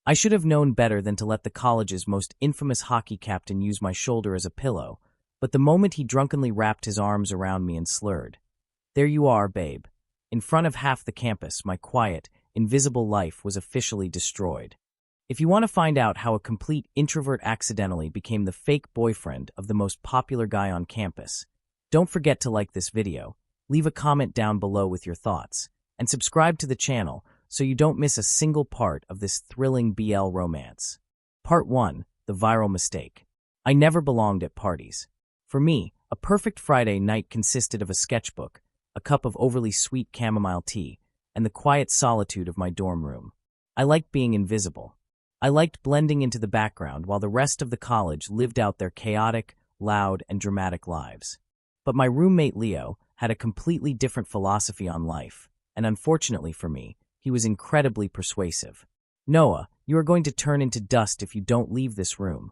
I should have known better than to let the college's most infamous hockey captain use my shoulder as a pillow, but the moment he drunkenly wrapped his arms around me and slurred, "There you are, babe." In front of half the campus, my quiet, invisible life was officially destroyed. If you want to find out how a complete introvert accidentally became the fake boyfriend of the most popular guy on campus, don't forget to like this video, leave a comment down below with your thoughts, and subscribe to the channel so you don't miss a single part of this thrilling BL romance. Part 1. The Viral Mistake. I never belonged at parties. For me, a perfect Friday night consisted of a sketchbook, a cup of overly sweet chamomile tea, and the quiet solitude of my dorm room. I liked being invisible. I liked blending into the background while the rest of the college lived out their chaotic, loud, and dramatic lives. But my roommate Leo had a completely different philosophy on life, and unfortunately for me, he was incredibly persuasive. "Noah, you are going to turn into dust if you don't leave this room,"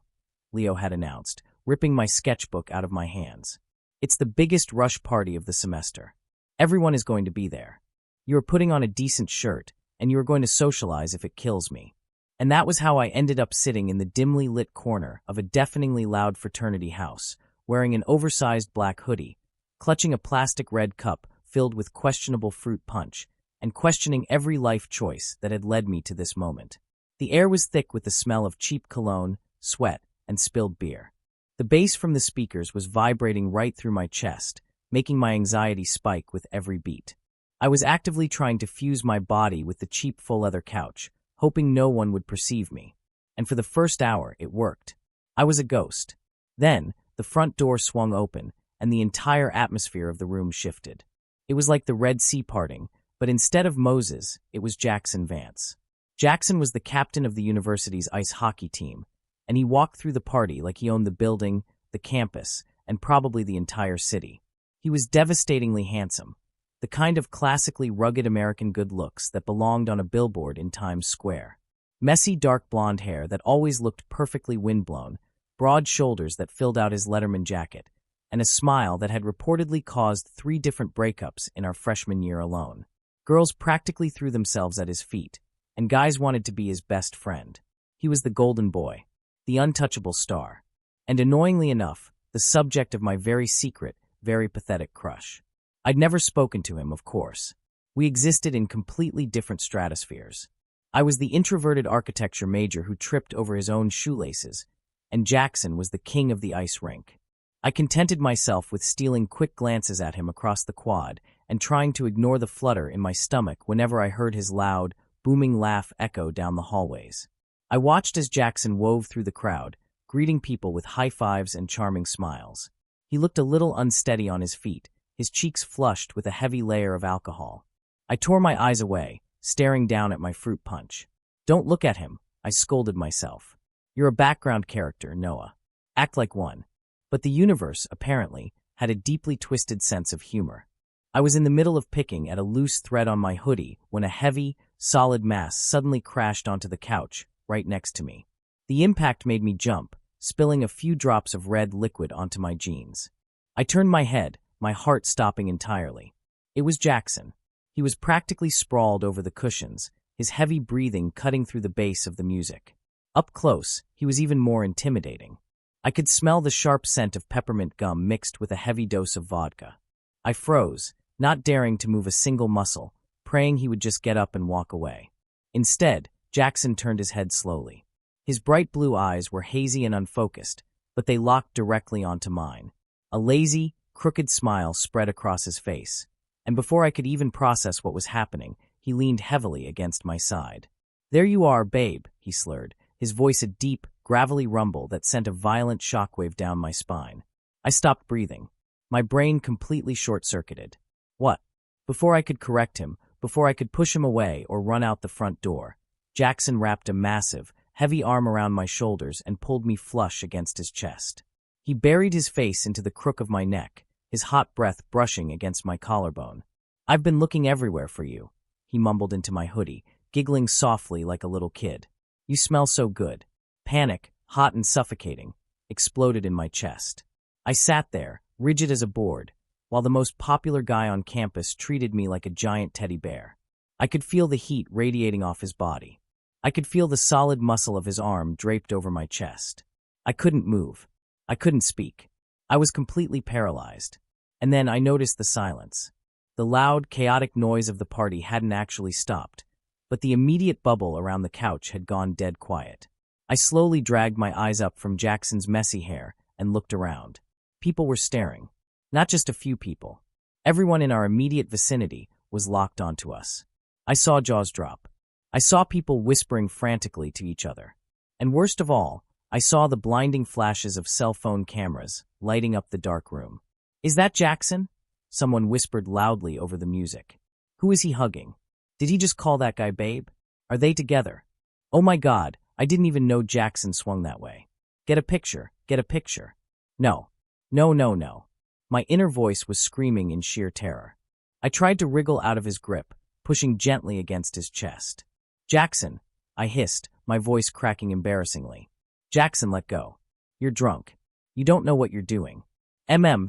Leo had announced, ripping my sketchbook out of my hands. "It's the biggest rush party of the semester. Everyone is going to be there. You are putting on a decent shirt, and you are going to socialize if it kills me." And that was how I ended up sitting in the dimly lit corner of a deafeningly loud fraternity house, wearing an oversized black hoodie, clutching a plastic red cup filled with questionable fruit punch, and questioning every life choice that had led me to this moment. The air was thick with the smell of cheap cologne, sweat, and spilled beer. The bass from the speakers was vibrating right through my chest, making my anxiety spike with every beat. I was actively trying to fuse my body with the cheap full-leather couch, hoping no one would perceive me. And for the first hour, it worked. I was a ghost. Then, the front door swung open, and the entire atmosphere of the room shifted. It was like the Red Sea parting, but instead of Moses, it was Jackson Vance. Jackson was the captain of the university's ice hockey team, and he walked through the party like he owned the building, the campus, and probably the entire city. He was devastatingly handsome, the kind of classically rugged American good looks that belonged on a billboard in Times Square. Messy dark blonde hair that always looked perfectly windblown, broad shoulders that filled out his Letterman jacket, and a smile that had reportedly caused 3 different breakups in our freshman year alone. Girls practically threw themselves at his feet, and guys wanted to be his best friend. He was the golden boy, the untouchable star, and annoyingly enough, the subject of my very secret, very pathetic crush. I'd never spoken to him, of course. We existed in completely different stratospheres. I was the introverted architecture major who tripped over his own shoelaces, and Jackson was the king of the ice rink. I contented myself with stealing quick glances at him across the quad and trying to ignore the flutter in my stomach whenever I heard his loud, booming laugh echo down the hallways. I watched as Jackson wove through the crowd, greeting people with high fives and charming smiles. He looked a little unsteady on his feet, his cheeks flushed with a heavy layer of alcohol. I tore my eyes away, staring down at my fruit punch. "Don't look at him," I scolded myself. "You're a background character, Noah. Act like one." But the universe, apparently, had a deeply twisted sense of humor. I was in the middle of picking at a loose thread on my hoodie when a heavy, solid mass suddenly crashed onto the couch, right next to me. The impact made me jump, spilling a few drops of red liquid onto my jeans. I turned my head, my heart stopping entirely. It was Jackson. He was practically sprawled over the cushions, his heavy breathing cutting through the bass of the music. Up close, he was even more intimidating. I could smell the sharp scent of peppermint gum mixed with a heavy dose of vodka. I froze, not daring to move a single muscle, praying he would just get up and walk away. Instead, Jackson turned his head slowly. His bright blue eyes were hazy and unfocused, but they locked directly onto mine. A lazy, crooked smile spread across his face, and before I could even process what was happening, he leaned heavily against my side. "There you are, babe," he slurred, his voice a deep, gravelly rumble that sent a violent shockwave down my spine. I stopped breathing. My brain completely short-circuited. What? Before I could correct him, before I could push him away or run out the front door, Jackson wrapped a massive, heavy arm around my shoulders and pulled me flush against his chest. He buried his face into the crook of my neck, his hot breath brushing against my collarbone. "I've been looking everywhere for you," he mumbled into my hoodie, giggling softly like a little kid. "You smell so good." Panic, hot and suffocating, exploded in my chest. I sat there, rigid as a board, while the most popular guy on campus treated me like a giant teddy bear. I could feel the heat radiating off his body. I could feel the solid muscle of his arm draped over my chest. I couldn't move. I couldn't speak. I was completely paralyzed. And then I noticed the silence. The loud, chaotic noise of the party hadn't actually stopped, but the immediate bubble around the couch had gone dead quiet. I slowly dragged my eyes up from Jackson's messy hair and looked around. People were staring. Not just a few people. Everyone in our immediate vicinity was locked onto us. I saw jaws drop. I saw people whispering frantically to each other. And worst of all, I saw the blinding flashes of cell phone cameras lighting up the dark room. "Is that Jackson?" Someone whispered loudly over the music. "Who is he hugging? Did he just call that guy babe? Are they together? Oh my God, I didn't even know Jackson swung that way. Get a picture, get a picture." No. No, no, no. My inner voice was screaming in sheer terror. I tried to wriggle out of his grip, pushing gently against his chest. "Jackson," I hissed, my voice cracking embarrassingly. "Jackson, let go. You're drunk. You don't know what you're doing."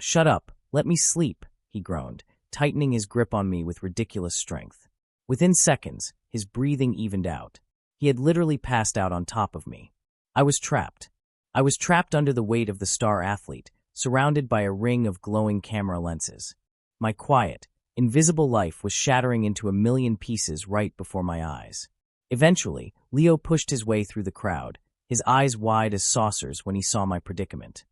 Shut up. Let me sleep," he groaned, tightening his grip on me with ridiculous strength. Within seconds, his breathing evened out. He had literally passed out on top of me. I was trapped. I was trapped under the weight of the star athlete, surrounded by a ring of glowing camera lenses. My quiet, invisible life was shattering into a million pieces right before my eyes. Eventually, Leo pushed his way through the crowd, his eyes wide as saucers when he saw my predicament.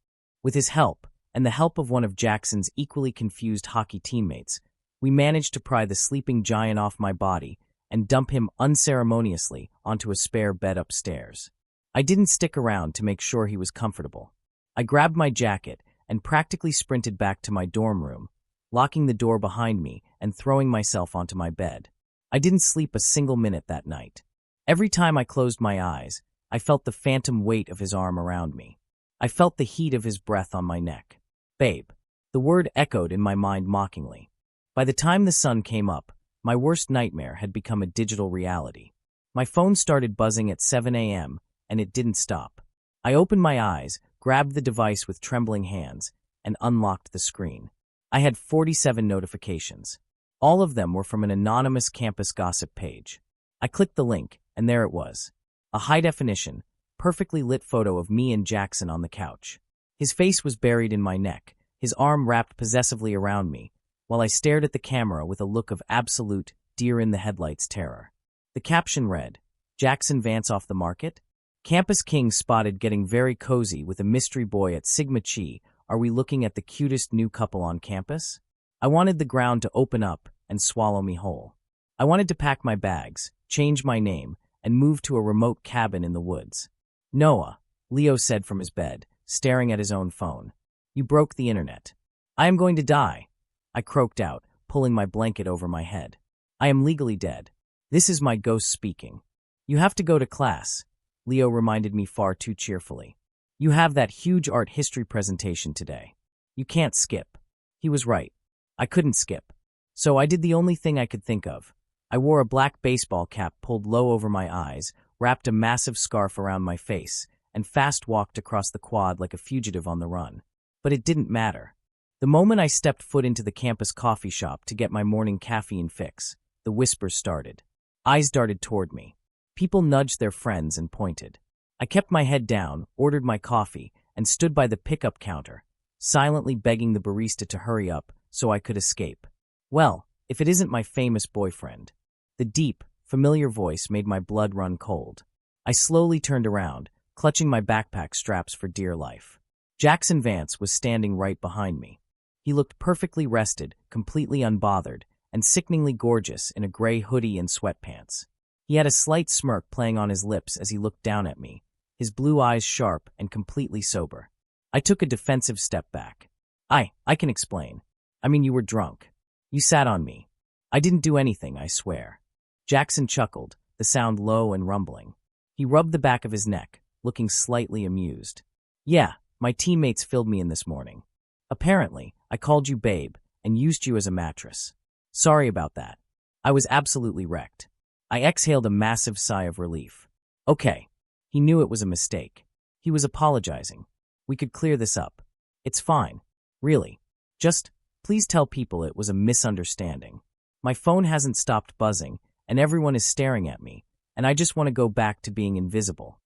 With his help, and the help of one of Jackson's equally confused hockey teammates, we managed to pry the sleeping giant off my body and dump him unceremoniously onto a spare bed upstairs. I didn't stick around to make sure he was comfortable. I grabbed my jacket and practically sprinted back to my dorm room, locking the door behind me and throwing myself onto my bed. I didn't sleep a single minute that night. Every time I closed my eyes, I felt the phantom weight of his arm around me. I felt the heat of his breath on my neck. "Babe." The word echoed in my mind mockingly. By the time the sun came up, my worst nightmare had become a digital reality. My phone started buzzing at 7 a.m., and it didn't stop. I opened my eyes, grabbed the device with trembling hands, and unlocked the screen. I had 47 notifications. All of them were from an anonymous campus gossip page. I clicked the link, and there it was. A high-definition, perfectly lit photo of me and Jackson on the couch. His face was buried in my neck, his arm wrapped possessively around me, while I stared at the camera with a look of absolute, deer-in-the-headlights terror. The caption read, "Jackson Vance off the market? Campus King spotted getting very cozy with a mystery boy at Sigma Chi. Are we looking at the cutest new couple on campus?" I wanted the ground to open up and swallow me whole. I wanted to pack my bags, change my name, and move to a remote cabin in the woods. "Noah," Leo said from his bed, staring at his own phone. "You broke the internet." "I am going to die," I croaked out, pulling my blanket over my head. "I am legally dead. This is my ghost speaking." "You have to go to class," Leo reminded me far too cheerfully. "You have that huge art history presentation today. You can't skip." He was right. I couldn't skip. So I did the only thing I could think of. I wore a black baseball cap pulled low over my eyes, wrapped a massive scarf around my face, and fast-walked across the quad like a fugitive on the run. But it didn't matter. The moment I stepped foot into the campus coffee shop to get my morning caffeine fix, the whispers started. Eyes darted toward me. People nudged their friends and pointed. I kept my head down, ordered my coffee, and stood by the pickup counter, silently begging the barista to hurry up so I could escape. Well, if it isn't my famous boyfriend. The deep, familiar voice made my blood run cold. I slowly turned around, clutching my backpack straps for dear life. Jackson Vance was standing right behind me. He looked perfectly rested, completely unbothered, and sickeningly gorgeous in a gray hoodie and sweatpants. He had a slight smirk playing on his lips as he looked down at me, his blue eyes sharp and completely sober. I took a defensive step back. I can explain. I mean, you were drunk. You sat on me. I didn't do anything, I swear." Jackson chuckled, the sound low and rumbling. He rubbed the back of his neck, looking slightly amused. "Yeah, my teammates filled me in this morning. Apparently, I called you babe and used you as a mattress. Sorry about that. I was absolutely wrecked." I exhaled a massive sigh of relief. Okay. He knew it was a mistake. He was apologizing. We could clear this up. It's fine. Really. Just, please tell people it was a misunderstanding. My phone hasn't stopped buzzing, and everyone is staring at me, and I just want to go back to being invisible.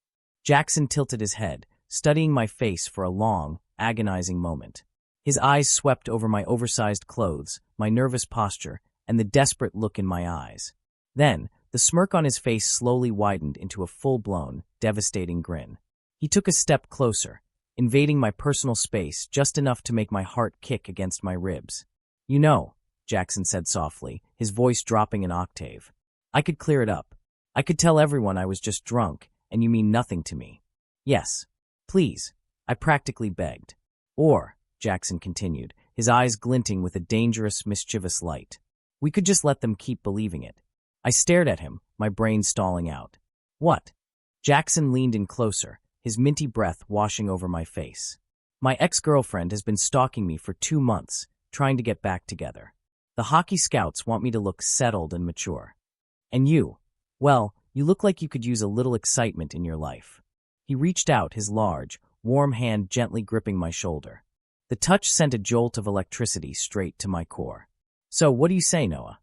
Jackson tilted his head, studying my face for a long, agonizing moment. His eyes swept over my oversized clothes, my nervous posture, and the desperate look in my eyes. Then, the smirk on his face slowly widened into a full-blown, devastating grin. He took a step closer, invading my personal space just enough to make my heart kick against my ribs. "You know," Jackson said softly, his voice dropping an octave. "I could clear it up. I could tell everyone I was just drunk, and you mean nothing to me." "Yes. Please," I practically begged. "Or," Jackson continued, his eyes glinting with a dangerous, mischievous light, "we could just let them keep believing it." I stared at him, my brain stalling out. "What?" Jackson leaned in closer, his minty breath washing over my face. "My ex-girlfriend has been stalking me for 2 months, trying to get back together. The hockey scouts want me to look settled and mature. And you, well, you look like you could use a little excitement in your life." He reached out, his large, warm hand gently gripping my shoulder. The touch sent a jolt of electricity straight to my core. "So, what do you say, Noah?"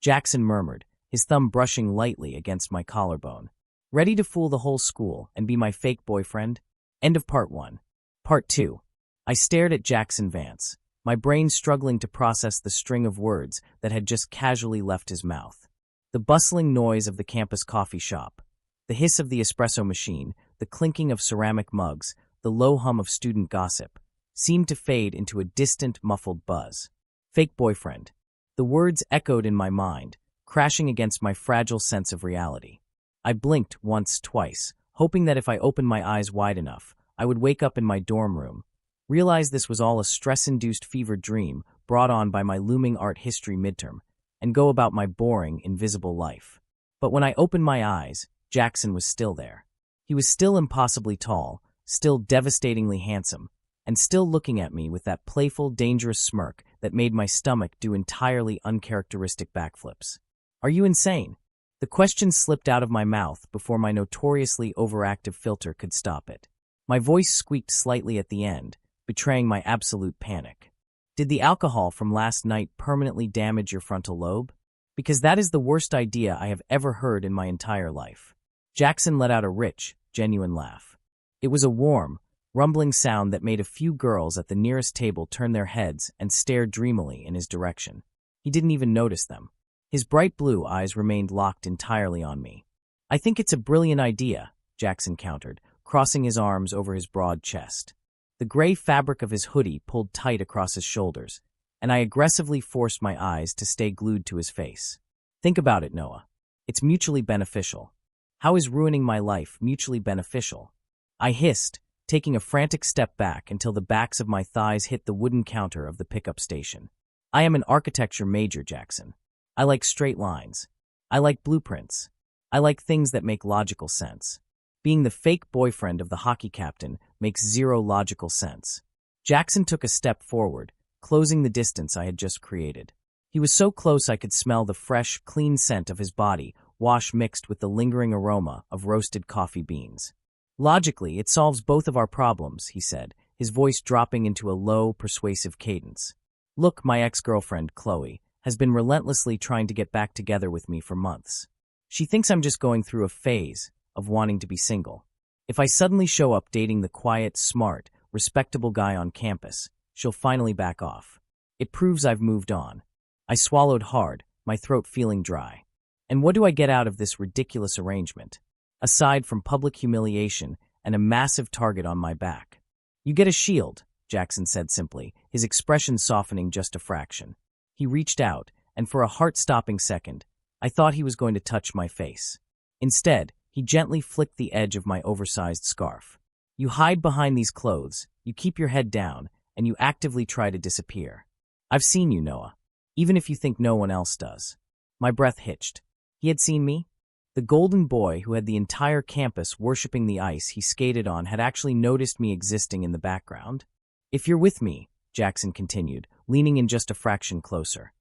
Jackson murmured, his thumb brushing lightly against my collarbone. "Ready to fool the whole school and be my fake boyfriend?" End of part 1. Part 2. I stared at Jackson Vance, my brain struggling to process the string of words that had just casually left his mouth. The bustling noise of the campus coffee shop, the hiss of the espresso machine, the clinking of ceramic mugs, the low hum of student gossip, seemed to fade into a distant, muffled buzz. Fake boyfriend. The words echoed in my mind, crashing against my fragile sense of reality. I blinked once, twice, hoping that if I opened my eyes wide enough, I would wake up in my dorm room, realize this was all a stress-induced fever dream brought on by my looming art history midterm, and go about my boring, invisible life. But when I opened my eyes, Jackson was still there. He was still impossibly tall, still devastatingly handsome, and still looking at me with that playful, dangerous smirk that made my stomach do entirely uncharacteristic backflips. "Are you insane?" The question slipped out of my mouth before my notoriously overactive filter could stop it. My voice squeaked slightly at the end, betraying my absolute panic. "Did the alcohol from last night permanently damage your frontal lobe? Because that is the worst idea I have ever heard in my entire life." Jackson let out a rich, genuine laugh. It was a warm, rumbling sound that made a few girls at the nearest table turn their heads and stare dreamily in his direction. He didn't even notice them. His bright blue eyes remained locked entirely on me. "I think it's a brilliant idea," Jackson countered, crossing his arms over his broad chest. The gray fabric of his hoodie pulled tight across his shoulders, and I aggressively forced my eyes to stay glued to his face. "Think about it, Noah. It's mutually beneficial." "How is ruining my life mutually beneficial?" I hissed, taking a frantic step back until the backs of my thighs hit the wooden counter of the pickup station. "I am an architecture major, Jackson. I like straight lines. I like blueprints. I like things that make logical sense. Being the fake boyfriend of the hockey captain makes zero logical sense." Jackson took a step forward, closing the distance I had just created. He was so close I could smell the fresh, clean scent of his body wash mixed with the lingering aroma of roasted coffee beans. "Logically, it solves both of our problems," he said, his voice dropping into a low, persuasive cadence. "Look, my ex-girlfriend, Chloe, has been relentlessly trying to get back together with me for months. She thinks I'm just going through a phase of wanting to be single. If I suddenly show up dating the quiet, smart, respectable guy on campus, she'll finally back off. It proves I've moved on." I swallowed hard, my throat feeling dry. "And what do I get out of this ridiculous arrangement? Aside from public humiliation and a massive target on my back." "You get a shield," Jackson said simply, his expression softening just a fraction. He reached out, and for a heart-stopping second, I thought he was going to touch my face. Instead, he gently flicked the edge of my oversized scarf. "You hide behind these clothes, you keep your head down, and you actively try to disappear. I've seen you, Noah, even if you think no one else does." My breath hitched. He had seen me? The golden boy who had the entire campus worshipping the ice he skated on had actually noticed me existing in the background? "If you're with me," Jackson continued, leaning in just a fraction closer,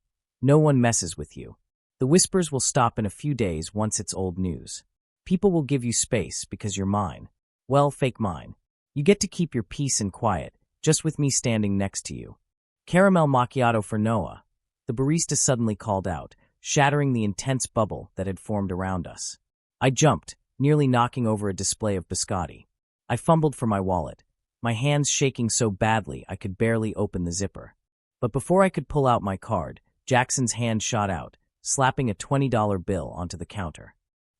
"no one messes with you. The whispers will stop in a few days once it's old news. People will give you space because you're mine. Well, fake mine. You get to keep your peace and quiet, just with me standing next to you." "Caramel macchiato for Noah," the barista suddenly called out, shattering the intense bubble that had formed around us. I jumped, nearly knocking over a display of biscotti. I fumbled for my wallet, my hands shaking so badly I could barely open the zipper. But before I could pull out my card, Jackson's hand shot out, slapping a $20 bill onto the counter.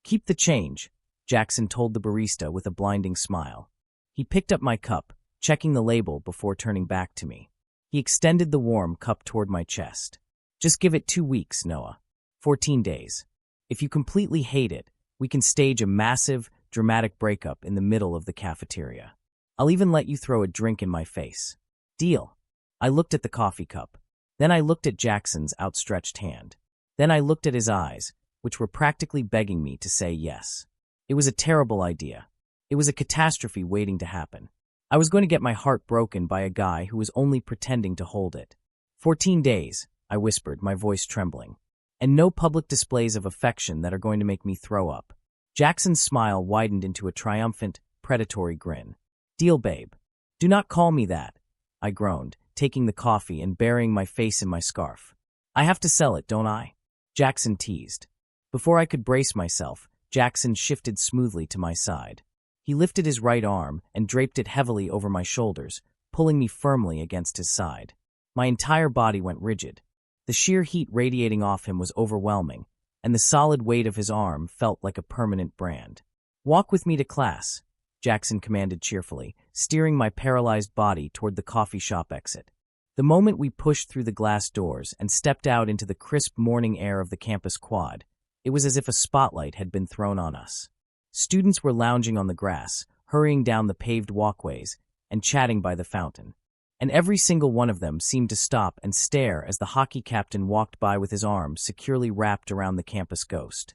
"Keep the change," Jackson told the barista with a blinding smile. He picked up my cup, checking the label before turning back to me. He extended the warm cup toward my chest. "Just give it 2 weeks, Noah. 14 days. If you completely hate it, we can stage a massive, dramatic breakup in the middle of the cafeteria. I'll even let you throw a drink in my face. Deal." I looked at the coffee cup. Then I looked at Jackson's outstretched hand. Then I looked at his eyes, which were practically begging me to say yes. It was a terrible idea. It was a catastrophe waiting to happen. I was going to get my heart broken by a guy who was only pretending to hold it. 14 days, I whispered, my voice trembling. And no public displays of affection that are going to make me throw up. Jackson's smile widened into a triumphant, predatory grin. "Deal, babe." "Do not call me that," I groaned, taking the coffee and burying my face in my scarf. "I have to sell it, don't I?" Jackson teased. Before I could brace myself, Jackson shifted smoothly to my side. He lifted his right arm and draped it heavily over my shoulders, pulling me firmly against his side. My entire body went rigid. The sheer heat radiating off him was overwhelming, and the solid weight of his arm felt like a permanent brand. "Walk with me to class," Jackson commanded cheerfully, steering my paralyzed body toward the coffee shop exit. The moment we pushed through the glass doors and stepped out into the crisp morning air of the campus quad, it was as if a spotlight had been thrown on us. Students were lounging on the grass, hurrying down the paved walkways, and chatting by the fountain. And every single one of them seemed to stop and stare as the hockey captain walked by with his arms securely wrapped around the campus ghost.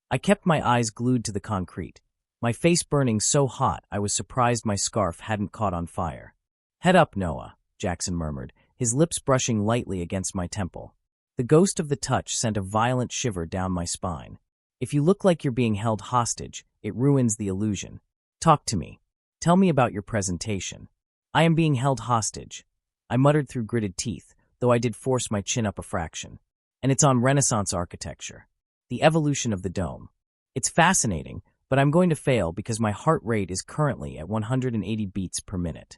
I kept my eyes glued to the concrete, my face burning so hot I was surprised my scarf hadn't caught on fire. "Head up, Noah," Jackson murmured, his lips brushing lightly against my temple. The ghost of the touch sent a violent shiver down my spine. "If you look like you're being held hostage, it ruins the illusion. Talk to me. Tell me about your presentation." "I am being held hostage," I muttered through gritted teeth, though I did force my chin up a fraction. "And it's on Renaissance architecture. The evolution of the dome. It's fascinating, but I'm going to fail because my heart rate is currently at 180 beats per minute."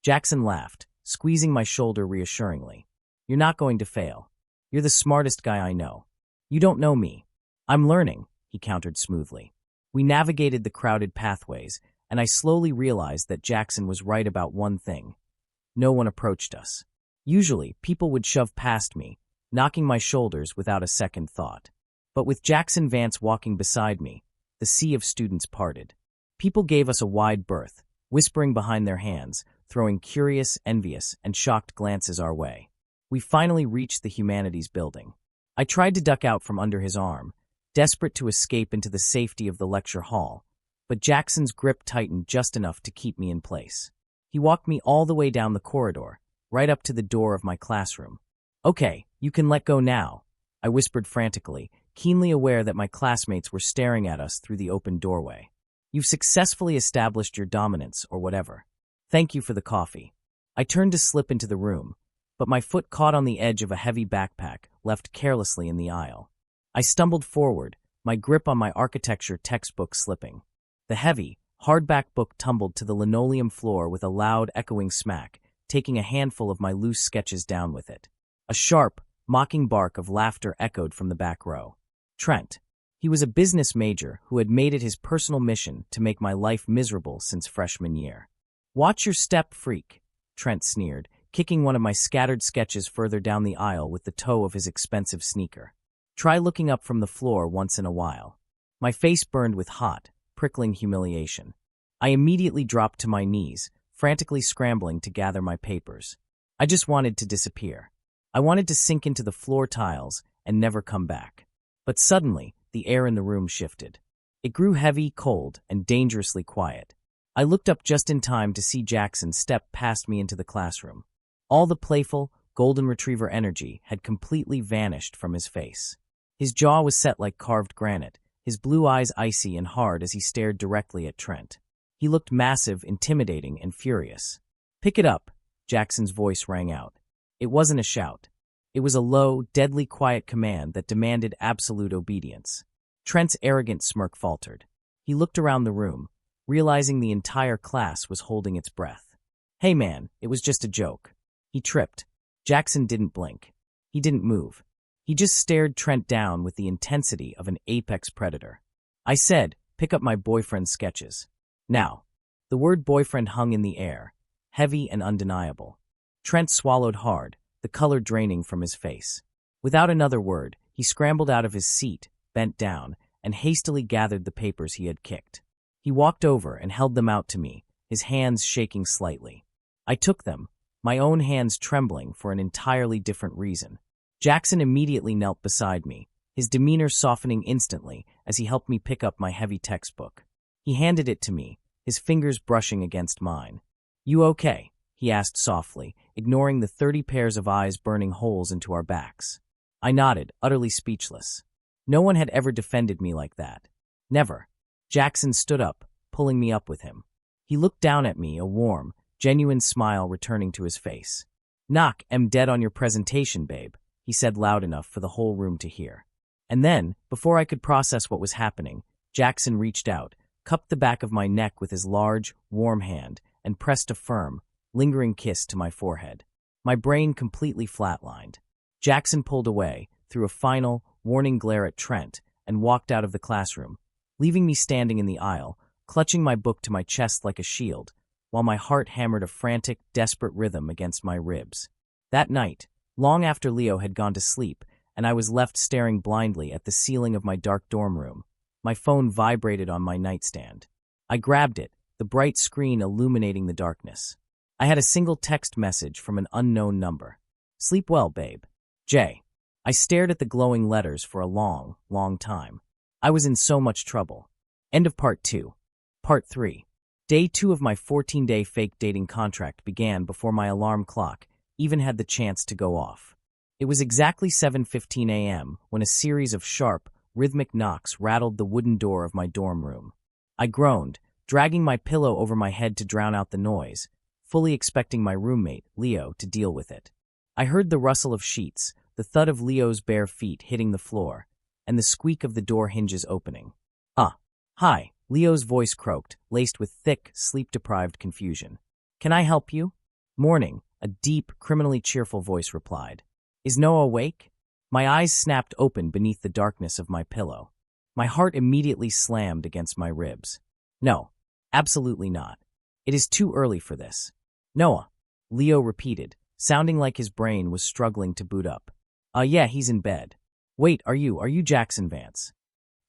Jackson laughed, squeezing my shoulder reassuringly. "You're not going to fail. You're the smartest guy I know. You don't know me." "I'm learning," he countered smoothly. We navigated the crowded pathways, and I slowly realized that Jackson was right about one thing. No one approached us. Usually, people would shove past me, knocking my shoulders without a second thought. But with Jackson Vance walking beside me, the sea of students parted. People gave us a wide berth, whispering behind their hands, throwing curious, envious, and shocked glances our way. We finally reached the humanities building. I tried to duck out from under his arm, desperate to escape into the safety of the lecture hall, but Jackson's grip tightened just enough to keep me in place. He walked me all the way down the corridor, right up to the door of my classroom. "Okay, you can let go now," I whispered frantically, keenly aware that my classmates were staring at us through the open doorway. "You've successfully established your dominance, or whatever. Thank you for the coffee." I turned to slip into the room, but my foot caught on the edge of a heavy backpack left carelessly in the aisle. I stumbled forward, my grip on my architecture textbook slipping. The heavy, hardback book tumbled to the linoleum floor with a loud, echoing smack, taking a handful of my loose sketches down with it. A sharp, mocking bark of laughter echoed from the back row. Trent. He was a business major who had made it his personal mission to make my life miserable since freshman year. "Watch your step, freak," Trent sneered, kicking one of my scattered sketches further down the aisle with the toe of his expensive sneaker. "Try looking up from the floor once in a while." My face burned with hot, prickling humiliation. I immediately dropped to my knees, frantically scrambling to gather my papers. I just wanted to disappear. I wanted to sink into the floor tiles and never come back. But suddenly, the air in the room shifted. It grew heavy, cold, and dangerously quiet. I looked up just in time to see Jackson step past me into the classroom. All the playful, golden retriever energy had completely vanished from his face. His jaw was set like carved granite, his blue eyes icy and hard as he stared directly at Trent. He looked massive, intimidating, and furious. "Pick it up," Jackson's voice rang out. It wasn't a shout. It was a low, deadly quiet command that demanded absolute obedience. Trent's arrogant smirk faltered. He looked around the room, realizing the entire class was holding its breath. Hey man, it was just a joke. He tripped. Jackson didn't blink. He didn't move. He just stared Trent down with the intensity of an apex predator. I said, pick up my boyfriend's sketches. Now. The word boyfriend hung in the air, heavy and undeniable. Trent swallowed hard, the color draining from his face. Without another word, he scrambled out of his seat, bent down, and hastily gathered the papers he had kicked. He walked over and held them out to me, his hands shaking slightly. I took them, my own hands trembling for an entirely different reason. Jackson immediately knelt beside me, his demeanor softening instantly as he helped me pick up my heavy textbook. He handed it to me, his fingers brushing against mine. You okay? He asked softly, ignoring the 30 pairs of eyes burning holes into our backs. I nodded, utterly speechless. No one had ever defended me like that. Never. Jackson stood up, pulling me up with him. He looked down at me, a warm, genuine smile returning to his face. Knock, am dead on your presentation, babe, he said loud enough for the whole room to hear. And then, before I could process what was happening, Jackson reached out, cupped the back of my neck with his large, warm hand, and pressed a firm, lingering kiss to my forehead. My brain completely flatlined. Jackson pulled away, threw a final, warning glare at Trent, and walked out of the classroom, leaving me standing in the aisle, clutching my book to my chest like a shield, while my heart hammered a frantic, desperate rhythm against my ribs. That night, long after Leo had gone to sleep, and I was left staring blindly at the ceiling of my dark dorm room, my phone vibrated on my nightstand. I grabbed it, the bright screen illuminating the darkness. I had a single text message from an unknown number. Sleep well, babe. J. I stared at the glowing letters for a long, long time. I was in so much trouble. End of Part 2. Part 3. Day 2 of my 14-day fake dating contract began before my alarm clock even had the chance to go off. It was exactly 7:15 a.m. when a series of sharp, rhythmic knocks rattled the wooden door of my dorm room. I groaned, dragging my pillow over my head to drown out the noise, fully expecting my roommate, Leo, to deal with it. I heard the rustle of sheets, the thud of Leo's bare feet hitting the floor, and the squeak of the door hinges opening. Hi, Leo's voice croaked, laced with thick, sleep-deprived confusion. Can I help you? Morning, a deep, criminally cheerful voice replied. Is Noah awake? My eyes snapped open beneath the darkness of my pillow. My heart immediately slammed against my ribs. No, absolutely not. It is too early for this. Noah, Leo repeated, sounding like his brain was struggling to boot up. Yeah, he's in bed. Wait, are you Jackson Vance?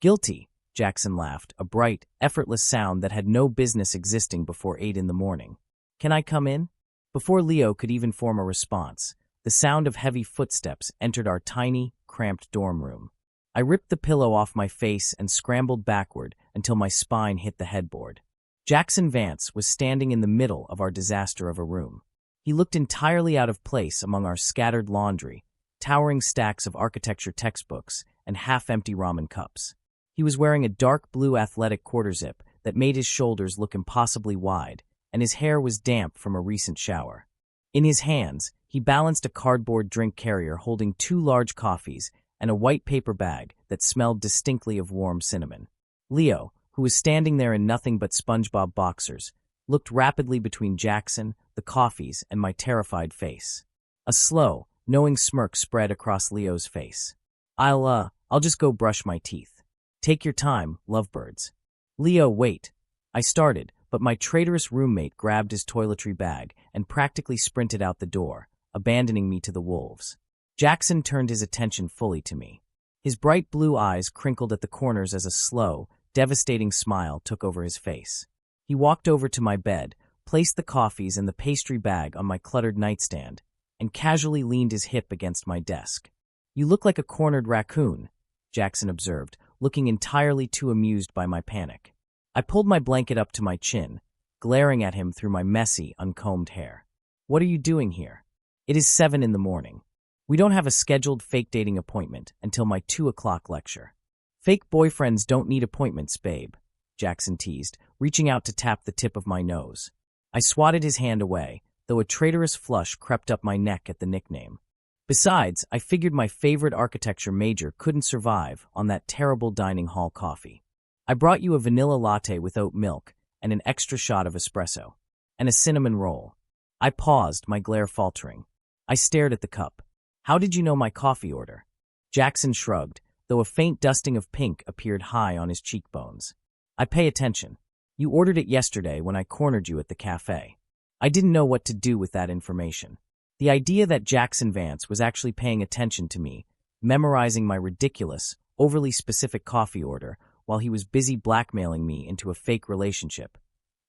Guilty, Jackson laughed, a bright, effortless sound that had no business existing before 8 in the morning. Can I come in? Before Leo could even form a response, the sound of heavy footsteps entered our tiny, cramped dorm room. I ripped the pillow off my face and scrambled backward until my spine hit the headboard. Jackson Vance was standing in the middle of our disaster of a room. He looked entirely out of place among our scattered laundry, towering stacks of architecture textbooks, and half-empty ramen cups. He was wearing a dark blue athletic quarter-zip that made his shoulders look impossibly wide, and his hair was damp from a recent shower. In his hands, he balanced a cardboard drink carrier holding 2 large coffees and a white paper bag that smelled distinctly of warm cinnamon. Leo, who was standing there in nothing but SpongeBob boxers, looked rapidly between Jackson, the coffees, and my terrified face. A slow, knowing smirk spread across Leo's face. I'll just go brush my teeth. Take your time, lovebirds. Leo, wait. I started, but my traitorous roommate grabbed his toiletry bag and practically sprinted out the door, abandoning me to the wolves. Jackson turned his attention fully to me. His bright blue eyes crinkled at the corners as a slow, devastating smile took over his face. He walked over to my bed, placed the coffees and the pastry bag on my cluttered nightstand, and casually leaned his hip against my desk. You look like a cornered raccoon, Jackson observed, looking entirely too amused by my panic. I pulled my blanket up to my chin, glaring at him through my messy, uncombed hair. What are you doing here? It is 7 in the morning. We don't have a scheduled fake dating appointment until my 2 o'clock lecture. Fake boyfriends don't need appointments, babe, Jackson teased, reaching out to tap the tip of my nose. I swatted his hand away, though a traitorous flush crept up my neck at the nickname. Besides, I figured my favorite architecture major couldn't survive on that terrible dining hall coffee. I brought you a vanilla latte with oat milk and an extra shot of espresso, and a cinnamon roll. I paused, my glare faltering. I stared at the cup. How did you know my coffee order? Jackson shrugged, though a faint dusting of pink appeared high on his cheekbones. I pay attention. You ordered it yesterday when I cornered you at the cafe. I didn't know what to do with that information. The idea that Jackson Vance was actually paying attention to me, memorizing my ridiculous, overly specific coffee order while he was busy blackmailing me into a fake relationship,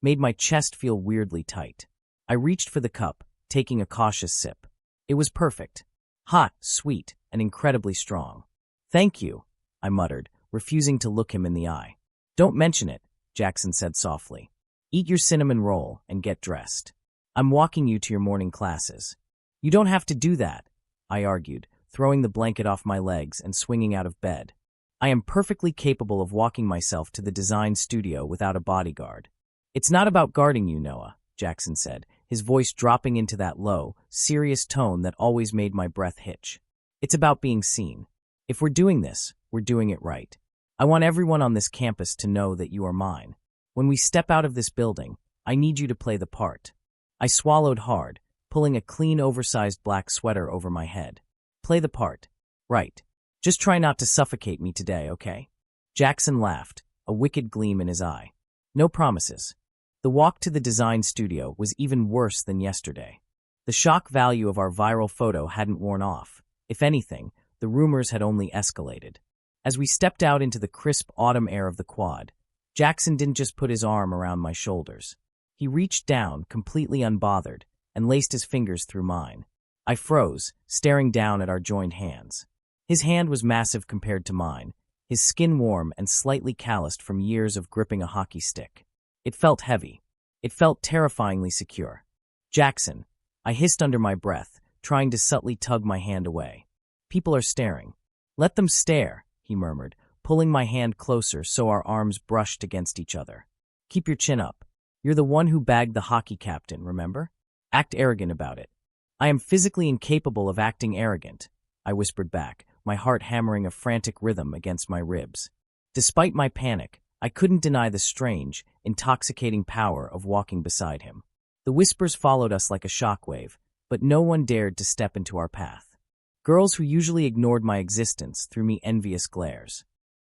made my chest feel weirdly tight. I reached for the cup, taking a cautious sip. It was perfect. Hot, sweet, and incredibly strong. Thank you, I muttered, refusing to look him in the eye. Don't mention it, Jackson said softly. Eat your cinnamon roll and get dressed. I'm walking you to your morning classes. You don't have to do that, I argued, throwing the blanket off my legs and swinging out of bed. I am perfectly capable of walking myself to the design studio without a bodyguard. It's not about guarding you, Noah, Jackson said, his voice dropping into that low, serious tone that always made my breath hitch. It's about being seen. If we're doing this, we're doing it right. I want everyone on this campus to know that you are mine. When we step out of this building, I need you to play the part. I swallowed hard, pulling a clean, oversized black sweater over my head. Play the part. Right. Just try not to suffocate me today, okay? Jackson laughed, a wicked gleam in his eye. No promises. The walk to the design studio was even worse than yesterday. The shock value of our viral photo hadn't worn off. If anything, the rumors had only escalated. As we stepped out into the crisp autumn air of the quad, Jackson didn't just put his arm around my shoulders. He reached down, completely unbothered, and laced his fingers through mine. I froze, staring down at our joined hands. His hand was massive compared to mine, his skin warm and slightly calloused from years of gripping a hockey stick. It felt heavy. It felt terrifyingly secure. Jackson, I hissed under my breath, trying to subtly tug my hand away. People are staring. Let them stare, he murmured, pulling my hand closer so our arms brushed against each other. Keep your chin up. You're the one who bagged the hockey captain, remember? Act arrogant about it. I am physically incapable of acting arrogant, I whispered back, my heart hammering a frantic rhythm against my ribs. Despite my panic, I couldn't deny the strange, intoxicating power of walking beside him. The whispers followed us like a shockwave, but no one dared to step into our path. Girls who usually ignored my existence threw me envious glares.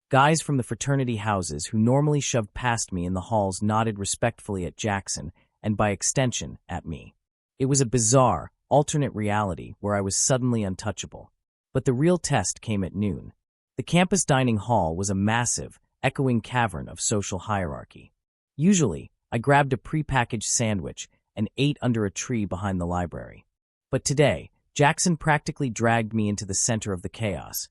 Guys from the fraternity houses who normally shoved past me in the halls nodded respectfully at Jackson and, by extension, at me. It was a bizarre, alternate reality where I was suddenly untouchable. But the real test came at noon. The campus dining hall was a massive, echoing cavern of social hierarchy. Usually, I grabbed a prepackaged sandwich and ate under a tree behind the library. But today, Jackson practically dragged me into the center of the chaos,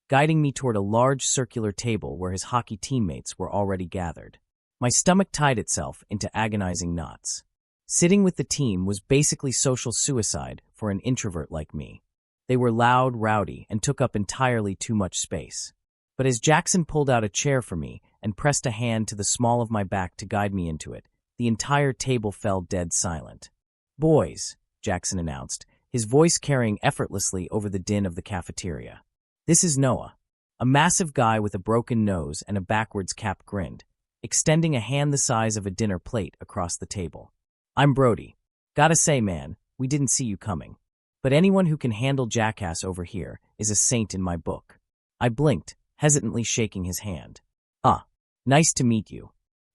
guiding me toward a large circular table where his hockey teammates were already gathered. My stomach tied itself into agonizing knots. Sitting with the team was basically social suicide for an introvert like me. They were loud, rowdy, and took up entirely too much space. But as Jackson pulled out a chair for me and pressed a hand to the small of my back to guide me into it, the entire table fell dead silent. Boys, Jackson announced, his voice carrying effortlessly over the din of the cafeteria. This is Noah, a massive guy with a broken nose and a backwards cap grinned, extending a hand the size of a dinner plate across the table. I'm Brody. Gotta say, man, we didn't see you coming. But anyone who can handle jackass over here is a saint in my book. I blinked, hesitantly shaking his hand. Nice to meet you.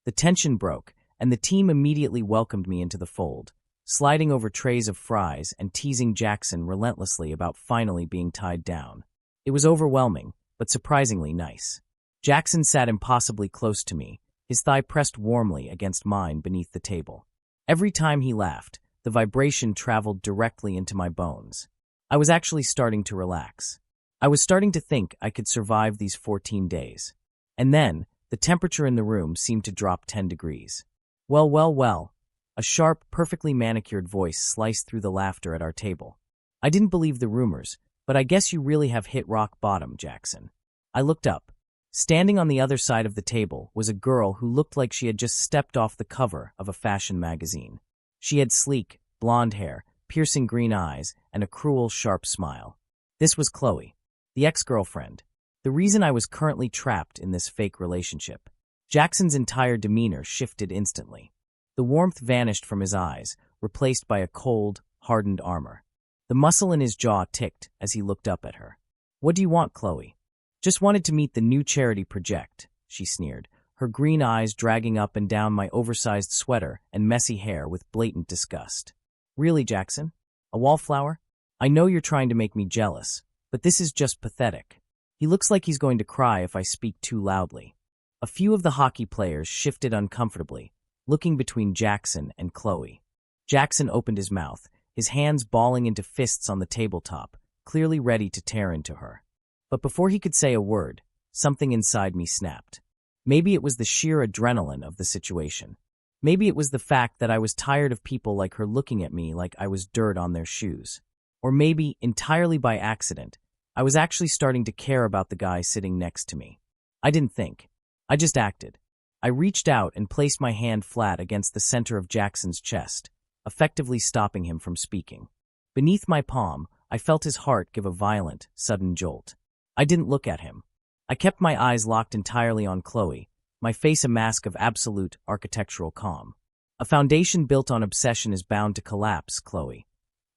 The tension broke, and the team immediately welcomed me into the fold, sliding over trays of fries and teasing Jackson relentlessly about finally being tied down. It was overwhelming, but surprisingly nice. Jackson sat impossibly close to me, his thigh pressed warmly against mine beneath the table. Every time he laughed, the vibration traveled directly into my bones. I was actually starting to relax. I was starting to think I could survive these 14 days. And then, the temperature in the room seemed to drop 10 degrees. Well. A sharp, perfectly manicured voice sliced through the laughter at our table. I didn't believe the rumors, but I guess you really have hit rock bottom, Jackson. I looked up. Standing on the other side of the table was a girl who looked like she had just stepped off the cover of a fashion magazine. She had sleek, blonde hair, piercing green eyes, and a cruel, sharp smile. This was Chloe, the ex-girlfriend, the reason I was currently trapped in this fake relationship. Jackson's entire demeanor shifted instantly. The warmth vanished from his eyes, replaced by a cold, hardened armor. The muscle in his jaw ticked as he looked up at her. "What do you want, Chloe?" "Just wanted to meet the new charity project," she sneered, her green eyes dragging up and down my oversized sweater and messy hair with blatant disgust. "Really, Jackson? A wallflower? I know you're trying to make me jealous, but this is just pathetic." He looks like he's going to cry if I speak too loudly. A few of the hockey players shifted uncomfortably, looking between Jackson and Chloe. Jackson opened his mouth, his hands balling into fists on the tabletop, clearly ready to tear into her. But before he could say a word, something inside me snapped. Maybe it was the sheer adrenaline of the situation. Maybe it was the fact that I was tired of people like her looking at me like I was dirt on their shoes. Or maybe, entirely by accident, I was actually starting to care about the guy sitting next to me. I didn't think. I just acted. I reached out and placed my hand flat against the center of Jackson's chest, effectively stopping him from speaking. Beneath my palm, I felt his heart give a violent, sudden jolt. I didn't look at him. I kept my eyes locked entirely on Chloe, my face a mask of absolute architectural calm. "A foundation built on obsession is bound to collapse, Chloe,"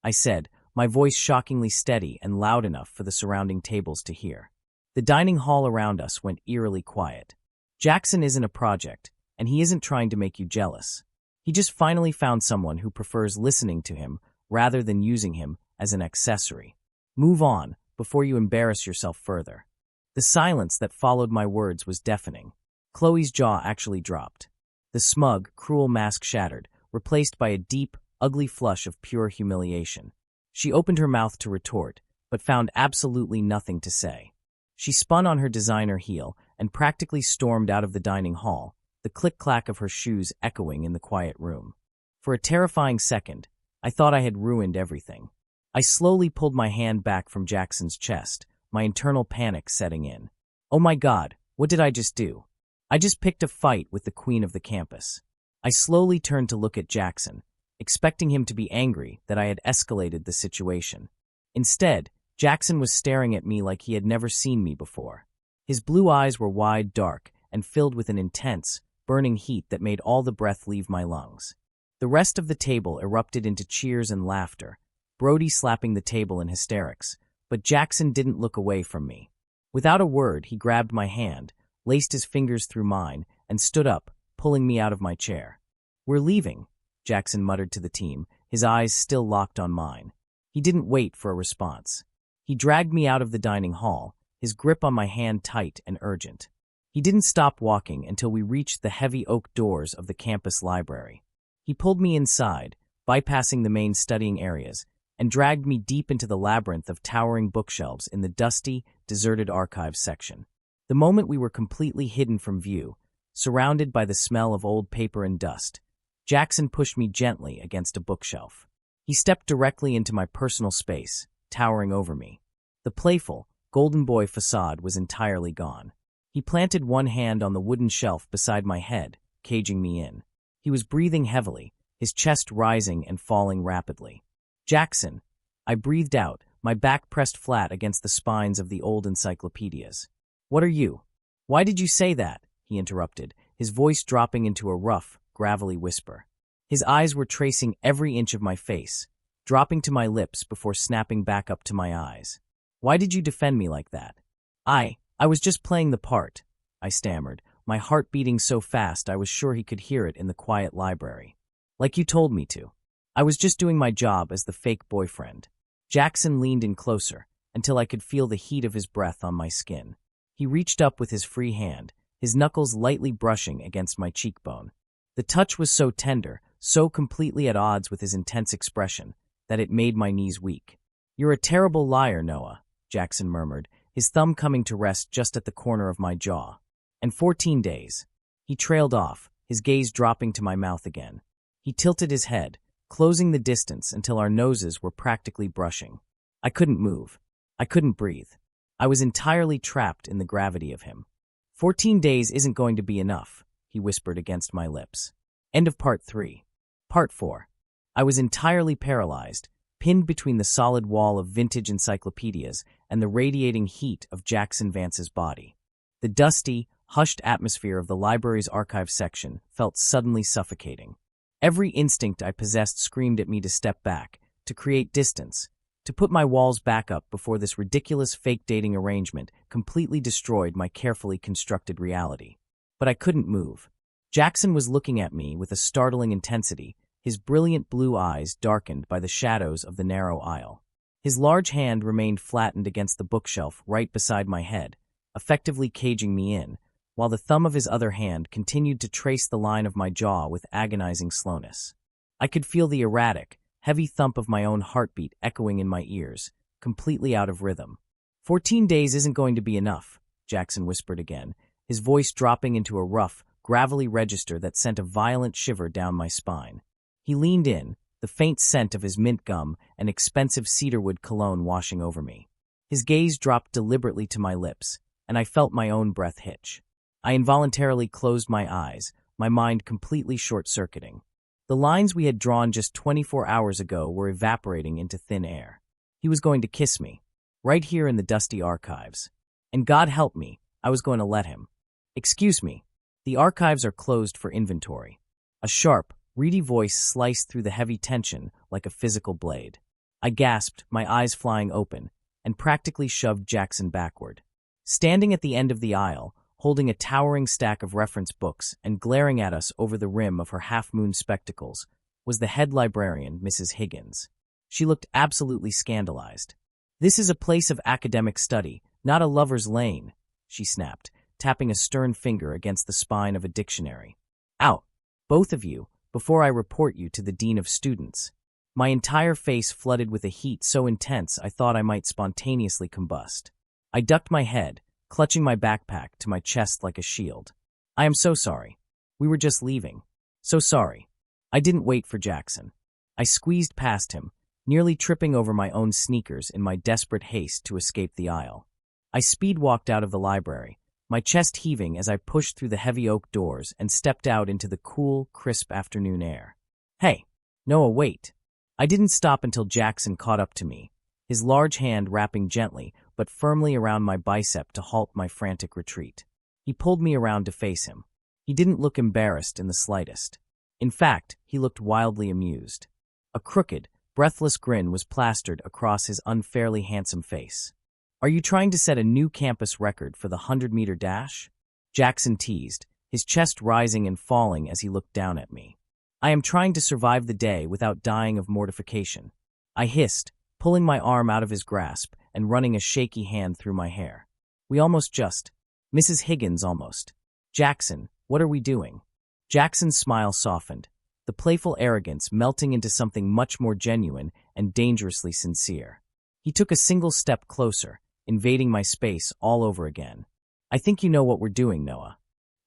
I said, my voice shockingly steady and loud enough for the surrounding tables to hear. The dining hall around us went eerily quiet. Jackson isn't a project, and he isn't trying to make you jealous. He just finally found someone who prefers listening to him rather than using him as an accessory. Move on before you embarrass yourself further. The silence that followed my words was deafening. Chloe's jaw actually dropped. The smug, cruel mask shattered, replaced by a deep, ugly flush of pure humiliation. She opened her mouth to retort, but found absolutely nothing to say. She spun on her designer heel and practically stormed out of the dining hall, the click-clack of her shoes echoing in the quiet room. For a terrifying second, I thought I had ruined everything. I slowly pulled my hand back from Jackson's chest, my internal panic setting in. Oh my God, what did I just do? I just picked a fight with the queen of the campus. I slowly turned to look at Jackson, expecting him to be angry that I had escalated the situation. Instead, Jackson was staring at me like he had never seen me before. His blue eyes were wide, dark, and filled with an intense, burning heat that made all the breath leave my lungs. The rest of the table erupted into cheers and laughter, Brody slapping the table in hysterics, but Jackson didn't look away from me. Without a word, he grabbed my hand, laced his fingers through mine, and stood up, pulling me out of my chair. "We're leaving," Jackson muttered to the team, his eyes still locked on mine. He didn't wait for a response. He dragged me out of the dining hall, his grip on my hand tight and urgent. He didn't stop walking until we reached the heavy oak doors of the campus library. He pulled me inside, bypassing the main studying areas, and dragged me deep into the labyrinth of towering bookshelves in the dusty, deserted archives section. The moment we were completely hidden from view, surrounded by the smell of old paper and dust, Jackson pushed me gently against a bookshelf. He stepped directly into my personal space, towering over me. The playful, golden boy facade was entirely gone. He planted one hand on the wooden shelf beside my head, caging me in. He was breathing heavily, his chest rising and falling rapidly. "Jackson," I breathed out, my back pressed flat against the spines of the old encyclopedias. "What are you?" "Why did you say that?" he interrupted, his voice dropping into a rough, gravelly whisper. His eyes were tracing every inch of my face, dropping to my lips before snapping back up to my eyes. "Why did you defend me like that?" I was just playing the part," I stammered, my heart beating so fast I was sure he could hear it in the quiet library. "Like you told me to. I was just doing my job as the fake boyfriend." Jackson leaned in closer, until I could feel the heat of his breath on my skin. He reached up with his free hand, his knuckles lightly brushing against my cheekbone. The touch was so tender, so completely at odds with his intense expression, that it made my knees weak. "You're a terrible liar, Noah," Jackson murmured, his thumb coming to rest just at the corner of my jaw. "And 14 days. He trailed off, his gaze dropping to my mouth again. He tilted his head, closing the distance until our noses were practically brushing. I couldn't move. I couldn't breathe. I was entirely trapped in the gravity of him. 14 days isn't going to be enough," he whispered against my lips. End of Part 3. Part 4. I was entirely paralyzed, pinned between the solid wall of vintage encyclopedias and the radiating heat of Jackson Vance's body. The dusty, hushed atmosphere of the library's archive section felt suddenly suffocating. Every instinct I possessed screamed at me to step back, to create distance, to put my walls back up before this ridiculous fake dating arrangement completely destroyed my carefully constructed reality. But I couldn't move. Jackson was looking at me with a startling intensity, his brilliant blue eyes darkened by the shadows of the narrow aisle. His large hand remained flattened against the bookshelf right beside my head, effectively caging me in, while the thumb of his other hand continued to trace the line of my jaw with agonizing slowness. I could feel the erratic, heavy thump of my own heartbeat echoing in my ears, completely out of rhythm. 14 days isn't going to be enough, Jackson whispered again, his voice dropping into a rough, gravelly register that sent a violent shiver down my spine. He leaned in, the faint scent of his mint gum and expensive cedarwood cologne washing over me. His gaze dropped deliberately to my lips, and I felt my own breath hitch. I involuntarily closed my eyes, my mind completely short-circuiting. The lines we had drawn just 24 hours ago were evaporating into thin air. He was going to kiss me, right here in the dusty archives. And God help me, I was going to let him. Excuse me, the archives are closed for inventory. A sharp, reedy voice sliced through the heavy tension like a physical blade. I gasped, my eyes flying open, and practically shoved Jackson backward. Standing at the end of the aisle, holding a towering stack of reference books and glaring at us over the rim of her half-moon spectacles, was the head librarian, Mrs. Higgins. She looked absolutely scandalized. "This is a place of academic study, not a lover's lane," she snapped, tapping a stern finger against the spine of a dictionary. "Out, both of you, before I report you to the dean of students." My entire face flooded with a heat so intense I thought I might spontaneously combust. I ducked my head, clutching my backpack to my chest like a shield. "I am so sorry. We were just leaving. So sorry." I didn't wait for Jackson. I squeezed past him, nearly tripping over my own sneakers in my desperate haste to escape the aisle. I speed-walked out of the library, my chest heaving as I pushed through the heavy oak doors and stepped out into the cool, crisp afternoon air. "Hey, Noah, wait." I didn't stop until Jackson caught up to me, his large hand wrapping gently but firmly around my bicep to halt my frantic retreat. He pulled me around to face him. He didn't look embarrassed in the slightest. In fact, he looked wildly amused. A crooked, breathless grin was plastered across his unfairly handsome face. "Are you trying to set a new campus record for the 100-meter dash?" Jackson teased, his chest rising and falling as he looked down at me. "I am trying to survive the day without dying of mortification," I hissed, pulling my arm out of his grasp and running a shaky hand through my hair. "We almost just. Mrs. Higgins almost. Jackson, what are we doing?" Jackson's smile softened, the playful arrogance melting into something much more genuine and dangerously sincere. He took a single step closer, invading my space all over again. "I think you know what we're doing, Noah."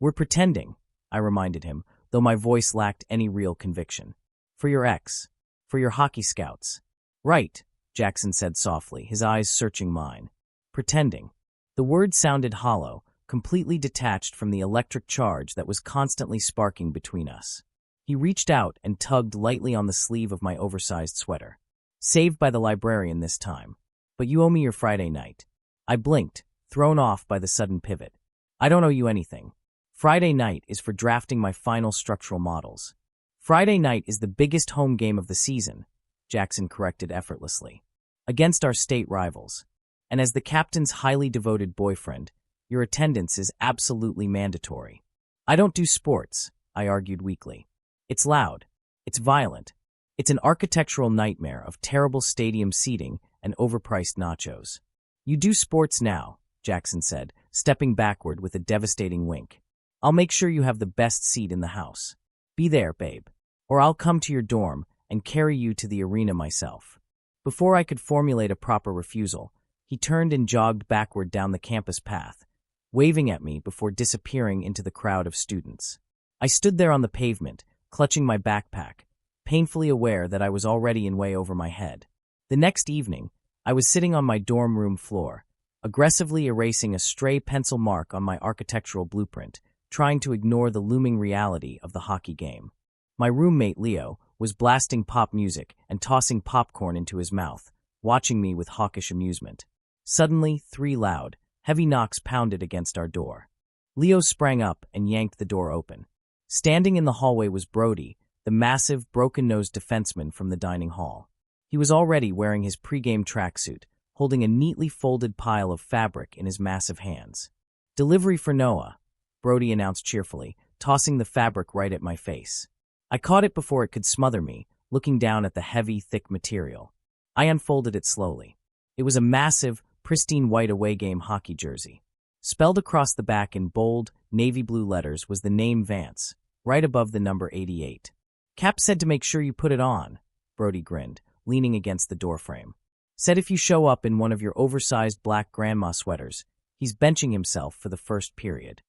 "We're pretending," I reminded him, though my voice lacked any real conviction. "For your ex. For your hockey scouts." "Right," Jackson said softly, his eyes searching mine. "Pretending." The word sounded hollow, completely detached from the electric charge that was constantly sparking between us. He reached out and tugged lightly on the sleeve of my oversized sweater. "Saved by the librarian this time. But you owe me your Friday night." I blinked, thrown off by the sudden pivot. "I don't owe you anything. Friday night is for drafting my final structural models." "Friday night is the biggest home game of the season," Jackson corrected effortlessly, "against our state rivals. And as the captain's highly devoted boyfriend, your attendance is absolutely mandatory." "I don't do sports," I argued weakly. "It's loud. It's violent. It's an architectural nightmare of terrible stadium seating and overpriced nachos." "You do sports now," Jackson said, stepping backward with a devastating wink. "I'll make sure you have the best seat in the house. Be there, babe. Or I'll come to your dorm and carry you to the arena myself." Before I could formulate a proper refusal, he turned and jogged backward down the campus path, waving at me before disappearing into the crowd of students. I stood there on the pavement, clutching my backpack, painfully aware that I was already in way over my head. The next evening, I was sitting on my dorm room floor, aggressively erasing a stray pencil mark on my architectural blueprint, trying to ignore the looming reality of the hockey game. My roommate, Leo, was blasting pop music and tossing popcorn into his mouth, watching me with hawkish amusement. Suddenly, 3 loud, heavy knocks pounded against our door. Leo sprang up and yanked the door open. Standing in the hallway was Brody, the massive, broken-nosed defenseman from the dining hall. He was already wearing his pregame tracksuit, holding a neatly folded pile of fabric in his massive hands. "Delivery for Noah," Brody announced cheerfully, tossing the fabric right at my face. I caught it before it could smother me, looking down at the heavy, thick material. I unfolded it slowly. It was a massive, pristine white away game hockey jersey. Spelled across the back in bold, navy blue letters was the name Vance, right above the number 88. "Cap said to make sure you put it on," Brody grinned, leaning against the doorframe. "Said if you show up in one of your oversized black grandma sweaters, he's benching himself for the first period."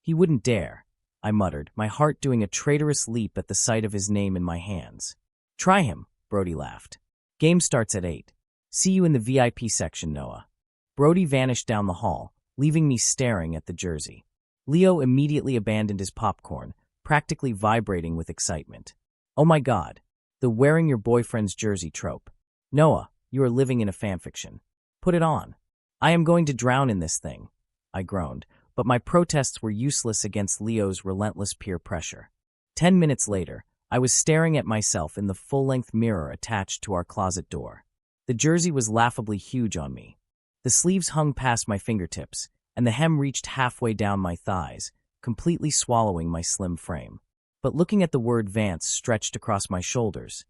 "He wouldn't dare," I muttered, my heart doing a traitorous leap at the sight of his name in my hands. "Try him," Brody laughed. "Game starts at 8. See you in the VIP section, Noah." Brody vanished down the hall, leaving me staring at the jersey. Leo immediately abandoned his popcorn, practically vibrating with excitement. "Oh my God, the wearing your boyfriend's jersey trope. Noah, you are living in a fanfiction. Put it on." "I am going to drown in this thing," I groaned, but my protests were useless against Leo's relentless peer pressure. 10 minutes later, I was staring at myself in the full-length mirror attached to our closet door. The jersey was laughably huge on me. The sleeves hung past my fingertips, and the hem reached halfway down my thighs, completely swallowing my slim frame. But looking at the word Vance stretched across my shoulders,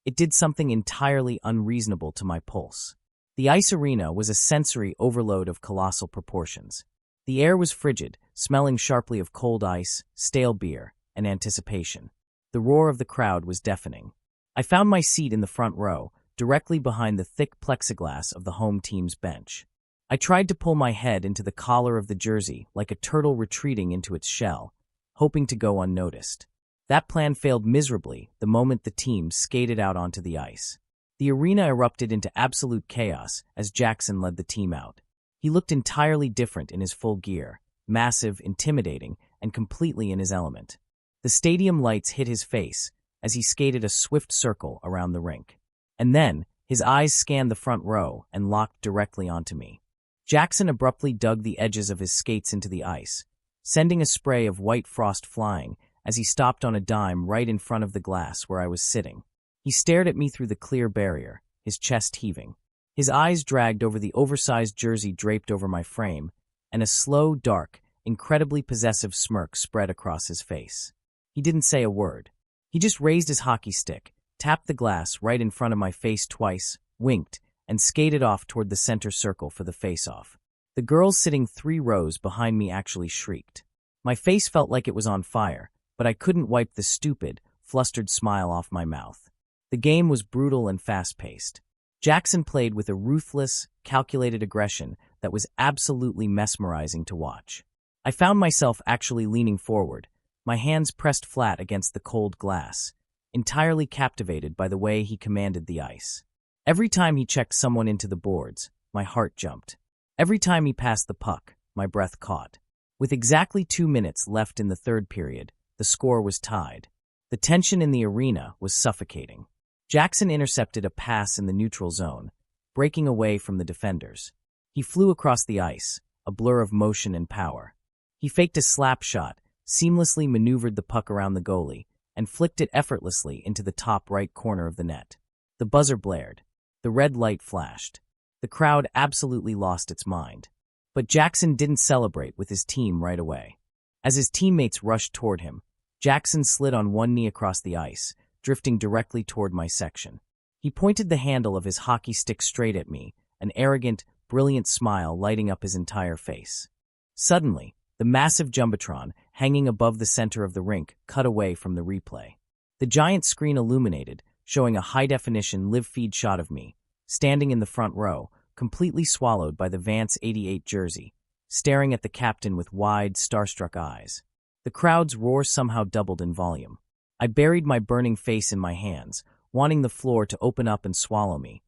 it did something entirely unreasonable to my pulse. The ice arena was a sensory overload of colossal proportions. The air was frigid, smelling sharply of cold ice, stale beer, and anticipation. The roar of the crowd was deafening. I found my seat in the front row, directly behind the thick plexiglass of the home team's bench. I tried to pull my head into the collar of the jersey like a turtle retreating into its shell, hoping to go unnoticed. That plan failed miserably the moment the team skated out onto the ice. The arena erupted into absolute chaos as Jackson led the team out. He looked entirely different in his full gear, massive, intimidating, and completely in his element. The stadium lights hit his face as he skated a swift circle around the rink. And then, his eyes scanned the front row and locked directly onto me. Jackson abruptly dug the edges of his skates into the ice, sending a spray of white frost flying as he stopped on a dime right in front of the glass where I was sitting. He stared at me through the clear barrier, his chest heaving. His eyes dragged over the oversized jersey draped over my frame, and a slow, dark, incredibly possessive smirk spread across his face. He didn't say a word. He just raised his hockey stick, tapped the glass right in front of my face twice, winked, and skated off toward the center circle for the face-off. The girls sitting 3 rows behind me actually shrieked. My face felt like it was on fire, but I couldn't wipe the stupid, flustered smile off my mouth. The game was brutal and fast-paced. Jackson played with a ruthless, calculated aggression that was absolutely mesmerizing to watch. I found myself actually leaning forward, my hands pressed flat against the cold glass, entirely captivated by the way he commanded the ice. Every time he checked someone into the boards, my heart jumped. Every time he passed the puck, my breath caught. With exactly 2 minutes left in the third period, the score was tied. The tension in the arena was suffocating. Jackson intercepted a pass in the neutral zone, breaking away from the defenders. He flew across the ice, a blur of motion and power. He faked a slap shot, seamlessly maneuvered the puck around the goalie, and flicked it effortlessly into the top right corner of the net. The buzzer blared. The red light flashed. The crowd absolutely lost its mind. But Jackson didn't celebrate with his team right away. As his teammates rushed toward him, Jackson slid on one knee across the ice, drifting directly toward my section. He pointed the handle of his hockey stick straight at me, an arrogant, brilliant smile lighting up his entire face. Suddenly, the massive jumbotron, hanging above the center of the rink, cut away from the replay. The giant screen illuminated, showing a high-definition live-feed shot of me, standing in the front row, completely swallowed by the Vance 88 jersey, staring at the captain with wide, starstruck eyes. The crowd's roar somehow doubled in volume. I buried my burning face in my hands, wanting the floor to open up and swallow me,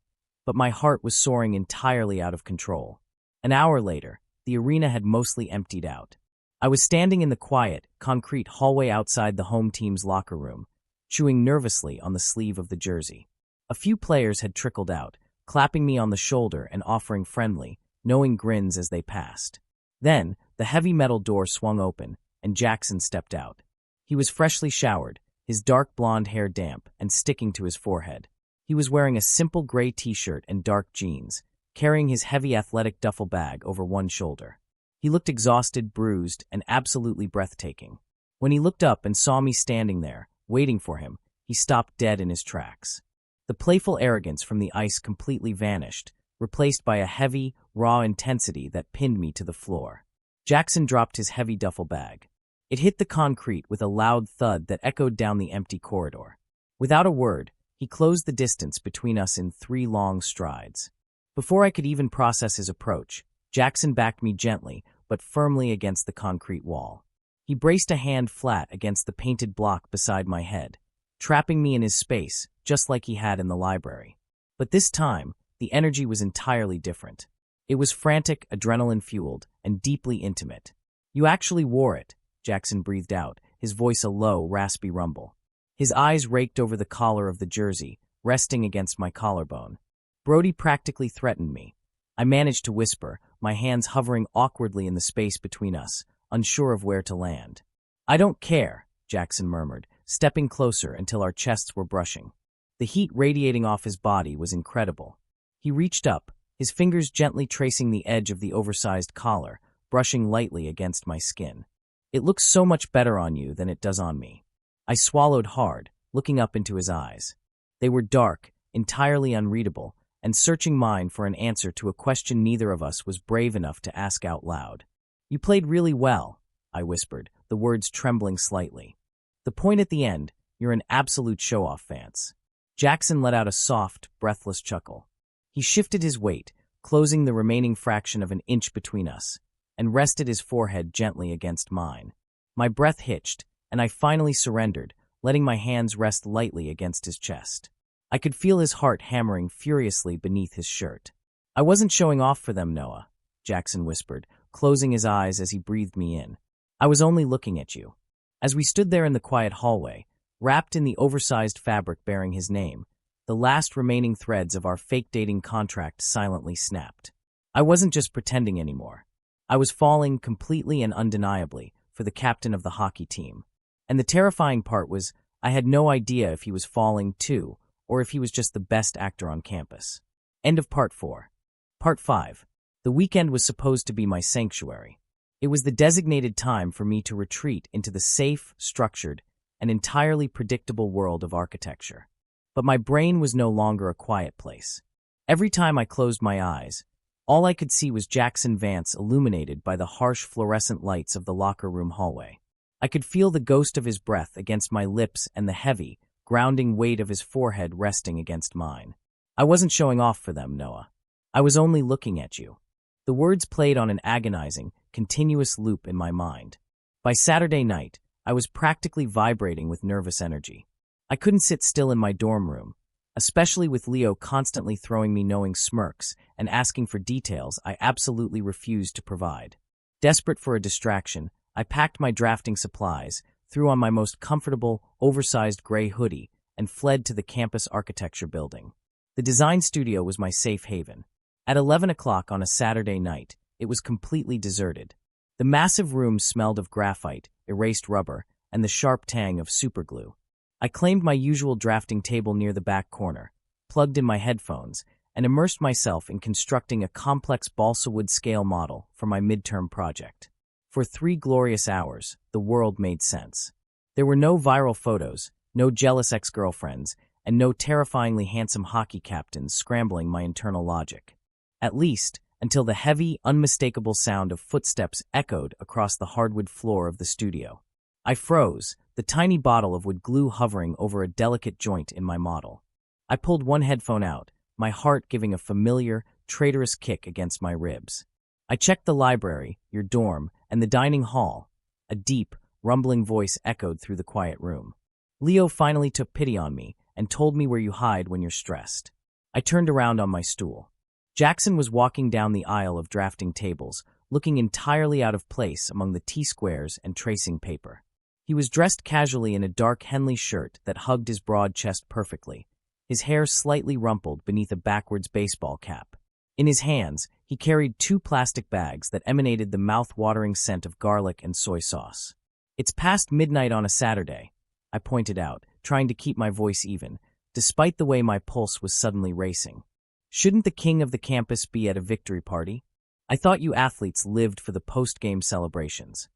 but my heart was soaring entirely out of control. An hour later, the arena had mostly emptied out. I was standing in the quiet, concrete hallway outside the home team's locker room, chewing nervously on the sleeve of the jersey. A few players had trickled out, clapping me on the shoulder and offering friendly, knowing grins as they passed. Then, The heavy metal door swung open, and Jackson stepped out. He was freshly showered, his dark blonde hair damp and sticking to his forehead. He was wearing a simple gray t-shirt and dark jeans, carrying his heavy athletic duffel bag over one shoulder. He looked exhausted, bruised, and absolutely breathtaking. When he looked up and saw me standing there, waiting for him, he stopped dead in his tracks. The playful arrogance from the ice completely vanished, replaced by a heavy, raw intensity that pinned me to the floor. Jackson dropped his heavy duffel bag. It hit the concrete with a loud thud that echoed down the empty corridor. Without a word, he closed the distance between us in 3 long strides. Before I could even process his approach, Jackson backed me gently but firmly against the concrete wall. He braced a hand flat against the painted block beside my head, trapping me in his space just like he had in the library. But this time, the energy was entirely different. It was frantic, adrenaline-fueled, and deeply intimate. "You actually wore it," Jackson breathed out, his voice a low, raspy rumble. His eyes raked over the collar of the jersey, resting against my collarbone. Brody practically threatened me. I managed to whisper, my hands hovering awkwardly in the space between us, unsure of where to land. "I don't care," Jackson murmured, stepping closer until our chests were brushing. The heat radiating off his body was incredible. He reached up, his fingers gently tracing the edge of the oversized collar, brushing lightly against my skin. "It looks so much better on you than it does on me." I swallowed hard, looking up into his eyes. They were dark, entirely unreadable, and searching mine for an answer to a question neither of us was brave enough to ask out loud. "You played really well," I whispered, the words trembling slightly. "The point at the end, you're an absolute show-off, Vance." Jackson let out a soft, breathless chuckle. He shifted his weight, closing the remaining fraction of an inch between us, and rested his forehead gently against mine. My breath hitched, and I finally surrendered, letting my hands rest lightly against his chest. I could feel his heart hammering furiously beneath his shirt. "I wasn't showing off for them, Noah," Jackson whispered, closing his eyes as he breathed me in. "I was only looking at you." As we stood there in the quiet hallway, wrapped in the oversized fabric bearing his name, the last remaining threads of our fake dating contract silently snapped. I wasn't just pretending anymore. I was falling completely and undeniably for the captain of the hockey team. And the terrifying part was, I had no idea if he was falling too, or if he was just the best actor on campus. End of Part 4. Part 5. The weekend was supposed to be my sanctuary. It was the designated time for me to retreat into the safe, structured, and entirely predictable world of architecture. But my brain was no longer a quiet place. Every time I closed my eyes, all I could see was Jackson Vance illuminated by the harsh fluorescent lights of the locker room hallway. I could feel the ghost of his breath against my lips and the heavy, grounding weight of his forehead resting against mine. "I wasn't showing off for them, Noah. I was only looking at you." The words played on an agonizing, continuous loop in my mind. By Saturday night, I was practically vibrating with nervous energy. I couldn't sit still in my dorm room, especially with Leo constantly throwing me knowing smirks and asking for details I absolutely refused to provide. Desperate for a distraction, I packed my drafting supplies, threw on my most comfortable, oversized gray hoodie, and fled to the campus architecture building. The design studio was my safe haven. At 11 o'clock on a Saturday night, it was completely deserted. The massive room smelled of graphite, erased rubber, and the sharp tang of superglue. I claimed my usual drafting table near the back corner, plugged in my headphones, and immersed myself in constructing a complex balsa wood scale model for my midterm project. For 3 glorious hours, the world made sense. There were no viral photos, no jealous ex-girlfriends, and no terrifyingly handsome hockey captains scrambling my internal logic. At least, until the heavy, unmistakable sound of footsteps echoed across the hardwood floor of the studio. I froze, the tiny bottle of wood glue hovering over a delicate joint in my model. I pulled one headphone out, my heart giving a familiar, traitorous kick against my ribs. I checked the library, your dorm, and the dining hall. A deep, rumbling voice echoed through the quiet room. "Leo finally took pity on me and told me where you hide when you're stressed." I turned around on my stool. Jackson was walking down the aisle of drafting tables, looking entirely out of place among the T-squares and tracing paper. He was dressed casually in a dark Henley shirt that hugged his broad chest perfectly, his hair slightly rumpled beneath a backwards baseball cap. In his hands, he carried 2 plastic bags that emanated the mouth-watering scent of garlic and soy sauce. "It's past midnight on a Saturday," I pointed out, trying to keep my voice even, despite the way my pulse was suddenly racing. "Shouldn't the king of the campus be at a victory party? I thought you athletes lived for the post-game celebrations."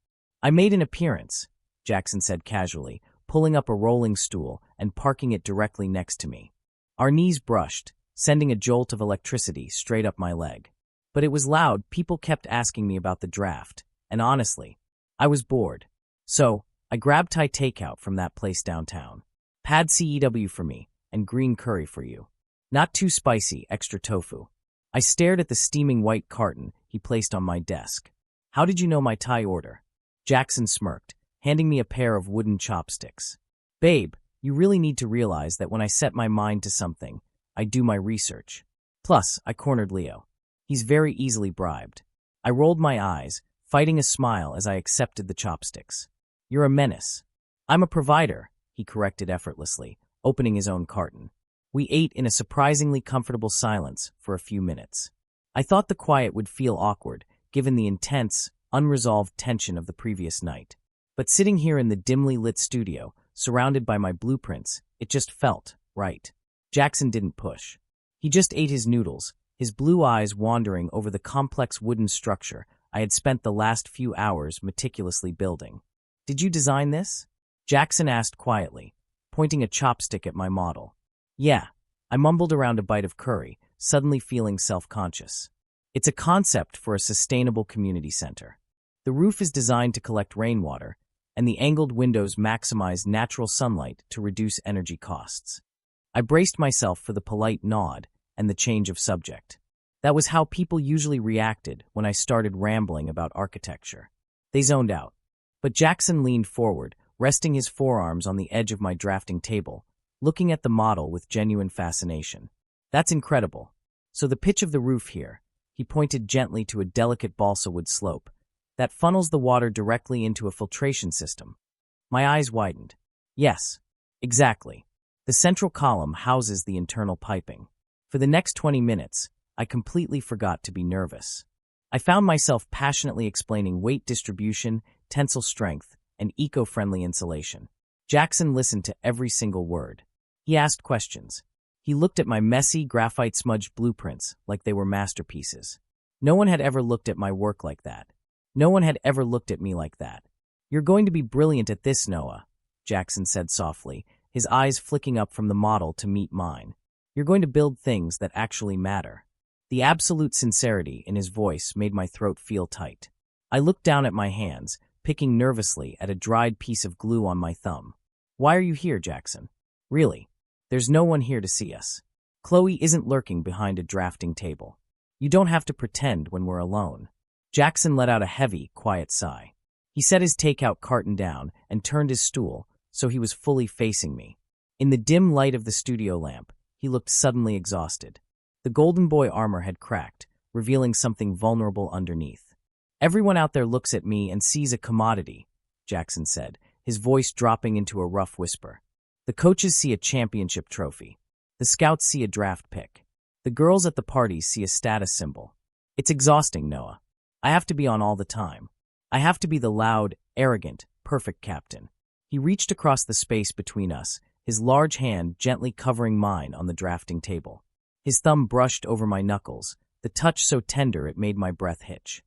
"I made an appearance," Jackson said casually, pulling up a rolling stool and parking it directly next to me. Our knees brushed, sending a jolt of electricity straight up my leg. But it was loud. People kept asking me about the draft, and honestly, I was bored. So, I grabbed Thai takeout from that place downtown. "Pad CEW for me, and green curry for you. Not too spicy, extra tofu." I stared at the steaming white carton he placed on my desk. "How did you know my Thai order?" Jackson smirked, handing me a pair of wooden chopsticks. "Babe, you really need to realize that when I set my mind to something, I do my research." Plus, I cornered Leo. He's very easily bribed. I rolled my eyes, fighting a smile as I accepted the chopsticks. "You're a menace." "I'm a provider," he corrected effortlessly, opening his own carton. We ate in a surprisingly comfortable silence for a few minutes. I thought the quiet would feel awkward, given the intense, unresolved tension of the previous night. But sitting here in the dimly lit studio, surrounded by my blueprints, it just felt right. Jackson didn't push. He just ate his noodles, his blue eyes wandering over the complex wooden structure I had spent the last few hours meticulously building. "Did you design this?" Jackson asked quietly, pointing a chopstick at my model. "Yeah," I mumbled around a bite of curry, suddenly feeling self-conscious. "It's a concept for a sustainable community center. The roof is designed to collect rainwater, and the angled windows maximize natural sunlight to reduce energy costs." I braced myself for the polite nod and the change of subject. That was how people usually reacted when I started rambling about architecture. They zoned out. But Jackson leaned forward, resting his forearms on the edge of my drafting table, looking at the model with genuine fascination. "That's incredible. So the pitch of the roof here," he pointed gently to a delicate balsa wood slope, "that funnels the water directly into a filtration system." My eyes widened. "Yes, exactly. The central column houses the internal piping." For the next 20 minutes, I completely forgot to be nervous. I found myself passionately explaining weight distribution, tensile strength, and eco-friendly insulation. Jackson listened to every single word. He asked questions. He looked at my messy, graphite-smudged blueprints like they were masterpieces. No one had ever looked at my work like that. No one had ever looked at me like that. "You're going to be brilliant at this, Noah," Jackson said softly, his eyes flicking up from the model to meet mine. "You're going to build things that actually matter." The absolute sincerity in his voice made my throat feel tight. I looked down at my hands, picking nervously at a dried piece of glue on my thumb. "Why are you here, Jackson? Really? There's no one here to see us. Chloe isn't lurking behind a drafting table. You don't have to pretend when we're alone." Jackson let out a heavy, quiet sigh. He set his takeout carton down and turned his stool so he was fully facing me. In the dim light of the studio lamp, he looked suddenly exhausted. The Golden Boy armor had cracked, revealing something vulnerable underneath. "Everyone out there looks at me and sees a commodity," Jackson said, his voice dropping into a rough whisper. "The coaches see a championship trophy. The scouts see a draft pick. The girls at the parties see a status symbol. It's exhausting, Noah. I have to be on all the time. I have to be the loud, arrogant, perfect captain." He reached across the space between us, his large hand gently covering mine on the drafting table. His thumb brushed over my knuckles, the touch so tender it made my breath hitch.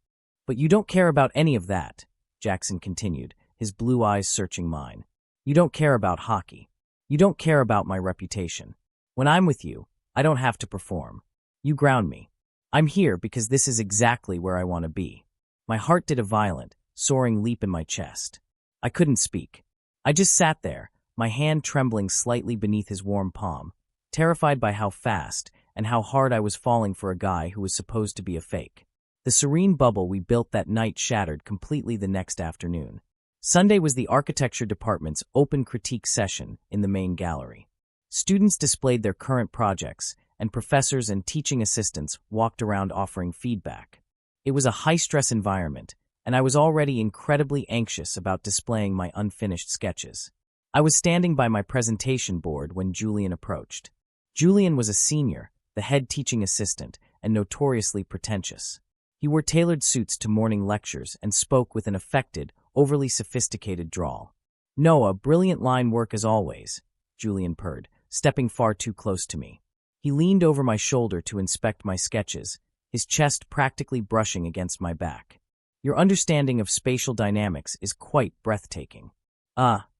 "But you don't care about any of that," Jackson continued, his blue eyes searching mine. "You don't care about hockey. You don't care about my reputation. When I'm with you, I don't have to perform. You ground me. I'm here because this is exactly where I want to be." My heart did a violent, soaring leap in my chest. I couldn't speak. I just sat there, my hand trembling slightly beneath his warm palm, terrified by how fast and how hard I was falling for a guy who was supposed to be a fake. The serene bubble we built that night shattered completely the next afternoon. Sunday was the architecture department's open critique session in the main gallery. Students displayed their current projects, and professors and teaching assistants walked around offering feedback. It was a high-stress environment, and I was already incredibly anxious about displaying my unfinished sketches. I was standing by my presentation board when Julian approached. Julian was a senior, the head teaching assistant, and notoriously pretentious. He wore tailored suits to morning lectures and spoke with an affected, overly sophisticated drawl. "Noah, brilliant line work as always," Julian purred, stepping far too close to me. He leaned over my shoulder to inspect my sketches, his chest practically brushing against my back. "Your understanding of spatial dynamics is quite breathtaking."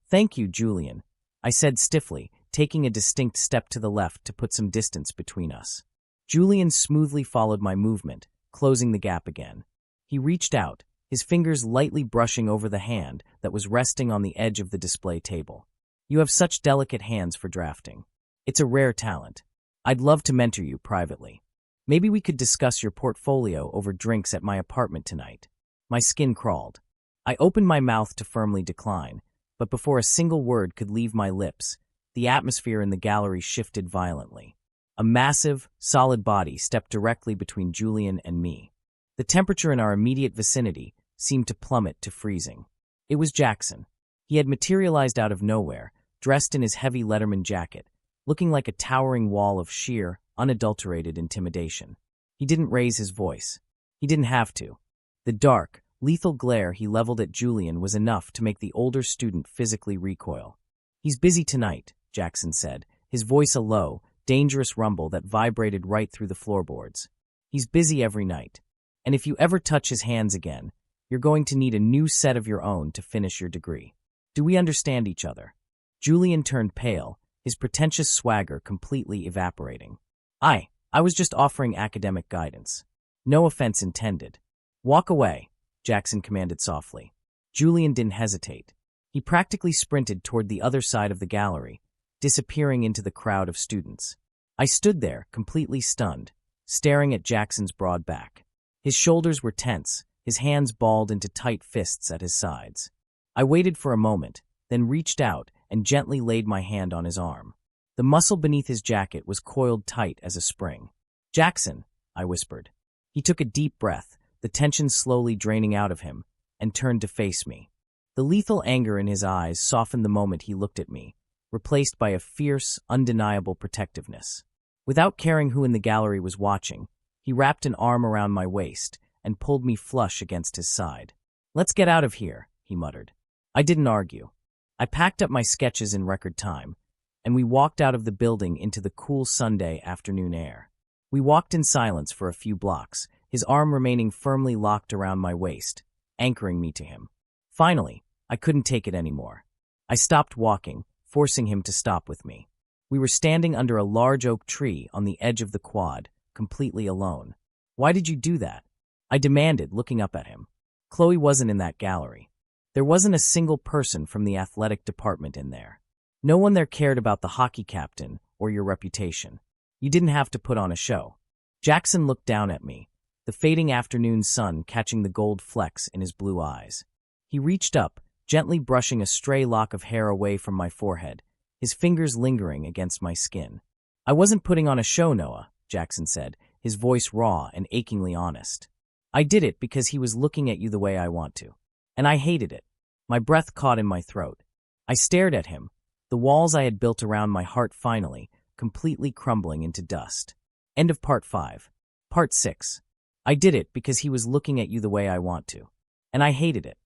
Thank you, Julian," I said stiffly, taking a distinct step to the left to put some distance between us. Julian smoothly followed my movement, closing the gap again. He reached out, his fingers lightly brushing over the hand that was resting on the edge of the display table. "You have such delicate hands for drafting. It's a rare talent. I'd love to mentor you privately. Maybe we could discuss your portfolio over drinks at my apartment tonight." My skin crawled. I opened my mouth to firmly decline, but before a single word could leave my lips, the atmosphere in the gallery shifted violently. A massive, solid body stepped directly between Julian and me. The temperature in our immediate vicinity seemed to plummet to freezing. It was Jackson. He had materialized out of nowhere, dressed in his heavy Letterman jacket, looking like a towering wall of sheer, unadulterated intimidation. He didn't raise his voice. He didn't have to. The dark, lethal glare he leveled at Julian was enough to make the older student physically recoil. "He's busy tonight," Jackson said, his voice a low, dangerous rumble that vibrated right through the floorboards. "He's busy every night. And if you ever touch his hands again, you're going to need a new set of your own to finish your degree. Do we understand each other?" Julian turned pale, his pretentious swagger completely evaporating. I was just offering academic guidance. No offense intended." "Walk away," Jackson commanded softly. Julian didn't hesitate. He practically sprinted toward the other side of the gallery, disappearing into the crowd of students. I stood there, completely stunned, staring at Jackson's broad back. His shoulders were tense, his hands balled into tight fists at his sides. I waited for a moment, then reached out and gently laid my hand on his arm. The muscle beneath his jacket was coiled tight as a spring. "Jackson," I whispered. He took a deep breath, the tension slowly draining out of him, and turned to face me. The lethal anger in his eyes softened the moment he looked at me, replaced by a fierce, undeniable protectiveness. Without caring who in the gallery was watching, he wrapped an arm around my waist and pulled me flush against his side. "Let's get out of here," he muttered. I didn't argue. I packed up my sketches in record time, and we walked out of the building into the cool Sunday afternoon air. We walked in silence for a few blocks, his arm remaining firmly locked around my waist, anchoring me to him. Finally, I couldn't take it anymore. I stopped walking, forcing him to stop with me. We were standing under a large oak tree on the edge of the quad, completely alone. "Why did you do that?" I demanded, looking up at him. Chloe wasn't in that gallery. There wasn't a single person from the athletic department in there. No one there cared about the hockey captain or your reputation. You didn't have to put on a show. Jackson looked down at me, the fading afternoon sun catching the gold flecks in his blue eyes. He reached up, gently brushing a stray lock of hair away from my forehead, his fingers lingering against my skin. "I wasn't putting on a show, Noah," Jackson said, his voice raw and achingly honest. "I did it because he was looking at you the way I want to. And I hated it." My breath caught in my throat. I stared at him, the walls I had built around my heart finally, completely crumbling into dust. End of Part 5. Part 6. I did it because he was looking at you the way I want to. And I hated it.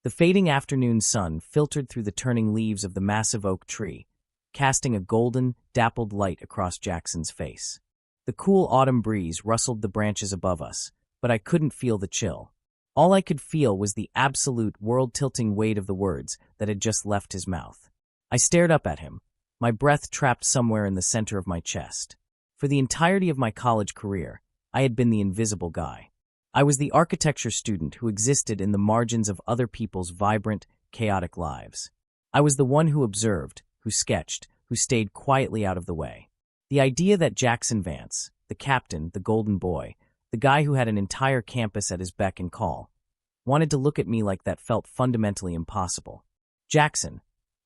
The fading afternoon sun filtered through the turning leaves of the massive oak tree, casting a golden, dappled light across Jackson's face. The cool autumn breeze rustled the branches above us, but I couldn't feel the chill. All I could feel was the absolute world-tilting weight of the words that had just left his mouth. I stared up at him, my breath trapped somewhere in the center of my chest. For the entirety of my college career, I had been the invisible guy. I was the architecture student who existed in the margins of other people's vibrant, chaotic lives. I was the one who observed, who sketched, who stayed quietly out of the way. The idea that Jackson Vance, the captain, the golden boy, the guy who had an entire campus at his beck and call, wanted to look at me like that felt fundamentally impossible. "Jackson,"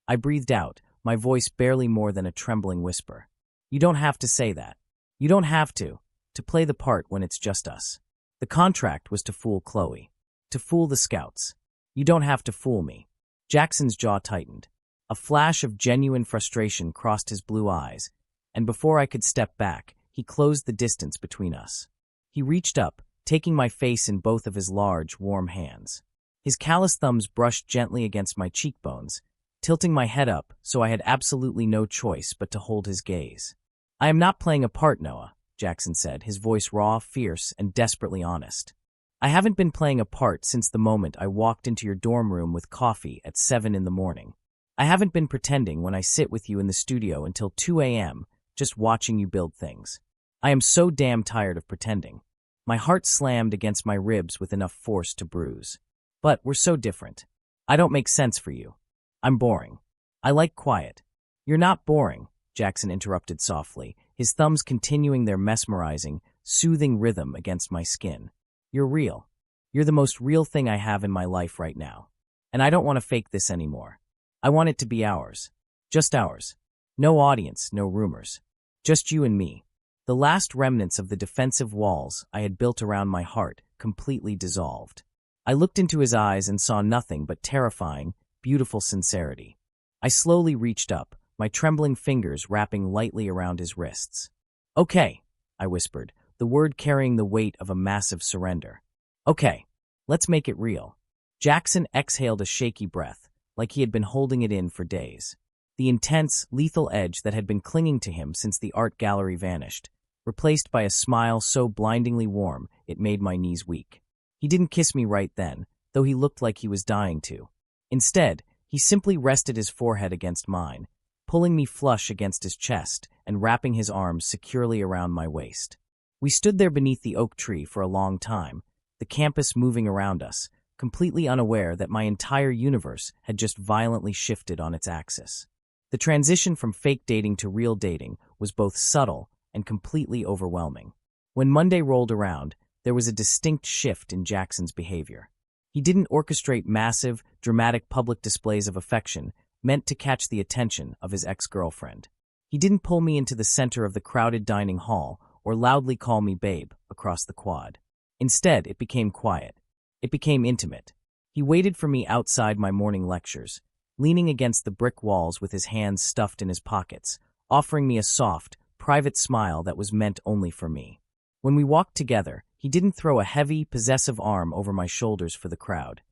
I breathed out, my voice barely more than a trembling whisper. "You don't have to say that. You don't have to play the part when it's just us. The contract was to fool Chloe, to fool the scouts. You don't have to fool me." Jackson's jaw tightened. A flash of genuine frustration crossed his blue eyes, and before I could step back, he closed the distance between us. He reached up, taking my face in both of his large, warm hands. His callous thumbs brushed gently against my cheekbones, tilting my head up so I had absolutely no choice but to hold his gaze. "I am not playing a part, Noah," Jackson said, his voice raw, fierce, and desperately honest. "I haven't been playing a part since the moment I walked into your dorm room with coffee at 7 in the morning. I haven't been pretending when I sit with you in the studio until 2 a.m., just watching you build things. I am so damn tired of pretending." My heart slammed against my ribs with enough force to bruise. "But we're so different. I don't make sense for you. I'm boring. I like quiet." "You're not boring," Jackson interrupted softly, his thumbs continuing their mesmerizing, soothing rhythm against my skin. "You're real. You're the most real thing I have in my life right now. And I don't want to fake this anymore. I want it to be ours. Just ours. No audience, no rumors. Just you and me." The last remnants of the defensive walls I had built around my heart completely dissolved. I looked into his eyes and saw nothing but terrifying, beautiful sincerity. I slowly reached up, my trembling fingers wrapping lightly around his wrists. "Okay," I whispered, the word carrying the weight of a massive surrender. "Okay, let's make it real." Jackson exhaled a shaky breath, like he had been holding it in for days. The intense, lethal edge that had been clinging to him since the art gallery vanished, replaced by a smile so blindingly warm it made my knees weak. He didn't kiss me right then, though he looked like he was dying to. Instead, he simply rested his forehead against mine, pulling me flush against his chest and wrapping his arms securely around my waist. We stood there beneath the oak tree for a long time, the campus moving around us, completely unaware that my entire universe had just violently shifted on its axis. The transition from fake dating to real dating was both subtle and completely overwhelming. When Monday rolled around, there was a distinct shift in Jackson's behavior. He didn't orchestrate massive, dramatic public displays of affection meant to catch the attention of his ex-girlfriend. He didn't pull me into the center of the crowded dining hall or loudly call me babe across the quad. Instead, it became quiet. It became intimate. He waited for me outside my morning lectures, leaning against the brick walls with his hands stuffed in his pockets, offering me a soft, private smile that was meant only for me. When we walked together, he didn't throw a heavy, possessive arm over my shoulders for the crowd.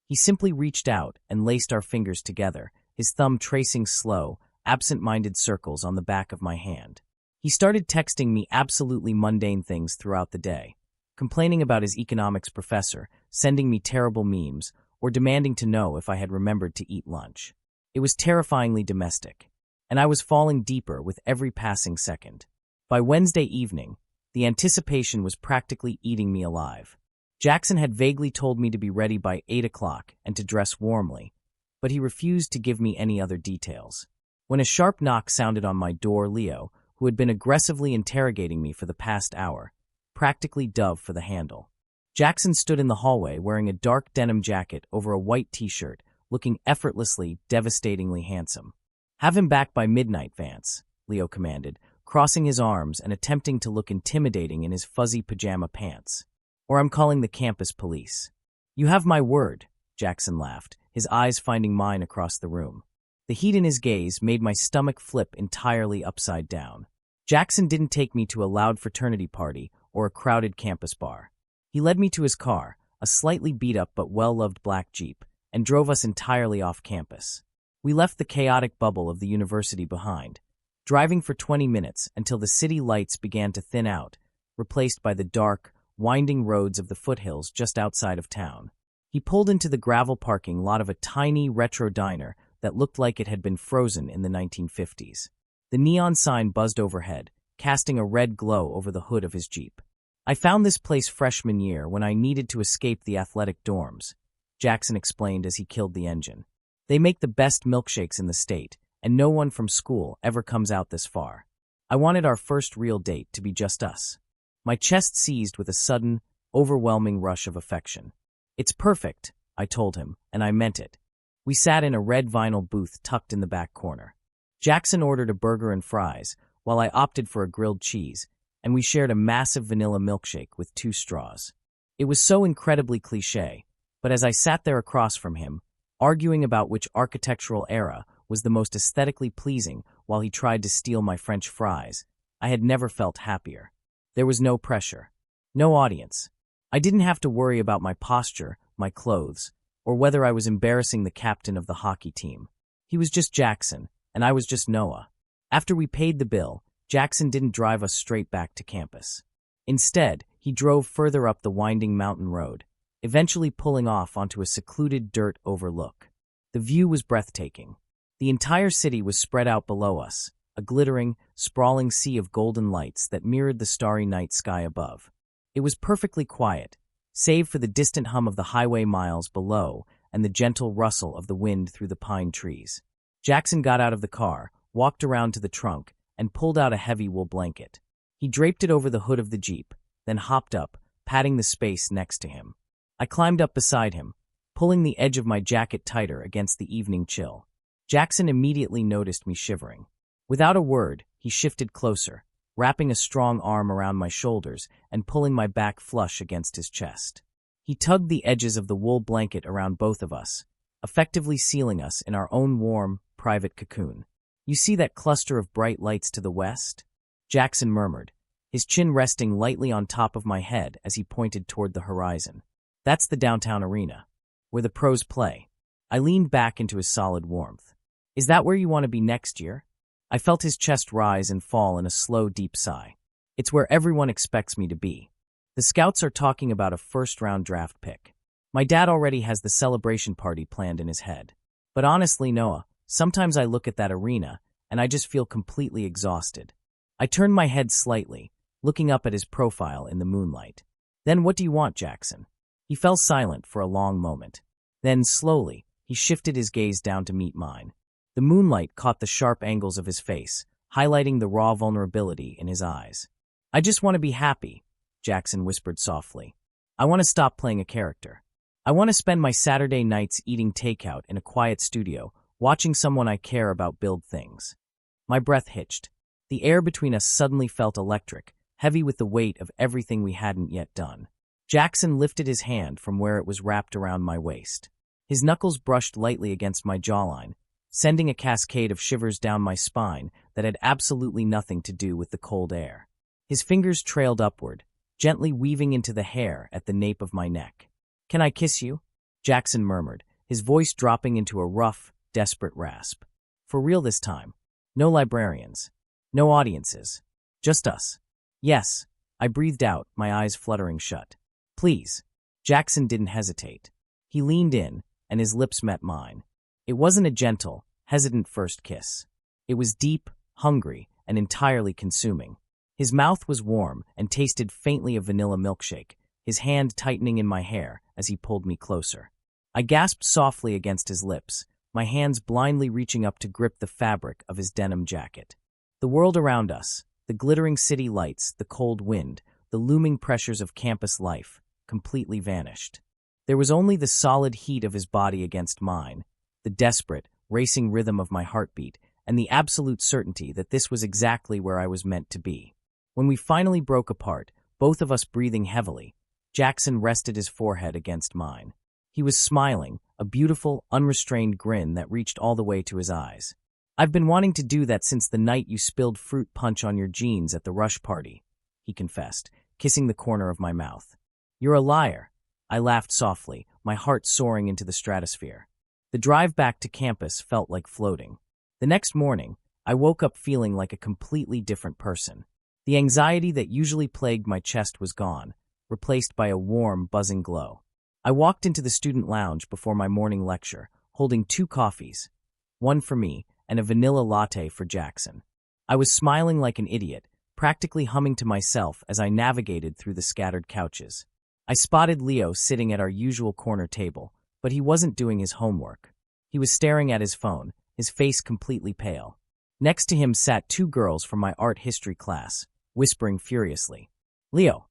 He simply reached out and laced our fingers together, his thumb tracing slow, absent-minded circles on the back of my hand. He started texting me absolutely mundane things throughout the day, complaining about his economics professor, sending me terrible memes, or demanding to know if I had remembered to eat lunch. It was terrifyingly domestic, and I was falling deeper with every passing second. By Wednesday evening, the anticipation was practically eating me alive. Jackson had vaguely told me to be ready by 8 o'clock and to dress warmly, but he refused to give me any other details. When a sharp knock sounded on my door, Leo, who had been aggressively interrogating me for the past hour, practically dove for the handle. Jackson stood in the hallway wearing a dark denim jacket over a white t-shirt, looking effortlessly, devastatingly handsome. "Have him back by midnight, Vance," Leo commanded, crossing his arms and attempting to look intimidating in his fuzzy pajama pants. "Or I'm calling the campus police." "You have my word," Jackson laughed, his eyes finding mine across the room. The heat in his gaze made my stomach flip entirely upside down. Jackson didn't take me to a loud fraternity party or a crowded campus bar. He led me to his car, a slightly beat-up but well-loved black Jeep, and drove us entirely off campus. We left the chaotic bubble of the university behind, driving for 20 minutes until the city lights began to thin out, replaced by the dark, winding roads of the foothills just outside of town. He pulled into the gravel parking lot of a tiny, retro diner that looked like it had been frozen in the 1950s. The neon sign buzzed overhead, casting a red glow over the hood of his Jeep. "I found this place freshman year when I needed to escape the athletic dorms," Jackson explained as he killed the engine. "They make the best milkshakes in the state, and no one from school ever comes out this far. I wanted our first real date to be just us." My chest seized with a sudden, overwhelming rush of affection. "It's perfect," I told him, and I meant it. We sat in a red vinyl booth tucked in the back corner. Jackson ordered a burger and fries, while I opted for a grilled cheese, and we shared a massive vanilla milkshake with 2 straws. It was so incredibly cliché, but as I sat there across from him, arguing about which architectural era was the most aesthetically pleasing while he tried to steal my French fries, I had never felt happier. There was no pressure. No audience. I didn't have to worry about my posture, my clothes, or whether I was embarrassing the captain of the hockey team. He was just Jackson, and I was just Noah. After we paid the bill, Jackson didn't drive us straight back to campus. Instead, he drove further up the winding mountain road, eventually pulling off onto a secluded dirt overlook. The view was breathtaking. The entire city was spread out below us, a glittering, sprawling sea of golden lights that mirrored the starry night sky above. It was perfectly quiet, save for the distant hum of the highway miles below and the gentle rustle of the wind through the pine trees. Jackson got out of the car, walked around to the trunk, and pulled out a heavy wool blanket. He draped it over the hood of the Jeep, then hopped up, patting the space next to him. I climbed up beside him, pulling the edge of my jacket tighter against the evening chill. Jackson immediately noticed me shivering. Without a word, he shifted closer, wrapping a strong arm around my shoulders and pulling my back flush against his chest. He tugged the edges of the wool blanket around both of us, effectively sealing us in our own warm, private cocoon. "You see that cluster of bright lights to the west?" Jackson murmured, his chin resting lightly on top of my head as he pointed toward the horizon. "That's the downtown arena, where the pros play." I leaned back into his solid warmth. "Is that where you want to be next year?" I felt his chest rise and fall in a slow, deep sigh. "It's where everyone expects me to be. The scouts are talking about a first-round draft pick. My dad already has the celebration party planned in his head. But honestly, Noah, sometimes I look at that arena and I just feel completely exhausted." I turned my head slightly, looking up at his profile in the moonlight. "Then what do you want, Jackson?" He fell silent for a long moment. Then, slowly, he shifted his gaze down to meet mine. The moonlight caught the sharp angles of his face, highlighting the raw vulnerability in his eyes. "I just want to be happy," Jackson whispered softly. "I want to stop playing a character. I want to spend my Saturday nights eating takeout in a quiet studio, watching someone I care about build things." My breath hitched. The air between us suddenly felt electric, heavy with the weight of everything we hadn't yet done. Jackson lifted his hand from where it was wrapped around my waist. His knuckles brushed lightly against my jawline, sending a cascade of shivers down my spine that had absolutely nothing to do with the cold air. His fingers trailed upward, gently weaving into the hair at the nape of my neck. "Can I kiss you?" Jackson murmured, his voice dropping into a rough, desperate rasp. "For real this time. No librarians. No audiences. Just us." "Yes," I breathed out, my eyes fluttering shut. "Please." Jackson didn't hesitate. He leaned in, and his lips met mine. It wasn't a gentle, hesitant first kiss. It was deep, hungry, and entirely consuming. His mouth was warm and tasted faintly of vanilla milkshake, his hand tightening in my hair as he pulled me closer. I gasped softly against his lips, my hands blindly reaching up to grip the fabric of his denim jacket. The world around us, the glittering city lights, the cold wind, the looming pressures of campus life, completely vanished. There was only the solid heat of his body against mine, the desperate, racing rhythm of my heartbeat, and the absolute certainty that this was exactly where I was meant to be. When we finally broke apart, both of us breathing heavily, Jackson rested his forehead against mine. He was smiling, a beautiful, unrestrained grin that reached all the way to his eyes. "I've been wanting to do that since the night you spilled fruit punch on your jeans at the rush party," he confessed, kissing the corner of my mouth. "You're a liar." I laughed softly, my heart soaring into the stratosphere. The drive back to campus felt like floating. The next morning, I woke up feeling like a completely different person. The anxiety that usually plagued my chest was gone, replaced by a warm, buzzing glow. I walked into the student lounge before my morning lecture, holding 2 coffees, one for me and a vanilla latte for Jackson. I was smiling like an idiot, practically humming to myself as I navigated through the scattered couches. I spotted Leo sitting at our usual corner table, but he wasn't doing his homework. He was staring at his phone, his face completely pale. Next to him sat 2 girls from my art history class, whispering furiously. "Leo,"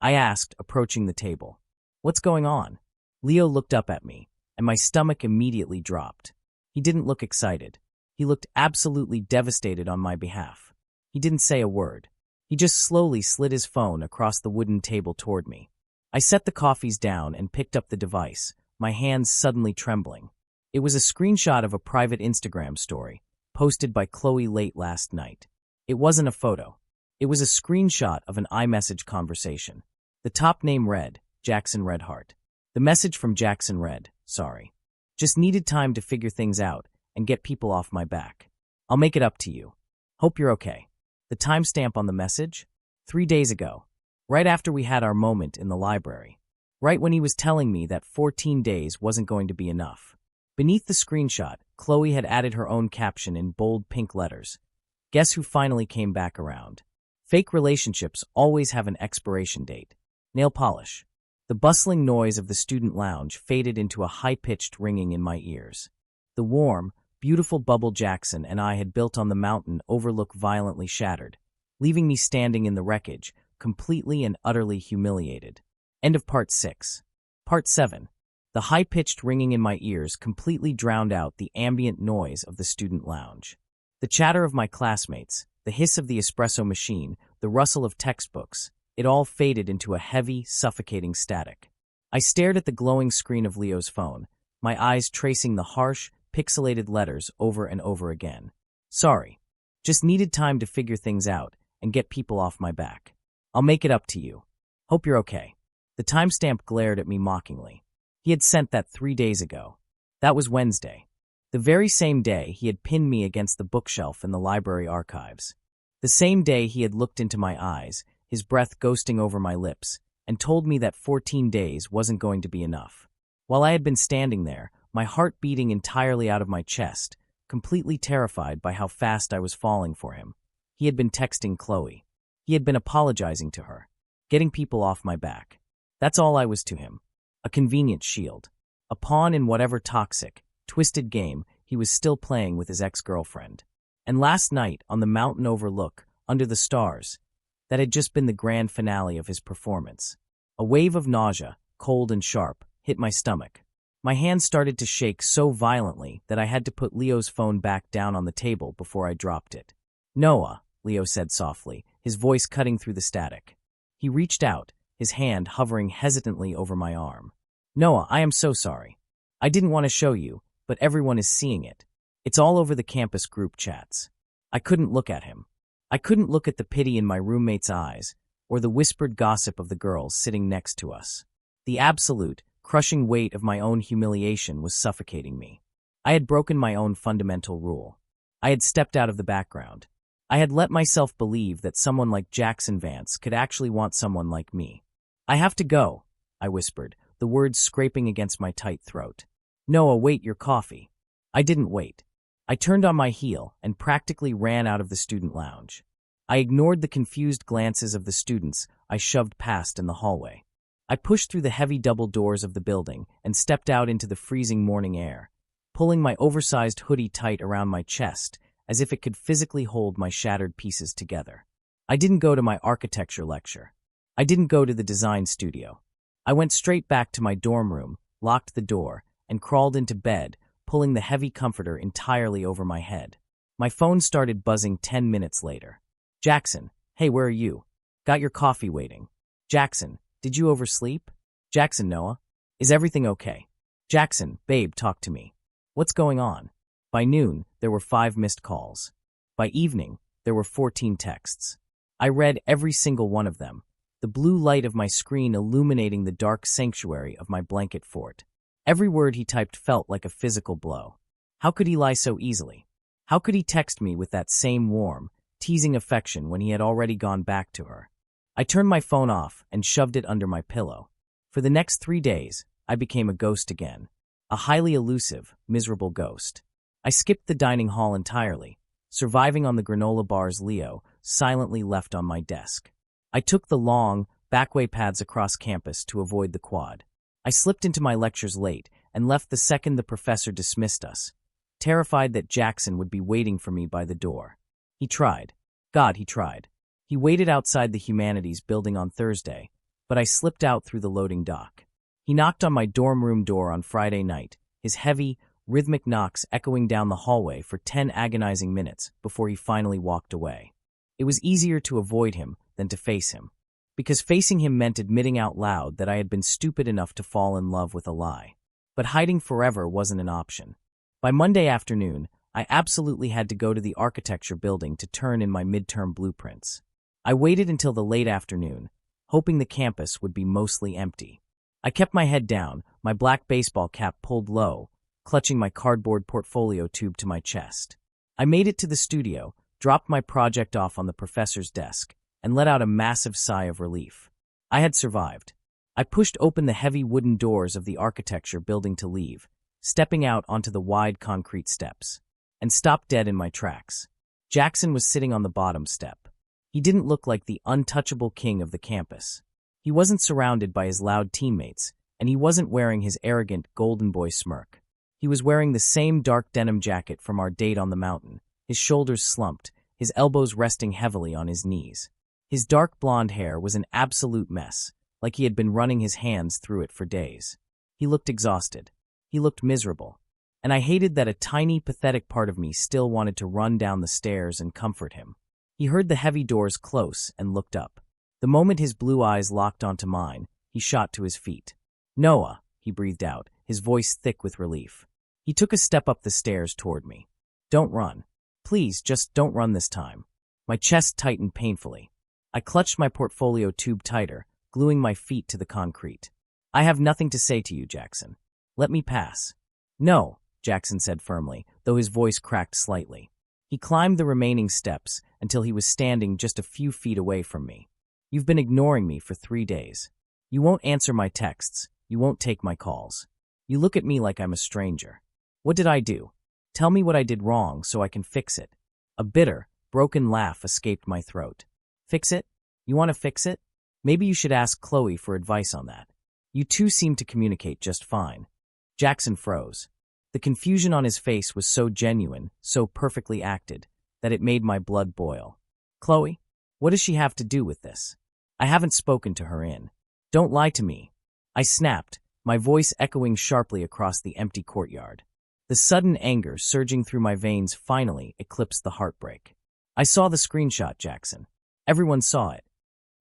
I asked, approaching the table. "What's going on?" Leo looked up at me, and my stomach immediately dropped. He didn't look excited. He looked absolutely devastated on my behalf. He didn't say a word. He just slowly slid his phone across the wooden table toward me. I set the coffees down and picked up the device, my hands suddenly trembling. It was a screenshot of a private Instagram story, posted by Chloe late last night. It wasn't a photo. It was a screenshot of an iMessage conversation. The top name read, Jackson Redheart. The message from Jackson read, sorry. Just needed time to figure things out and get people off my back. I'll make it up to you. Hope you're okay. The timestamp on the message? 3 days ago. Right after we had our moment in the library. Right when he was telling me that 14 days wasn't going to be enough. Beneath the screenshot, Chloe had added her own caption in bold pink letters. Guess who finally came back around? Fake relationships always have an expiration date. Nail polish. The bustling noise of the student lounge faded into a high-pitched ringing in my ears. The warm, beautiful bubble Jackson and I had built on the mountain overlook violently shattered, leaving me standing in the wreckage, completely and utterly humiliated. End of Part 6. Part 7. The high-pitched ringing in my ears completely drowned out the ambient noise of the student lounge. The chatter of my classmates, the hiss of the espresso machine, the rustle of textbooks, it all faded into a heavy, suffocating static. I stared at the glowing screen of Leo's phone, my eyes tracing the harsh, pixelated letters over and over again. Sorry. Just needed time to figure things out and get people off my back. I'll make it up to you. Hope you're okay. The timestamp glared at me mockingly. He had sent that 3 days ago. That was Wednesday. The very same day he had pinned me against the bookshelf in the library archives. The same day he had looked into my eyes, his breath ghosting over my lips, and told me that 14 days wasn't going to be enough. While I had been standing there, my heart beating entirely out of my chest, completely terrified by how fast I was falling for him, he had been texting Chloe. He had been apologizing to her, getting people off my back. That's all I was to him. A convenient shield. A pawn in whatever toxic, twisted game he was still playing with his ex-girlfriend. And last night, on the mountain overlook, under the stars, that had just been the grand finale of his performance. A wave of nausea, cold and sharp, hit my stomach. My hands started to shake so violently that I had to put Leo's phone back down on the table before I dropped it. Noah, Leo said softly, his voice cutting through the static. He reached out, his hand hovering hesitantly over my arm. Noah, I am so sorry. I didn't want to show you, but everyone is seeing it. It's all over the campus group chats. I couldn't look at him. I couldn't look at the pity in my roommate's eyes, or the whispered gossip of the girls sitting next to us. The absolute, crushing weight of my own humiliation was suffocating me. I had broken my own fundamental rule. I had stepped out of the background. I had let myself believe that someone like Jackson Vance could actually want someone like me. I have to go, I whispered, the words scraping against my tight throat. Noah, wait your coffee. I didn't wait. I turned on my heel and practically ran out of the student lounge. I ignored the confused glances of the students I shoved past in the hallway. I pushed through the heavy double doors of the building and stepped out into the freezing morning air, pulling my oversized hoodie tight around my chest as if it could physically hold my shattered pieces together. I didn't go to my architecture lecture. I didn't go to the design studio. I went straight back to my dorm room, locked the door, and crawled into bed, pulling the heavy comforter entirely over my head. My phone started buzzing 10 minutes later. Jackson, hey, where are you? Got your coffee waiting. Jackson, did you oversleep? Jackson, Noah, is everything okay? Jackson, babe, talk to me. What's going on? By noon, there were 5 missed calls. By evening, there were 14 texts. I read every single one of them, the blue light of my screen illuminating the dark sanctuary of my blanket fort. Every word he typed felt like a physical blow. How could he lie so easily? How could he text me with that same warm, teasing affection when he had already gone back to her? I turned my phone off and shoved it under my pillow. For the next 3 days, I became a ghost again. A highly elusive, miserable ghost. I skipped the dining hall entirely, surviving on the granola bars Leo silently left on my desk. I took the long, backway paths across campus to avoid the quad. I slipped into my lectures late and left the second the professor dismissed us, terrified that Jackson would be waiting for me by the door. He tried. God, he tried. He waited outside the humanities building on Thursday, but I slipped out through the loading dock. He knocked on my dorm room door on Friday night, his heavy, rhythmic knocks echoing down the hallway for 10 agonizing minutes before he finally walked away. It was easier to avoid him than to face him, because facing him meant admitting out loud that I had been stupid enough to fall in love with a lie. But hiding forever wasn't an option. By Monday afternoon, I absolutely had to go to the architecture building to turn in my midterm blueprints. I waited until the late afternoon, hoping the campus would be mostly empty. I kept my head down, my black baseball cap pulled low, clutching my cardboard portfolio tube to my chest. I made it to the studio, dropped my project off on the professor's desk, and let out a massive sigh of relief. I had survived. I pushed open the heavy wooden doors of the architecture building to leave, stepping out onto the wide concrete steps, and stopped dead in my tracks. Jackson was sitting on the bottom step. He didn't look like the untouchable king of the campus. He wasn't surrounded by his loud teammates, and he wasn't wearing his arrogant golden boy smirk. He was wearing the same dark denim jacket from our date on the mountain, his shoulders slumped, his elbows resting heavily on his knees. His dark blonde hair was an absolute mess, like he had been running his hands through it for days. He looked exhausted. He looked miserable. And I hated that a tiny, pathetic part of me still wanted to run down the stairs and comfort him. He heard the heavy doors close and looked up. The moment his blue eyes locked onto mine, he shot to his feet. "Noah," he breathed out, his voice thick with relief. He took a step up the stairs toward me. "Don't run. Please, just don't run this time." My chest tightened painfully. I clutched my portfolio tube tighter, gluing my feet to the concrete. "I have nothing to say to you, Jackson. Let me pass." "No," Jackson said firmly, though his voice cracked slightly. He climbed the remaining steps until he was standing just a few feet away from me. "You've been ignoring me for 3 days. You won't answer my texts. You won't take my calls. You look at me like I'm a stranger. What did I do? Tell me what I did wrong so I can fix it." A bitter, broken laugh escaped my throat. "Fix it? You want to fix it? Maybe you should ask Chloe for advice on that. You two seem to communicate just fine." Jackson froze. The confusion on his face was so genuine, so perfectly acted, that it made my blood boil. "Chloe? What does she have to do with this? I haven't spoken to her in." "Don't lie to me," I snapped, my voice echoing sharply across the empty courtyard. The sudden anger surging through my veins finally eclipsed the heartbreak. "I saw the screenshot, Jackson. Everyone saw it.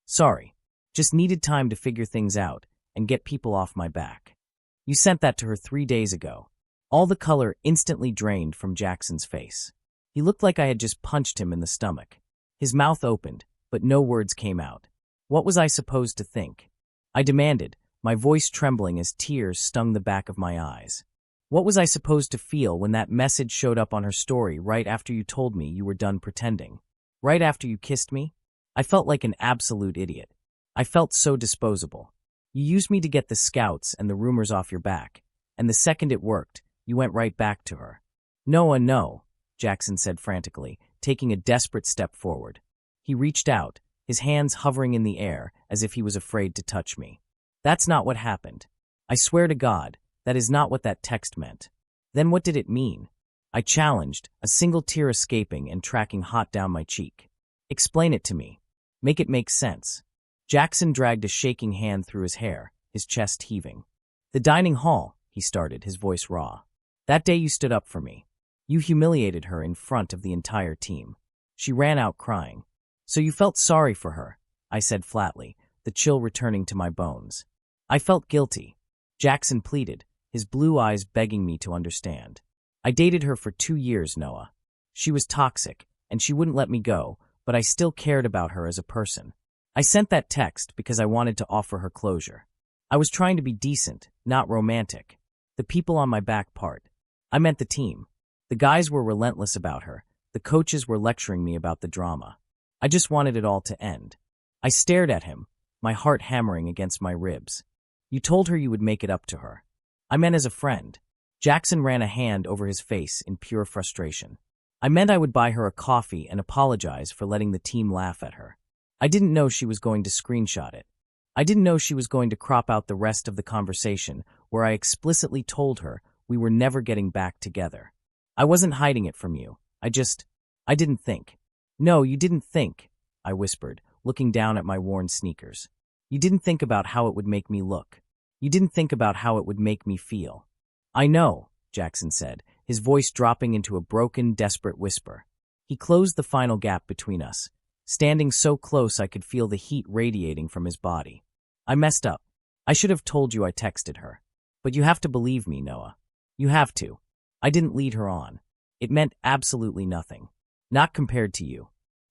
Sorry. Just needed time to figure things out and get people off my back. You sent that to her 3 days ago." All the color instantly drained from Jackson's face. He looked like I had just punched him in the stomach. His mouth opened, but no words came out. What was I supposed to think? I demanded, my voice trembling as tears stung the back of my eyes. What was I supposed to feel when that message showed up on her story right after you told me you were done pretending? Right after you kissed me? I felt like an absolute idiot. I felt so disposable. You used me to get the scouts and the rumors off your back, and the second it worked, you went right back to her. "Noah, no," Jackson said frantically, taking a desperate step forward. He reached out, his hands hovering in the air as if he was afraid to touch me. "That's not what happened. I swear to God, that is not what that text meant." "Then what did it mean?" I challenged, a single tear escaping and tracking hot down my cheek. "Explain it to me. Make it make sense." Jackson dragged a shaking hand through his hair, his chest heaving. "The dining hall," he started, his voice raw. "That day you stood up for me. You humiliated her in front of the entire team. She ran out crying. So you felt sorry for her," I said flatly, the chill returning to my bones. "I felt guilty," Jackson pleaded, his blue eyes begging me to understand. "I dated her for 2 years, Noah. She was toxic, and she wouldn't let me go, but I still cared about her as a person. I sent that text because I wanted to offer her closure. I was trying to be decent, not romantic. The people on my back part. I meant the team. The guys were relentless about her. The coaches were lecturing me about the drama. I just wanted it all to end." I stared at him, my heart hammering against my ribs. "You told her you would make it up to her." "I meant as a friend." Jackson ran a hand over his face in pure frustration. "I meant I would buy her a coffee and apologize for letting the team laugh at her. I didn't know she was going to screenshot it. I didn't know she was going to crop out the rest of the conversation where I explicitly told her we were never getting back together. I wasn't hiding it from you. I didn't think." "No, you didn't think," I whispered, looking down at my worn sneakers. "You didn't think about how it would make me look. You didn't think about how it would make me feel." "I know," Jackson said, his voice dropping into a broken, desperate whisper. He closed the final gap between us, standing so close I could feel the heat radiating from his body. "I messed up. I should have told you I texted her. But you have to believe me, Noah. You have to. I didn't lead her on. It meant absolutely nothing. Not compared to you."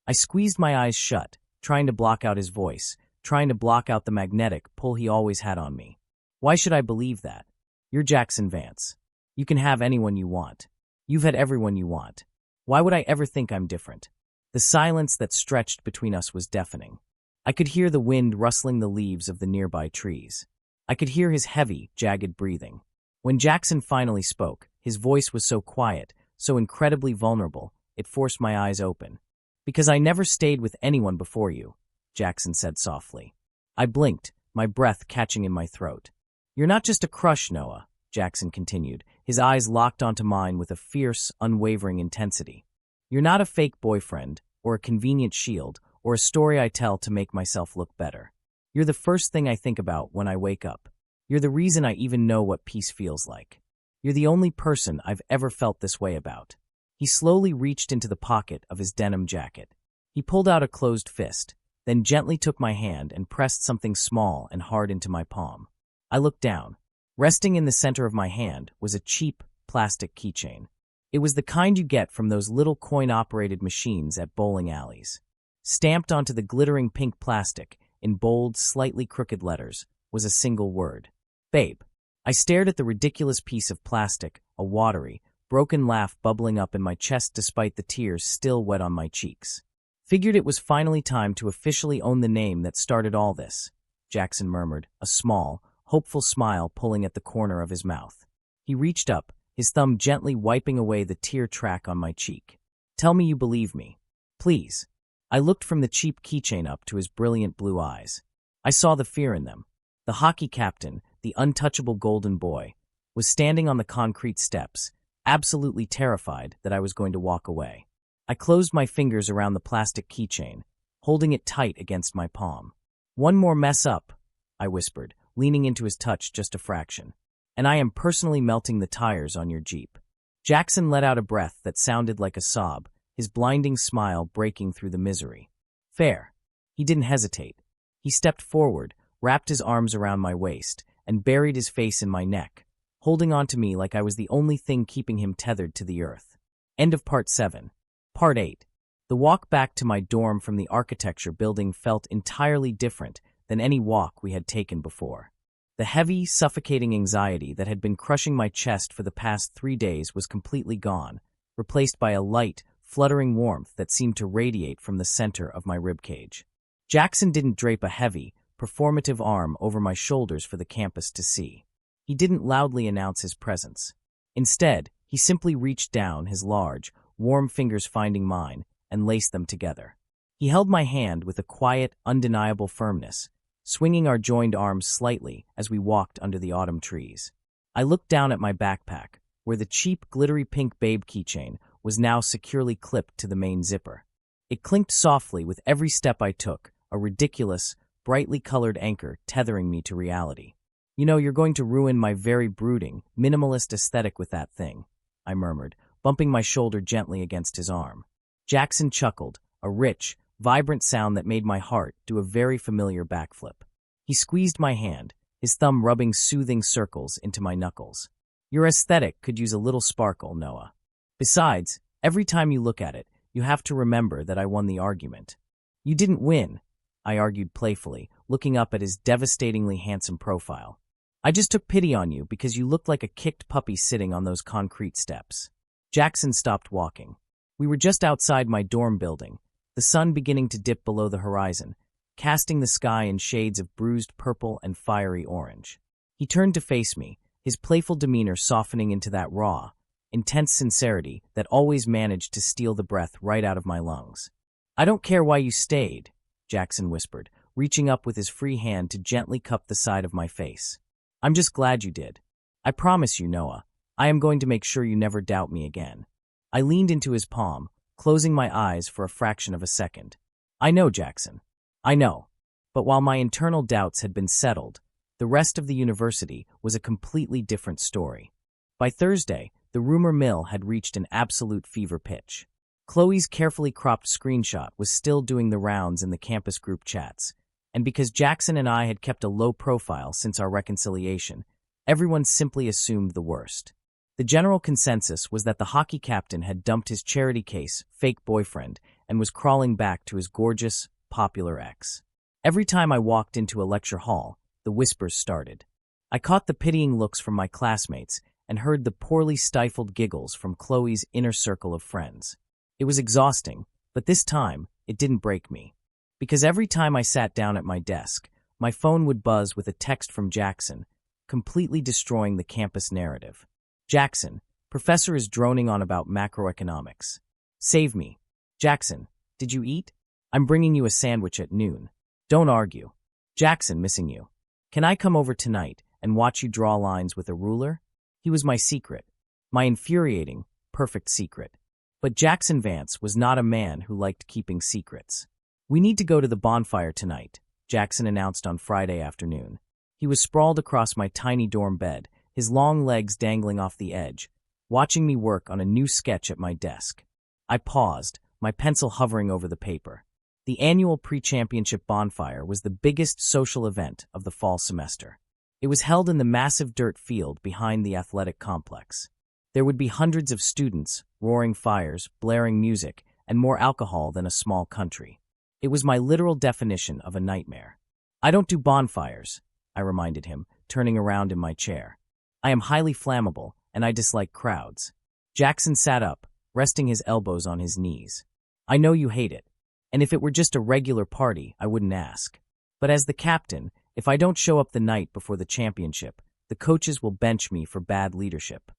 I squeezed my eyes shut, trying to block out his voice, trying to block out the magnetic pull he always had on me. Why should I believe that? You're Jackson Vance. You can have anyone you want. You've had everyone you want. Why would I ever think I'm different? The silence that stretched between us was deafening. I could hear the wind rustling the leaves of the nearby trees. I could hear his heavy, jagged breathing. When Jackson finally spoke, his voice was so quiet, so incredibly vulnerable, it forced my eyes open. "Because I never stayed with anyone before you," Jackson said softly. I blinked, my breath catching in my throat. "You're not just a crush, Noah," Jackson continued, his eyes locked onto mine with a fierce, unwavering intensity. "You're not a fake boyfriend, or a convenient shield, or a story I tell to make myself look better. You're the first thing I think about when I wake up. You're the reason I even know what peace feels like. You're the only person I've ever felt this way about." He slowly reached into the pocket of his denim jacket. He pulled out a closed fist, then gently took my hand and pressed something small and hard into my palm. I looked down. Resting in the center of my hand was a cheap, plastic keychain. It was the kind you get from those little coin-operated machines at bowling alleys. Stamped onto the glittering pink plastic, in bold, slightly crooked letters, was a single word. "Babe." I stared at the ridiculous piece of plastic, a watery, broken laugh bubbling up in my chest despite the tears still wet on my cheeks. "Figured it was finally time to officially own the name that started all this," Jackson murmured, a small, hopeful smile pulling at the corner of his mouth. He reached up, his thumb gently wiping away the tear track on my cheek. "Tell me you believe me. Please." I looked from the cheap keychain up to his brilliant blue eyes. I saw the fear in them. The hockey captain, the untouchable golden boy, was standing on the concrete steps, absolutely terrified that I was going to walk away. I closed my fingers around the plastic keychain, holding it tight against my palm. "One more mess up," I whispered, leaning into his touch just a fraction. "And I am personally melting the tires on your Jeep." Jackson let out a breath that sounded like a sob, his blinding smile breaking through the misery. "Fair." He didn't hesitate. He stepped forward, wrapped his arms around my waist, and buried his face in my neck, holding on to me like I was the only thing keeping him tethered to the earth. End of Part 7. Part 8. The walk back to my dorm from the architecture building felt entirely different than any walk we had taken before. The heavy, suffocating anxiety that had been crushing my chest for the past 3 days was completely gone, replaced by a light, fluttering warmth that seemed to radiate from the center of my ribcage. Jackson didn't drape a heavy, performative arm over my shoulders for the campus to see. He didn't loudly announce his presence. Instead, he simply reached down, his large, warm fingers finding mine, and laced them together. He held my hand with a quiet, undeniable firmness, swinging our joined arms slightly as we walked under the autumn trees. I looked down at my backpack, where the cheap, glittery pink Babe keychain was now securely clipped to the main zipper. It clinked softly with every step I took, a ridiculous, brightly colored anchor tethering me to reality. "You know, you're going to ruin my very brooding, minimalist aesthetic with that thing," I murmured, bumping my shoulder gently against his arm. Jackson chuckled, a rich, vibrant sound that made my heart do a very familiar backflip. He squeezed my hand, his thumb rubbing soothing circles into my knuckles. "Your aesthetic could use a little sparkle, Noah. Besides, every time you look at it, you have to remember that I won the argument." "You didn't win," I argued playfully, looking up at his devastatingly handsome profile. "I just took pity on you because you looked like a kicked puppy sitting on those concrete steps." Jackson stopped walking. We were just outside my dorm building, the sun beginning to dip below the horizon, casting the sky in shades of bruised purple and fiery orange. He turned to face me, his playful demeanor softening into that raw, intense sincerity that always managed to steal the breath right out of my lungs. "I don't care why you stayed," Jackson whispered, reaching up with his free hand to gently cup the side of my face. "I'm just glad you did. I promise you, Noah, I am going to make sure you never doubt me again." I leaned into his palm, closing my eyes for a fraction of a second. "I know, Jackson. I know." But while my internal doubts had been settled, the rest of the university was a completely different story. By Thursday, the rumor mill had reached an absolute fever pitch. Chloe's carefully cropped screenshot was still doing the rounds in the campus group chats, and because Jackson and I had kept a low profile since our reconciliation, everyone simply assumed the worst. The general consensus was that the hockey captain had dumped his charity case, fake boyfriend, and was crawling back to his gorgeous, popular ex. Every time I walked into a lecture hall, the whispers started. I caught the pitying looks from my classmates and heard the poorly stifled giggles from Chloe's inner circle of friends. It was exhausting, but this time, it didn't break me. Because every time I sat down at my desk, my phone would buzz with a text from Jackson, completely destroying the campus narrative. Jackson, professor is droning on about macroeconomics. Save me. Jackson, did you eat? I'm bringing you a sandwich at noon. Don't argue. Jackson, missing you. Can I come over tonight and watch you draw lines with a ruler? He was my secret. My infuriating, perfect secret. But Jackson Vance was not a man who liked keeping secrets. We need to go to the bonfire tonight, Jackson announced on Friday afternoon. He was sprawled across my tiny dorm bed, his long legs dangling off the edge, watching me work on a new sketch at my desk. I paused, my pencil hovering over the paper. The annual pre-championship bonfire was the biggest social event of the fall semester. It was held in the massive dirt field behind the athletic complex. There would be hundreds of students, roaring fires, blaring music, and more alcohol than a small country. It was my literal definition of a nightmare. I don't do bonfires, I reminded him, turning around in my chair. I am highly flammable, and I dislike crowds. Jackson sat up, resting his elbows on his knees. I know you hate it, and if it were just a regular party, I wouldn't ask. But as the captain, if I don't show up the night before the championship, the coaches will bench me for bad leadership.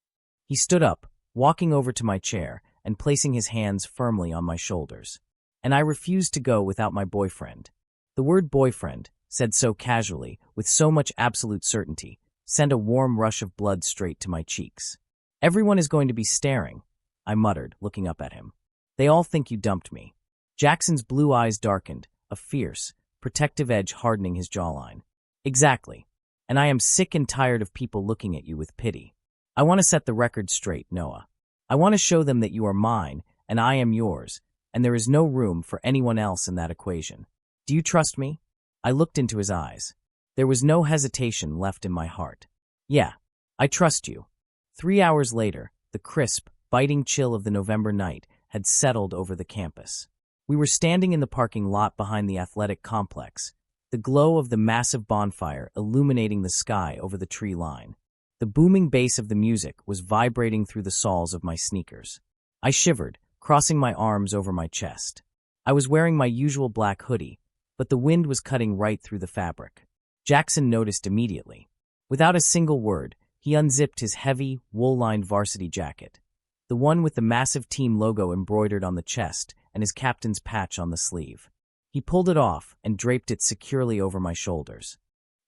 He stood up, walking over to my chair and placing his hands firmly on my shoulders. And I refused to go without my boyfriend. The word boyfriend, said so casually, with so much absolute certainty, sent a warm rush of blood straight to my cheeks. Everyone is going to be staring, I muttered, looking up at him. They all think you dumped me. Jackson's blue eyes darkened, a fierce, protective edge hardening his jawline. Exactly. And I am sick and tired of people looking at you with pity. I want to set the record straight, Noah. I want to show them that you are mine, and I am yours, and there is no room for anyone else in that equation. Do you trust me? I looked into his eyes. There was no hesitation left in my heart. Yeah, I trust you. 3 hours later, the crisp, biting chill of the November night had settled over the campus. We were standing in the parking lot behind the athletic complex, the glow of the massive bonfire illuminating the sky over the tree line. The booming bass of the music was vibrating through the soles of my sneakers. I shivered, crossing my arms over my chest. I was wearing my usual black hoodie, but the wind was cutting right through the fabric. Jackson noticed immediately. Without a single word, he unzipped his heavy, wool-lined varsity jacket, the one with the massive team logo embroidered on the chest and his captain's patch on the sleeve. He pulled it off and draped it securely over my shoulders.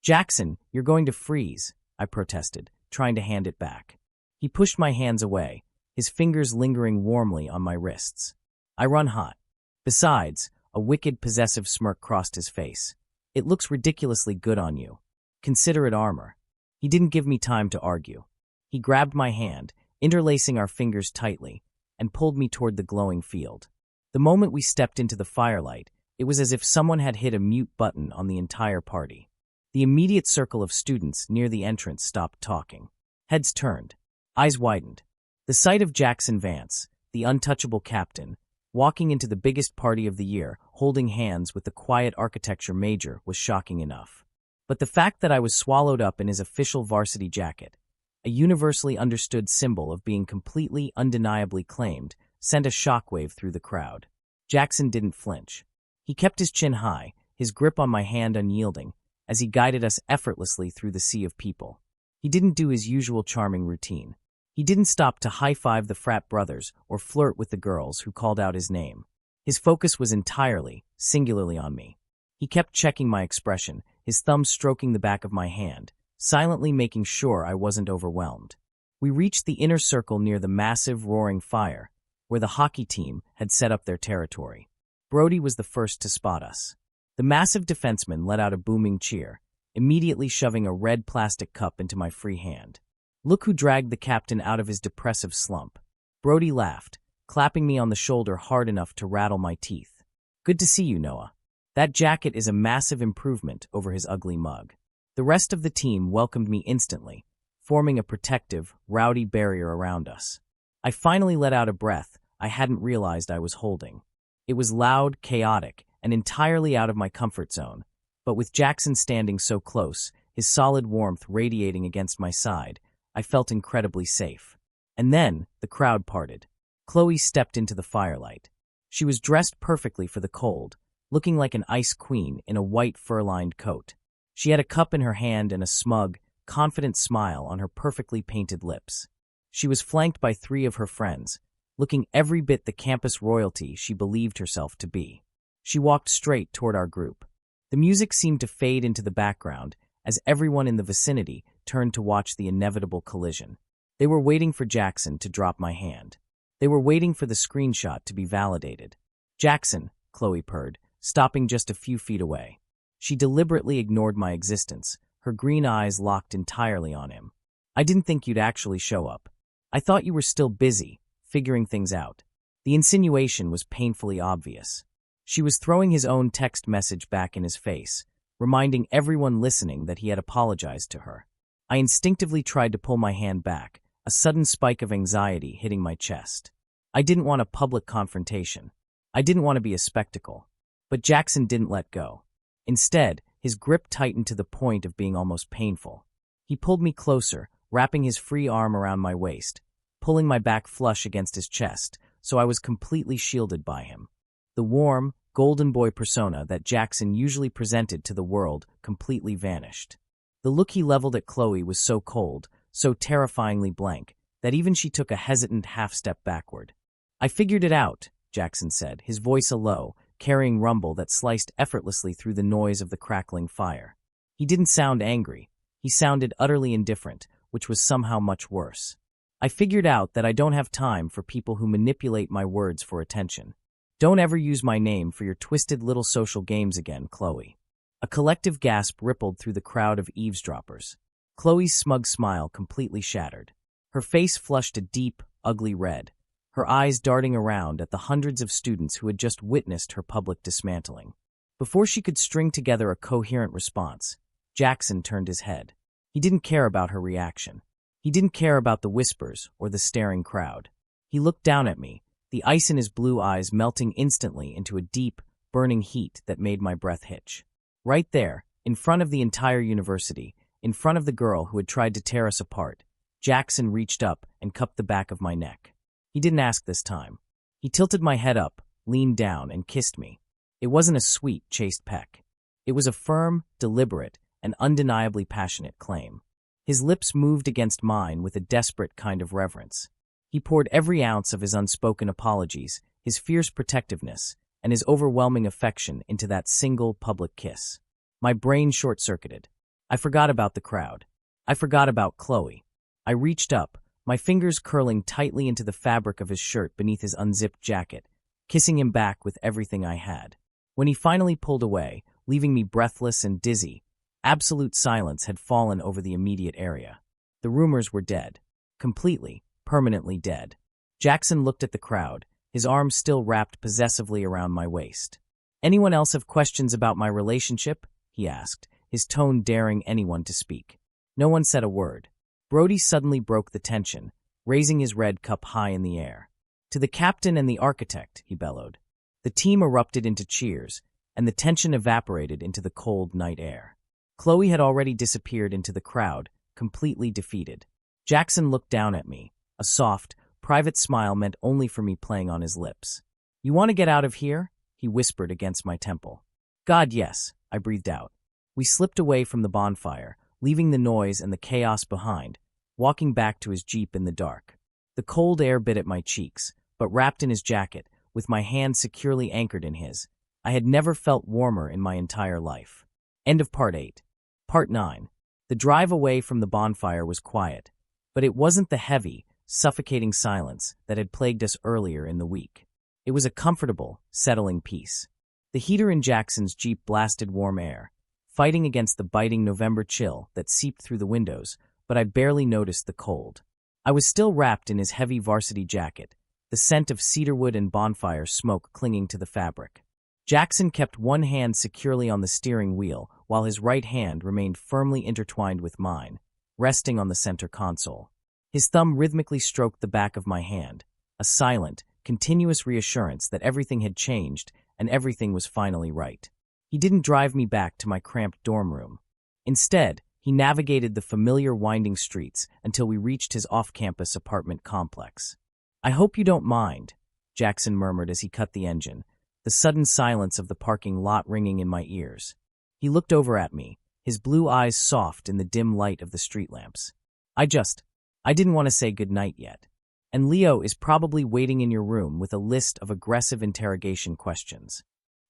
Jackson, you're going to freeze, I protested, trying to hand it back. He pushed my hands away, his fingers lingering warmly on my wrists. I run hot. Besides, a wicked, possessive smirk crossed his face. It looks ridiculously good on you. Consider it armor. He didn't give me time to argue. He grabbed my hand, interlacing our fingers tightly, and pulled me toward the glowing field. The moment we stepped into the firelight, it was as if someone had hit a mute button on the entire party. The immediate circle of students near the entrance stopped talking. Heads turned. Eyes widened. The sight of Jackson Vance, the untouchable captain, walking into the biggest party of the year, holding hands with the quiet architecture major, was shocking enough. But the fact that I was swallowed up in his official varsity jacket, a universally understood symbol of being completely, undeniably claimed, sent a shockwave through the crowd. Jackson didn't flinch. He kept his chin high, his grip on my hand unyielding, as he guided us effortlessly through the sea of people. He didn't do his usual charming routine. He didn't stop to high-five the frat brothers or flirt with the girls who called out his name. His focus was entirely, singularly on me. He kept checking my expression, his thumb stroking the back of my hand, silently making sure I wasn't overwhelmed. We reached the inner circle near the massive, roaring fire, where the hockey team had set up their territory. Brody was the first to spot us. The massive defenseman let out a booming cheer, immediately shoving a red plastic cup into my free hand. Look who dragged the captain out of his depressive slump. Brody laughed, clapping me on the shoulder hard enough to rattle my teeth. Good to see you, Noah. That jacket is a massive improvement over his ugly mug. The rest of the team welcomed me instantly, forming a protective, rowdy barrier around us. I finally let out a breath I hadn't realized I was holding. It was loud, chaotic, and entirely out of my comfort zone. But with Jackson standing so close, his solid warmth radiating against my side, I felt incredibly safe. And then, the crowd parted. Chloe stepped into the firelight. She was dressed perfectly for the cold, looking like an ice queen in a white fur-lined coat. She had a cup in her hand and a smug, confident smile on her perfectly painted lips. She was flanked by 3 of her friends, looking every bit the campus royalty she believed herself to be. She walked straight toward our group. The music seemed to fade into the background as everyone in the vicinity turned to watch the inevitable collision. They were waiting for Jackson to drop my hand. They were waiting for the screenshot to be validated. "Jackson," Chloe purred, stopping just a few feet away. She deliberately ignored my existence, her green eyes locked entirely on him. "I didn't think you'd actually show up. I thought you were still busy, figuring things out." The insinuation was painfully obvious. She was throwing his own text message back in his face, reminding everyone listening that he had apologized to her. I instinctively tried to pull my hand back, a sudden spike of anxiety hitting my chest. I didn't want a public confrontation. I didn't want to be a spectacle. But Jackson didn't let go. Instead, his grip tightened to the point of being almost painful. He pulled me closer, wrapping his free arm around my waist, pulling my back flush against his chest, so I was completely shielded by him. The warm, golden boy persona that Jackson usually presented to the world completely vanished. The look he leveled at Chloe was so cold, so terrifyingly blank, that even she took a hesitant half-step backward. "I figured it out," Jackson said, his voice a low, carrying rumble that sliced effortlessly through the noise of the crackling fire. He didn't sound angry. He sounded utterly indifferent, which was somehow much worse. "I figured out that I don't have time for people who manipulate my words for attention. Don't ever use my name for your twisted little social games again, Chloe." A collective gasp rippled through the crowd of eavesdroppers. Chloe's smug smile completely shattered. Her face flushed a deep, ugly red, her eyes darting around at the hundreds of students who had just witnessed her public dismantling. Before she could string together a coherent response, Jackson turned his head. He didn't care about her reaction. He didn't care about the whispers or the staring crowd. He looked down at me, the ice in his blue eyes melting instantly into a deep, burning heat that made my breath hitch. Right there, in front of the entire university, in front of the girl who had tried to tear us apart, Jackson reached up and cupped the back of my neck. He didn't ask this time. He tilted my head up, leaned down, and kissed me. It wasn't a sweet, chaste peck. It was a firm, deliberate, and undeniably passionate claim. His lips moved against mine with a desperate kind of reverence. He poured every ounce of his unspoken apologies, his fierce protectiveness, and his overwhelming affection into that single public kiss. My brain short-circuited. I forgot about the crowd. I forgot about Chloe. I reached up, my fingers curling tightly into the fabric of his shirt beneath his unzipped jacket, kissing him back with everything I had. When he finally pulled away, leaving me breathless and dizzy, absolute silence had fallen over the immediate area. The rumors were dead. Completely, permanently dead. Jackson looked at the crowd, his arms still wrapped possessively around my waist. "Anyone else have questions about my relationship?" he asked, his tone daring anyone to speak. No one said a word. Brody suddenly broke the tension, raising his red cup high in the air. "To the captain and the architect," he bellowed. The team erupted into cheers, and the tension evaporated into the cold night air. Chloe had already disappeared into the crowd, completely defeated. Jackson looked down at me, a soft, private smile meant only for me playing on his lips. "You want to get out of here?" he whispered against my temple. "God, yes," I breathed out. We slipped away from the bonfire, leaving the noise and the chaos behind, walking back to his Jeep in the dark. The cold air bit at my cheeks, but wrapped in his jacket, with my hand securely anchored in his, I had never felt warmer in my entire life. End of Part 8. Part 9. The drive away from the bonfire was quiet, but it wasn't the heavy, suffocating silence that had plagued us earlier in the week. It was a comfortable, settling peace. The heater in Jackson's Jeep blasted warm air, fighting against the biting November chill that seeped through the windows, but I barely noticed the cold. I was still wrapped in his heavy varsity jacket, the scent of cedarwood and bonfire smoke clinging to the fabric. Jackson kept one hand securely on the steering wheel, while his right hand remained firmly intertwined with mine, resting on the center console. His thumb rhythmically stroked the back of my hand, a silent, continuous reassurance that everything had changed and everything was finally right. He didn't drive me back to my cramped dorm room. Instead, he navigated the familiar winding streets until we reached his off-campus apartment complex. "I hope you don't mind," Jackson murmured as he cut the engine, the sudden silence of the parking lot ringing in my ears. He looked over at me, his blue eyes soft in the dim light of the street lamps. I didn't want to say goodnight yet. And Leo is probably waiting in your room with a list of aggressive interrogation questions."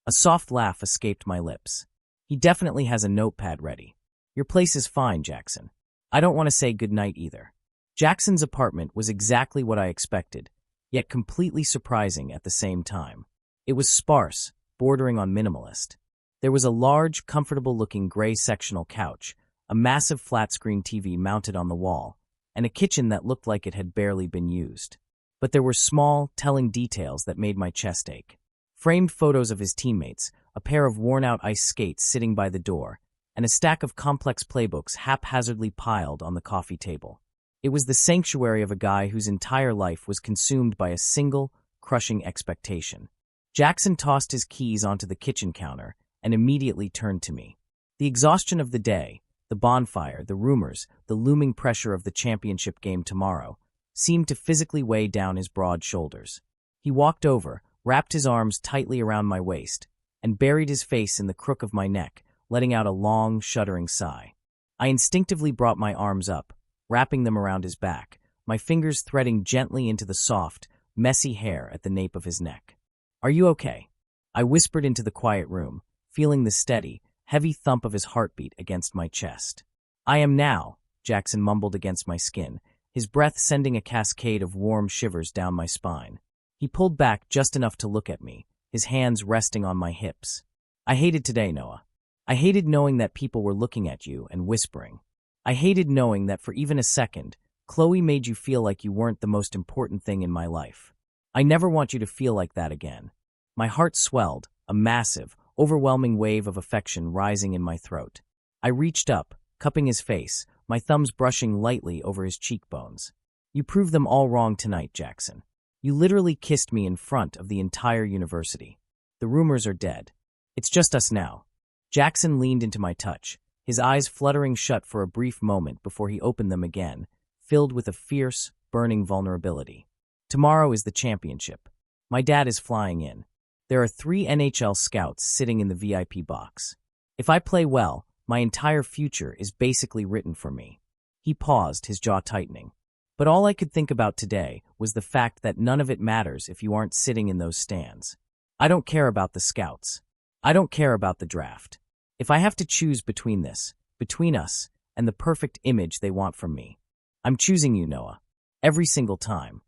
A soft laugh escaped my lips. "He definitely has a notepad ready. Your place is fine, Jackson. I don't want to say goodnight either." Jackson's apartment was exactly what I expected, yet completely surprising at the same time. It was sparse, bordering on minimalist. There was a large, comfortable-looking gray sectional couch, a massive flat-screen TV mounted on the wall, and a kitchen that looked like it had barely been used. But there were small, telling details that made my chest ache. Framed photos of his teammates, a pair of worn-out ice skates sitting by the door, and a stack of complex playbooks haphazardly piled on the coffee table. It was the sanctuary of a guy whose entire life was consumed by a single, crushing expectation. Jackson tossed his keys onto the kitchen counter and immediately turned to me. The exhaustion of the day, the bonfire, the rumors, the looming pressure of the championship game tomorrow, seemed to physically weigh down his broad shoulders. He walked over, wrapped his arms tightly around my waist, and buried his face in the crook of my neck, letting out a long, shuddering sigh. I instinctively brought my arms up, wrapping them around his back, my fingers threading gently into the soft, messy hair at the nape of his neck. "Are you okay?" I whispered into the quiet room, feeling the steady, heavy thump of his heartbeat against my chest. "I am now," Jackson mumbled against my skin, his breath sending a cascade of warm shivers down my spine. He pulled back just enough to look at me, his hands resting on my hips. "I hated today, Noah. I hated knowing that people were looking at you and whispering. I hated knowing that for even a second, Chloe made you feel like you weren't the most important thing in my life. I never want you to feel like that again." My heart swelled, a massive, overwhelming wave of affection rising in my throat. I reached up, cupping his face, my thumbs brushing lightly over his cheekbones. "You proved them all wrong tonight, Jackson. You literally kissed me in front of the entire university. The rumors are dead. It's just us now." Jackson leaned into my touch, his eyes fluttering shut for a brief moment before he opened them again, filled with a fierce, burning vulnerability. "Tomorrow is the championship. My dad is flying in. There are 3 NHL scouts sitting in the VIP box. If I play well, my entire future is basically written for me." He paused, his jaw tightening. But all I could think about today was the fact that none of it matters if you aren't sitting in those stands. I don't care about the scouts. I don't care about the draft. If I have to choose between us, and the perfect image they want from me, I'm choosing you, Noah. Every single time.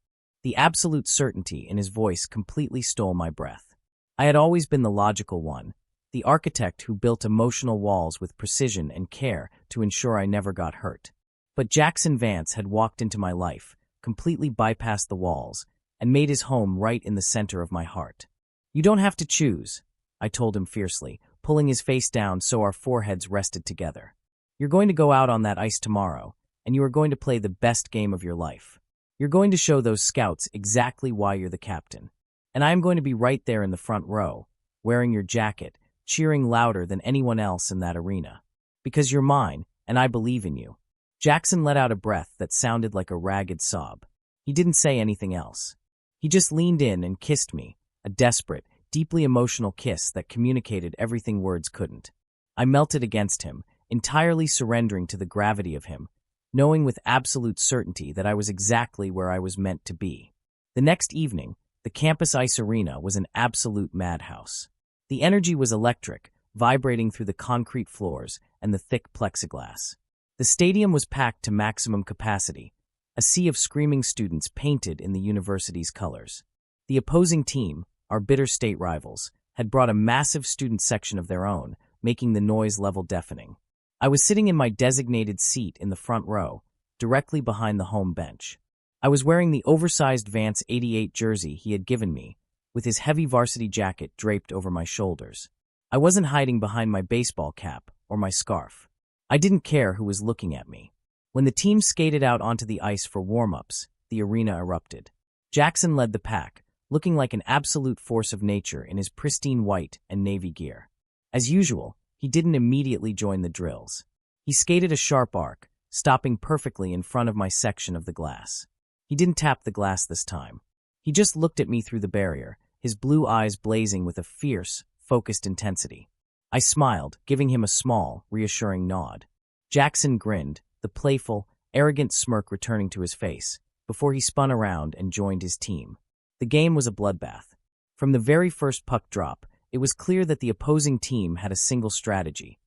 The absolute certainty in his voice completely stole my breath. I had always been the logical one, the architect who built emotional walls with precision and care to ensure I never got hurt. But Jackson Vance had walked into my life, completely bypassed the walls, and made his home right in the center of my heart. "You don't have to choose," I told him fiercely, pulling his face down so our foreheads rested together. "You're going to go out on that ice tomorrow, and you are going to play the best game of your life. You're going to show those scouts exactly why you're the captain. And I am going to be right there in the front row, wearing your jacket, cheering louder than anyone else in that arena. Because you're mine, and I believe in you." Jackson let out a breath that sounded like a ragged sob. He didn't say anything else. He just leaned in and kissed me, a desperate, deeply emotional kiss that communicated everything words couldn't. I melted against him, entirely surrendering to the gravity of him, knowing with absolute certainty that I was exactly where I was meant to be. The next evening, the campus ice arena was an absolute madhouse. The energy was electric, vibrating through the concrete floors and the thick plexiglass. The stadium was packed to maximum capacity, a sea of screaming students painted in the university's colors. The opposing team, our bitter state rivals, had brought a massive student section of their own, making the noise level deafening. I was sitting in my designated seat in the front row, directly behind the home bench. I was wearing the oversized Vance '88 jersey he had given me, with his heavy varsity jacket draped over my shoulders. I wasn't hiding behind my baseball cap or my scarf. I didn't care who was looking at me. When the team skated out onto the ice for warm-ups, the arena erupted. Jackson led the pack, looking like an absolute force of nature in his pristine white and navy gear. As usual, he didn't immediately join the drills. He skated a sharp arc, stopping perfectly in front of my section of the glass. He didn't tap the glass this time. He just looked at me through the barrier, his blue eyes blazing with a fierce, focused intensity. I smiled, giving him a small, reassuring nod. Jackson grinned, the playful, arrogant smirk returning to his face, before he spun around and joined his team. The game was a bloodbath. From the very first puck drop, it was clear that the opposing team had a single strategy: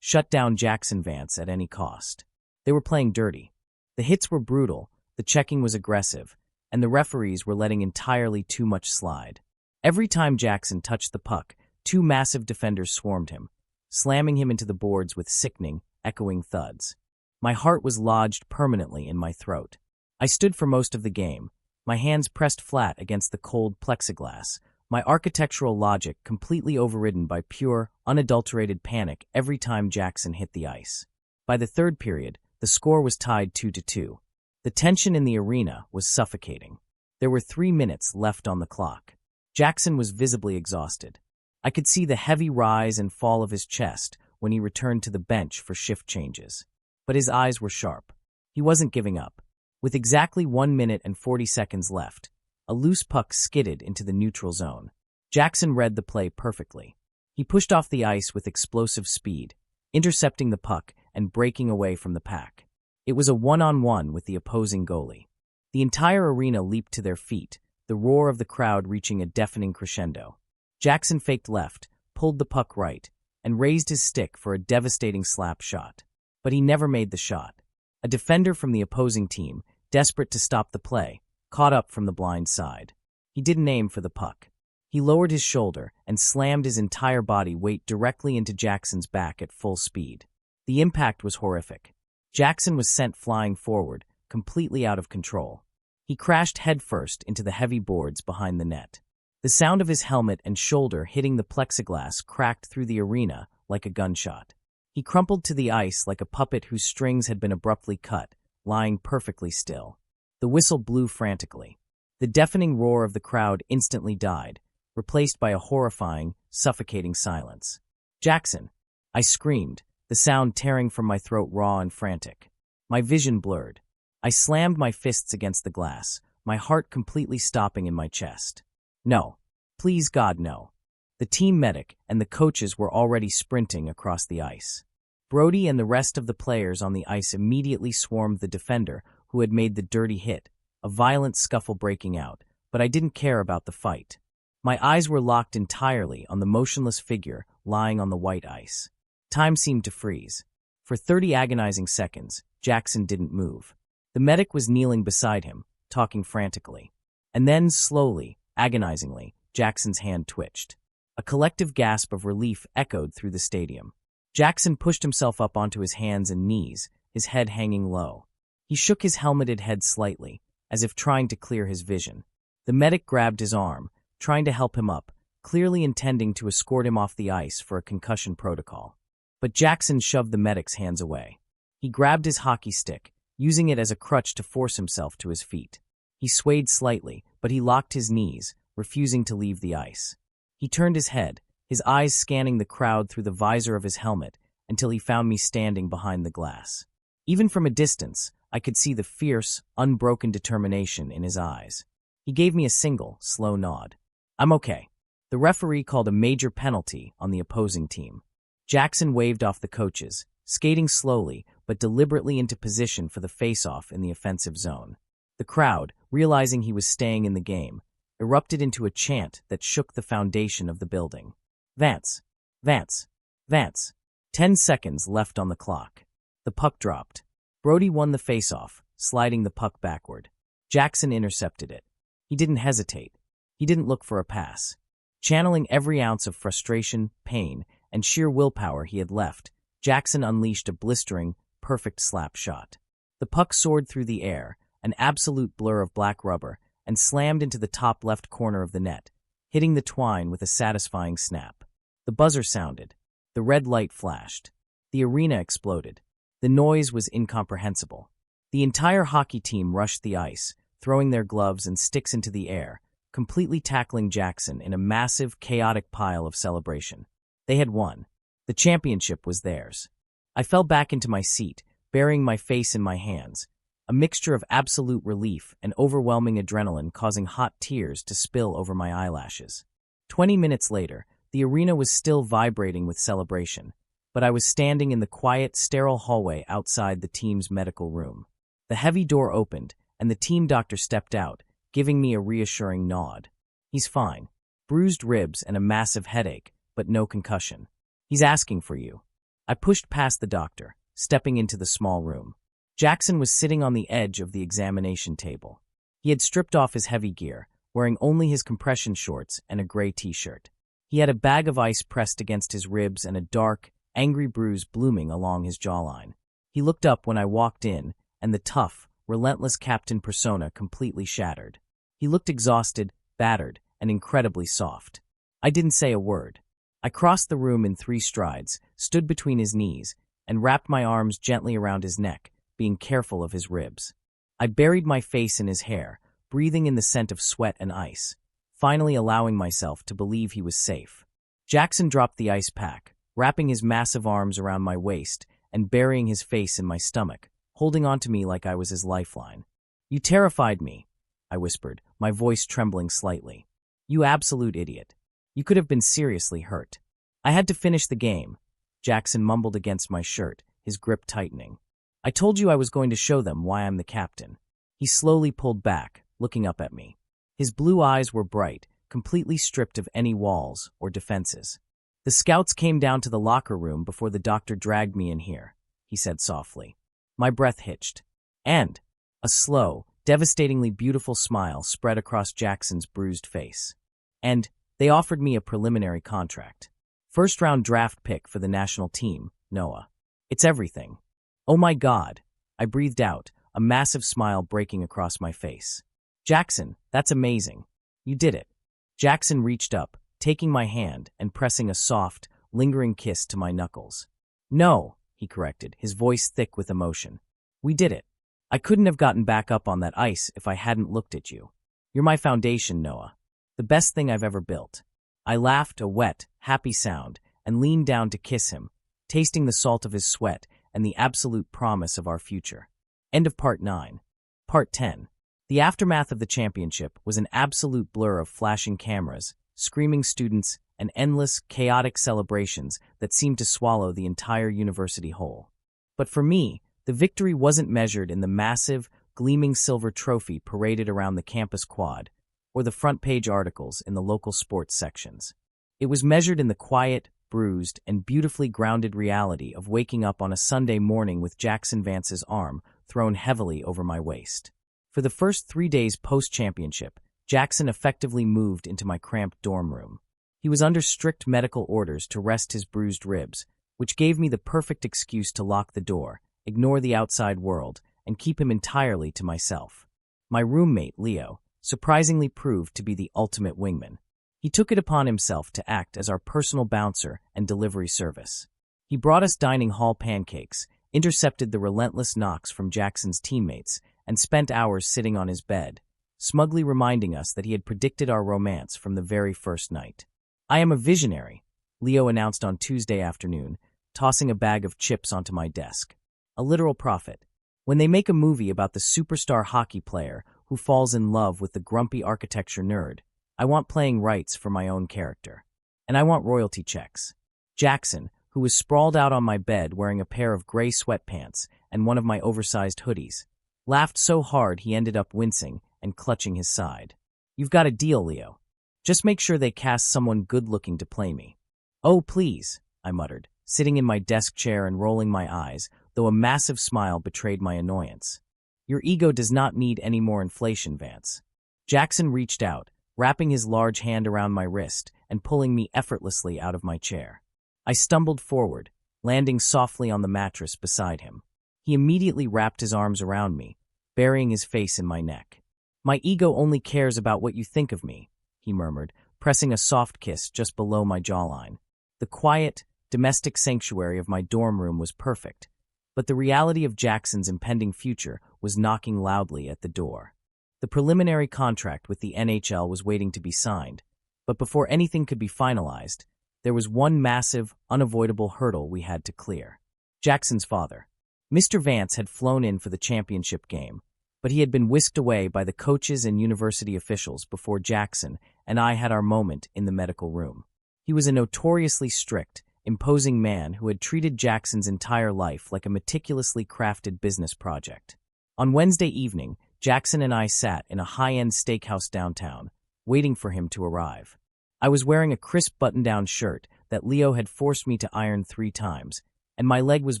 shut down Jackson Vance at any cost. They were playing dirty. The hits were brutal, the checking was aggressive, and the referees were letting entirely too much slide. Every time Jackson touched the puck, two massive defenders swarmed him, slamming him into the boards with sickening, echoing thuds. My heart was lodged permanently in my throat. I stood for most of the game, my hands pressed flat against the cold plexiglass, my architectural logic completely overridden by pure, unadulterated panic every time Jackson hit the ice. By the third period, the score was tied 2-2. The tension in the arena was suffocating. There were 3 minutes left on the clock. Jackson was visibly exhausted. I could see the heavy rise and fall of his chest when he returned to the bench for shift changes. But his eyes were sharp. He wasn't giving up. With exactly 1 minute and 40 seconds left, a loose puck skidded into the neutral zone. Jackson read the play perfectly. He pushed off the ice with explosive speed, intercepting the puck and breaking away from the pack. It was a one-on-one with the opposing goalie. The entire arena leaped to their feet, the roar of the crowd reaching a deafening crescendo. Jackson faked left, pulled the puck right, and raised his stick for a devastating slap shot. But he never made the shot. A defender from the opposing team, desperate to stop the play, caught up from the blind side. He didn't aim for the puck. He lowered his shoulder and slammed his entire body weight directly into Jackson's back at full speed. The impact was horrific. Jackson was sent flying forward, completely out of control. He crashed headfirst into the heavy boards behind the net. The sound of his helmet and shoulder hitting the plexiglass cracked through the arena like a gunshot. He crumpled to the ice like a puppet whose strings had been abruptly cut, lying perfectly still. The whistle blew frantically. The deafening roar of the crowd instantly died, replaced by a horrifying, suffocating silence. "Jackson!" I screamed, the sound tearing from my throat raw and frantic. My vision blurred. I slammed my fists against the glass, my heart completely stopping in my chest. No. Please God, no. The team medic and the coaches were already sprinting across the ice. Brody and the rest of the players on the ice immediately swarmed the defender who had made the dirty hit, a violent scuffle breaking out, but I didn't care about the fight. My eyes were locked entirely on the motionless figure lying on the white ice. Time seemed to freeze. For 30 agonizing seconds, Jackson didn't move. The medic was kneeling beside him, talking frantically. And then, slowly, agonizingly, Jackson's hand twitched. A collective gasp of relief echoed through the stadium. Jackson pushed himself up onto his hands and knees, his head hanging low. He shook his helmeted head slightly, as if trying to clear his vision. The medic grabbed his arm, trying to help him up, clearly intending to escort him off the ice for a concussion protocol. But Jackson shoved the medic's hands away. He grabbed his hockey stick, using it as a crutch to force himself to his feet. He swayed slightly, but he locked his knees, refusing to leave the ice. He turned his head, his eyes scanning the crowd through the visor of his helmet, until he found me standing behind the glass. Even from a distance, I could see the fierce, unbroken determination in his eyes. He gave me a single, slow nod. "I'm okay." The referee called a major penalty on the opposing team. Jackson waved off the coaches, skating slowly but deliberately into position for the face-off in the offensive zone. The crowd, realizing he was staying in the game, erupted into a chant that shook the foundation of the building. "Vance! Vance! Vance!" 10 seconds left on the clock. The puck dropped. Brody won the face-off, sliding the puck backward. Jackson intercepted it. He didn't hesitate. He didn't look for a pass. Channeling every ounce of frustration, pain, and sheer willpower he had left, Jackson unleashed a blistering, perfect slap shot. The puck soared through the air, an absolute blur of black rubber, and slammed into the top left corner of the net, hitting the twine with a satisfying snap. The buzzer sounded. The red light flashed. The arena exploded. The noise was incomprehensible. The entire hockey team rushed the ice, throwing their gloves and sticks into the air, completely tackling Jackson in a massive, chaotic pile of celebration. They had won. The championship was theirs. I fell back into my seat, burying my face in my hands, a mixture of absolute relief and overwhelming adrenaline causing hot tears to spill over my eyelashes. 20 minutes later, the arena was still vibrating with celebration, but I was standing in the quiet, sterile hallway outside the team's medical room. The heavy door opened, and the team doctor stepped out, giving me a reassuring nod. He's fine. Bruised ribs and a massive headache, but no concussion. He's asking for you. I pushed past the doctor, stepping into the small room. Jackson was sitting on the edge of the examination table. He had stripped off his heavy gear, wearing only his compression shorts and a gray t-shirt. He had a bag of ice pressed against his ribs and a dark, angry bruise blooming along his jawline. He looked up when I walked in, and the tough, relentless captain persona completely shattered. He looked exhausted, battered, and incredibly soft. I didn't say a word. I crossed the room in 3 strides, stood between his knees, and wrapped my arms gently around his neck, being careful of his ribs. I buried my face in his hair, breathing in the scent of sweat and ice, finally allowing myself to believe he was safe. Jackson dropped the ice pack, wrapping his massive arms around my waist and burying his face in my stomach, holding on to me like I was his lifeline. "You terrified me," I whispered, my voice trembling slightly. "You absolute idiot. You could have been seriously hurt." "I had to finish the game," Jackson mumbled against my shirt, his grip tightening. "I told you I was going to show them why I'm the captain." He slowly pulled back, looking up at me. His blue eyes were bright, completely stripped of any walls or defenses. "The scouts came down to the locker room before the doctor dragged me in here," he said softly. My breath hitched. And a slow, devastatingly beautiful smile spread across Jackson's bruised face. "And they offered me a preliminary contract. First-round draft pick for the national team, Noah. It's everything." "Oh my God," I breathed out, a massive smile breaking across my face. "Jackson, that's amazing. You did it." Jackson reached up, taking my hand and pressing a soft, lingering kiss to my knuckles. "No," he corrected, his voice thick with emotion. "We did it. I couldn't have gotten back up on that ice if I hadn't looked at you. You're my foundation, Noah. The best thing I've ever built." I laughed, a wet, happy sound, and leaned down to kiss him, tasting the salt of his sweat and the absolute promise of our future. End of Part 9. Part 10. The aftermath of the championship was an absolute blur of flashing cameras, screaming students, and endless, chaotic celebrations that seemed to swallow the entire university whole. But for me, the victory wasn't measured in the massive, gleaming silver trophy paraded around the campus quad, or the front-page articles in the local sports sections. It was measured in the quiet, bruised, and beautifully grounded reality of waking up on a Sunday morning with Jackson Vance's arm thrown heavily over my waist. For the first 3 days post-championship, Jackson effectively moved into my cramped dorm room. He was under strict medical orders to rest his bruised ribs, which gave me the perfect excuse to lock the door, ignore the outside world, and keep him entirely to myself. My roommate, Leo, surprisingly proved to be the ultimate wingman. He took it upon himself to act as our personal bouncer and delivery service. He brought us dining hall pancakes, intercepted the relentless knocks from Jackson's teammates, and spent hours sitting on his bed, smugly reminding us that he had predicted our romance from the very first night. "I am a visionary," Leo announced on Tuesday afternoon, tossing a bag of chips onto my desk. "A literal prophet. When they make a movie about the superstar hockey player who falls in love with the grumpy architecture nerd, I want playing rights for my own character. And I want royalty checks." Jackson, who was sprawled out on my bed wearing a pair of gray sweatpants and one of my oversized hoodies, laughed so hard he ended up wincing and clutching his side. "You've got a deal, Leo. Just make sure they cast someone good-looking to play me." "Oh, please," I muttered, sitting in my desk chair and rolling my eyes, though a massive smile betrayed my annoyance. "Your ego does not need any more inflation, Vance." Jackson reached out, wrapping his large hand around my wrist and pulling me effortlessly out of my chair. I stumbled forward, landing softly on the mattress beside him. He immediately wrapped his arms around me, burying his face in my neck. "My ego only cares about what you think of me," he murmured, pressing a soft kiss just below my jawline. The quiet, domestic sanctuary of my dorm room was perfect, but the reality of Jackson's impending future was knocking loudly at the door. The preliminary contract with the NHL was waiting to be signed, but before anything could be finalized, there was one massive, unavoidable hurdle we had to clear. Jackson's father. Mr. Vance had flown in for the championship game, but he had been whisked away by the coaches and university officials before Jackson and I had our moment in the medical room. He was a notoriously strict, imposing man who had treated Jackson's entire life like a meticulously crafted business project. On Wednesday evening, Jackson and I sat in a high-end steakhouse downtown, waiting for him to arrive. I was wearing a crisp button-down shirt that Leo had forced me to iron 3 times, and my leg was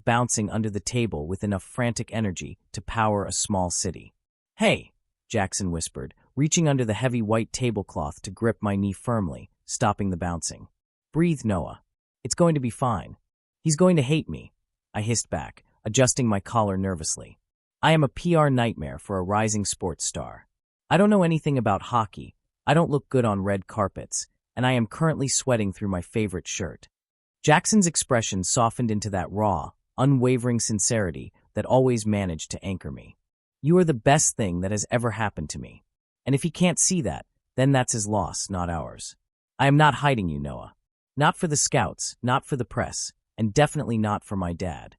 bouncing under the table with enough frantic energy to power a small city. "Hey," Jackson whispered, reaching under the heavy white tablecloth to grip my knee firmly, stopping the bouncing. "Breathe, Noah. It's going to be fine." "He's going to hate me," I hissed back, adjusting my collar nervously. I am a PR nightmare for a rising sports star. I don't know anything about hockey, I don't look good on red carpets, and I am currently sweating through my favorite shirt. Jackson's expression softened into that raw, unwavering sincerity that always managed to anchor me. "You are the best thing that has ever happened to me. And if he can't see that, then that's his loss, not ours. I am not hiding you, Noah. Not for the scouts, not for the press, and definitely not for my dad."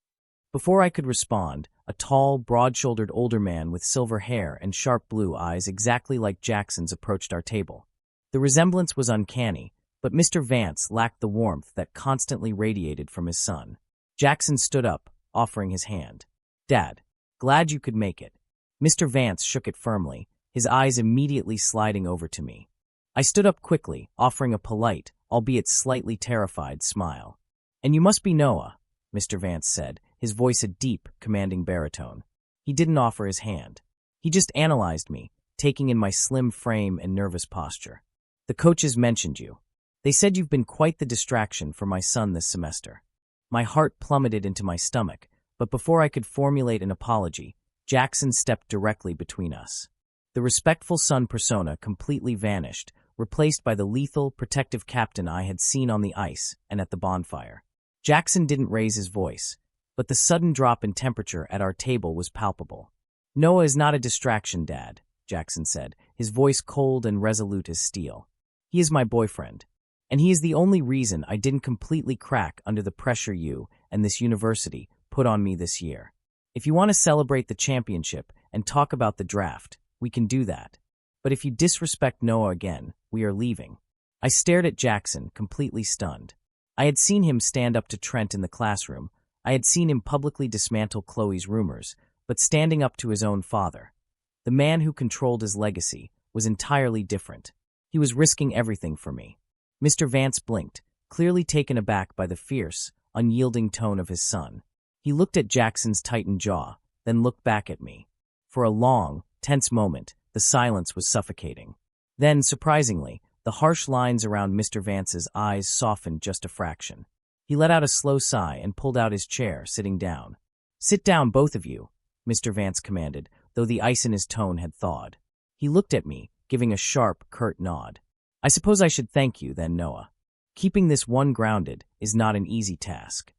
Before I could respond, a tall, broad-shouldered older man with silver hair and sharp blue eyes exactly like Jackson's approached our table. The resemblance was uncanny, but Mr. Vance lacked the warmth that constantly radiated from his son. Jackson stood up, offering his hand. "Dad, glad you could make it." Mr. Vance shook it firmly, his eyes immediately sliding over to me. I stood up quickly, offering a polite, albeit slightly terrified, smile. "And you must be Noah," Mr. Vance said, his voice a deep, commanding baritone. He didn't offer his hand. He just analyzed me, taking in my slim frame and nervous posture. "The coaches mentioned you. They said you've been quite the distraction for my son this semester." My heart plummeted into my stomach, but before I could formulate an apology, Jackson stepped directly between us. The respectful son persona completely vanished, replaced by the lethal, protective captain I had seen on the ice and at the bonfire. Jackson didn't raise his voice, but the sudden drop in temperature at our table was palpable. "Noah is not a distraction, Dad," Jackson said, his voice cold and resolute as steel. "He is my boyfriend, and he is the only reason I didn't completely crack under the pressure you and this university put on me this year. If you want to celebrate the championship and talk about the draft, we can do that. But if you disrespect Noah again, we are leaving." I stared at Jackson, completely stunned. I had seen him stand up to Trent in the classroom. I had seen him publicly dismantle Chloe's rumors, but standing up to his own father, the man who controlled his legacy, was entirely different. He was risking everything for me. Mr. Vance blinked, clearly taken aback by the fierce, unyielding tone of his son. He looked at Jackson's tightened jaw, then looked back at me. For a long, tense moment, the silence was suffocating. Then, surprisingly, the harsh lines around Mr. Vance's eyes softened just a fraction. He let out a slow sigh and pulled out his chair, sitting down. "Sit down, both of you," Mr. Vance commanded, though the ice in his tone had thawed. He looked at me, giving a sharp, curt nod. "I suppose I should thank you, then, Noah. Keeping this one grounded is not an easy task."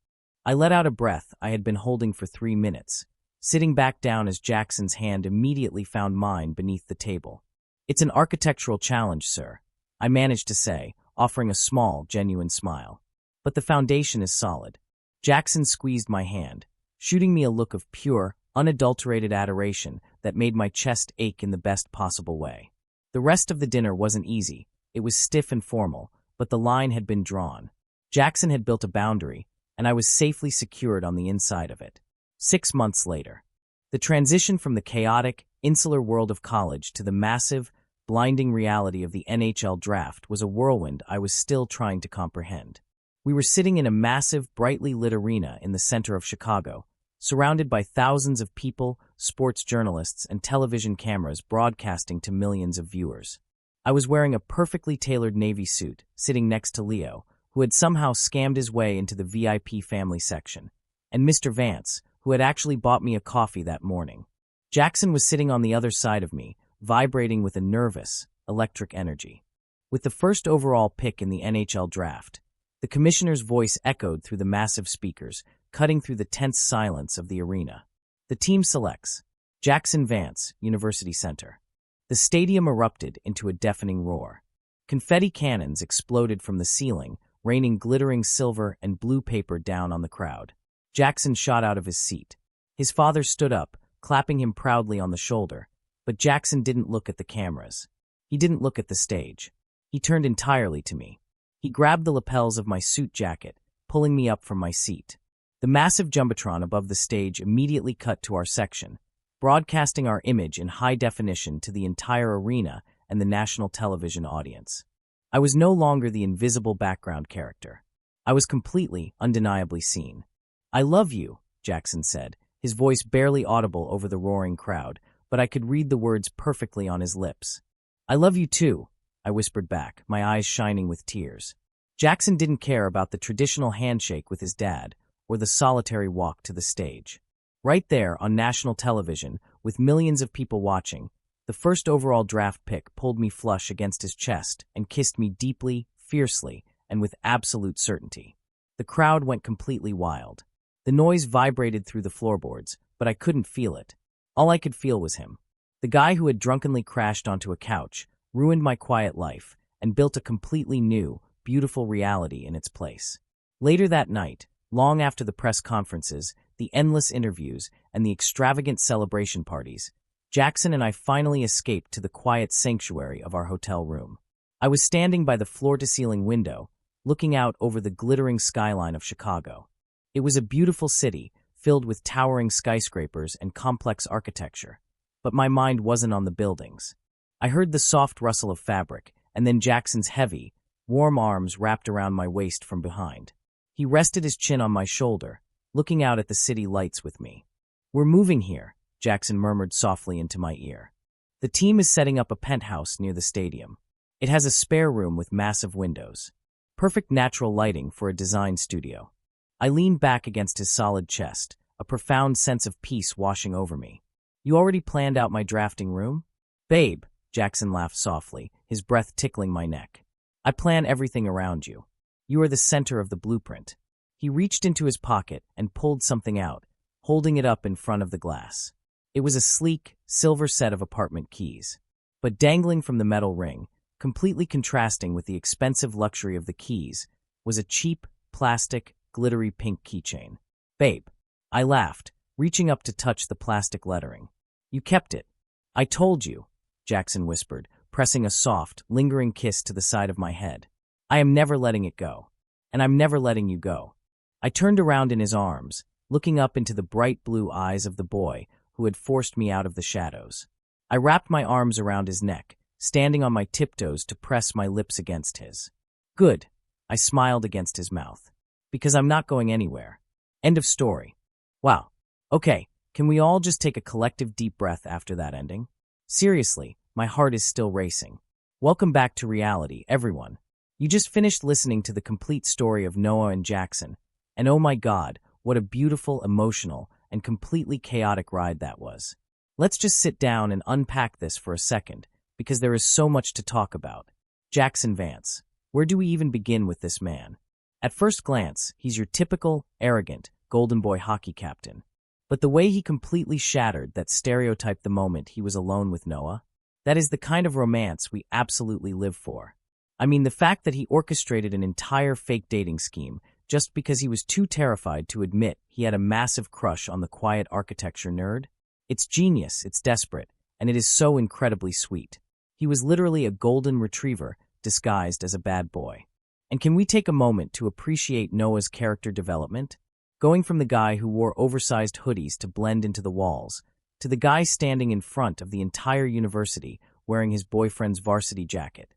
I let out a breath I had been holding for 3 minutes, sitting back down as Jackson's hand immediately found mine beneath the table. "It's an architectural challenge, sir," I managed to say, offering a small, genuine smile. "But the foundation is solid." Jackson squeezed my hand, shooting me a look of pure, unadulterated adoration that made my chest ache in the best possible way. The rest of the dinner wasn't easy. It was stiff and formal, but the line had been drawn. Jackson had built a boundary, and I was safely secured on the inside of it. 6 months later. The transition from the chaotic, insular world of college to the massive, blinding reality of the NHL draft was a whirlwind I was still trying to comprehend. We were sitting in a massive, brightly lit arena in the center of Chicago, surrounded by thousands of people, sports journalists, and television cameras broadcasting to millions of viewers. I was wearing a perfectly tailored Navy suit, sitting next to Leo, who had somehow scammed his way into the VIP family section, and Mr. Vance, who had actually bought me a coffee that morning. Jackson was sitting on the other side of me, vibrating with a nervous, electric energy. With the first overall pick in the NHL draft, the commissioner's voice echoed through the massive speakers, cutting through the tense silence of the arena. The team selects Jackson Vance, University Center. The stadium erupted into a deafening roar. Confetti cannons exploded from the ceiling, raining glittering silver and blue paper down on the crowd. Jackson shot out of his seat. His father stood up, clapping him proudly on the shoulder, but Jackson didn't look at the cameras. He didn't look at the stage. He turned entirely to me. He grabbed the lapels of my suit jacket, pulling me up from my seat. The massive jumbotron above the stage immediately cut to our section, broadcasting our image in high definition to the entire arena and the national television audience. I was no longer the invisible background character. I was completely, undeniably seen. "I love you," Jackson said, his voice barely audible over the roaring crowd, but I could read the words perfectly on his lips. "I love you too," I whispered back, my eyes shining with tears. Jackson didn't care about the traditional handshake with his dad or the solitary walk to the stage. Right there on national television, with millions of people watching, the first overall draft pick pulled me flush against his chest and kissed me deeply, fiercely, and with absolute certainty. The crowd went completely wild. The noise vibrated through the floorboards, but I couldn't feel it. All I could feel was him. The guy who had drunkenly crashed onto a couch, ruined my quiet life, and built a completely new, beautiful reality in its place. Later that night, long after the press conferences, the endless interviews, and the extravagant celebration parties, Jackson and I finally escaped to the quiet sanctuary of our hotel room. I was standing by the floor-to-ceiling window, looking out over the glittering skyline of Chicago. It was a beautiful city, filled with towering skyscrapers and complex architecture, but my mind wasn't on the buildings. I heard the soft rustle of fabric, and then Jackson's heavy, warm arms wrapped around my waist from behind. He rested his chin on my shoulder, looking out at the city lights with me. "We're moving here," Jackson murmured softly into my ear. "The team is setting up a penthouse near the stadium. It has a spare room with massive windows. Perfect natural lighting for a design studio." I leaned back against his solid chest, a profound sense of peace washing over me. "You already planned out my drafting room?" "Babe," Jackson laughed softly, his breath tickling my neck. "I plan everything around you. You are the center of the blueprint." He reached into his pocket and pulled something out, holding it up in front of the glass. It was a sleek, silver set of apartment keys. But dangling from the metal ring, completely contrasting with the expensive luxury of the keys, was a cheap, plastic, glittery pink keychain. "Babe," I laughed, reaching up to touch the plastic lettering. "You kept it." "I told you," Jackson whispered, pressing a soft, lingering kiss to the side of my head. "I am never letting it go. And I'm never letting you go." I turned around in his arms, looking up into the bright blue eyes of the boy who had forced me out of the shadows. I wrapped my arms around his neck, standing on my tiptoes to press my lips against his. "Good," I smiled against his mouth. "Because I'm not going anywhere. End of story." Wow. Okay, can we all just take a collective deep breath after that ending? Seriously, my heart is still racing. Welcome back to reality, everyone. You just finished listening to the complete story of Noah and Jackson, and oh my God, what a beautiful, emotional, and completely chaotic ride that was. Let's just sit down and unpack this for a second, because there is so much to talk about. Jackson Vance. Where do we even begin with this man? At first glance, he's your typical, arrogant, golden boy hockey captain. But the way he completely shattered that stereotype the moment he was alone with Noah, that is the kind of romance we absolutely live for. I mean, the fact that he orchestrated an entire fake dating scheme just because he was too terrified to admit he had a massive crush on the quiet architecture nerd? It's genius, it's desperate, and it is so incredibly sweet. He was literally a golden retriever disguised as a bad boy. And can we take a moment to appreciate Noah's character development? Going from the guy who wore oversized hoodies to blend into the walls, to the guy standing in front of the entire university wearing his boyfriend's varsity jacket.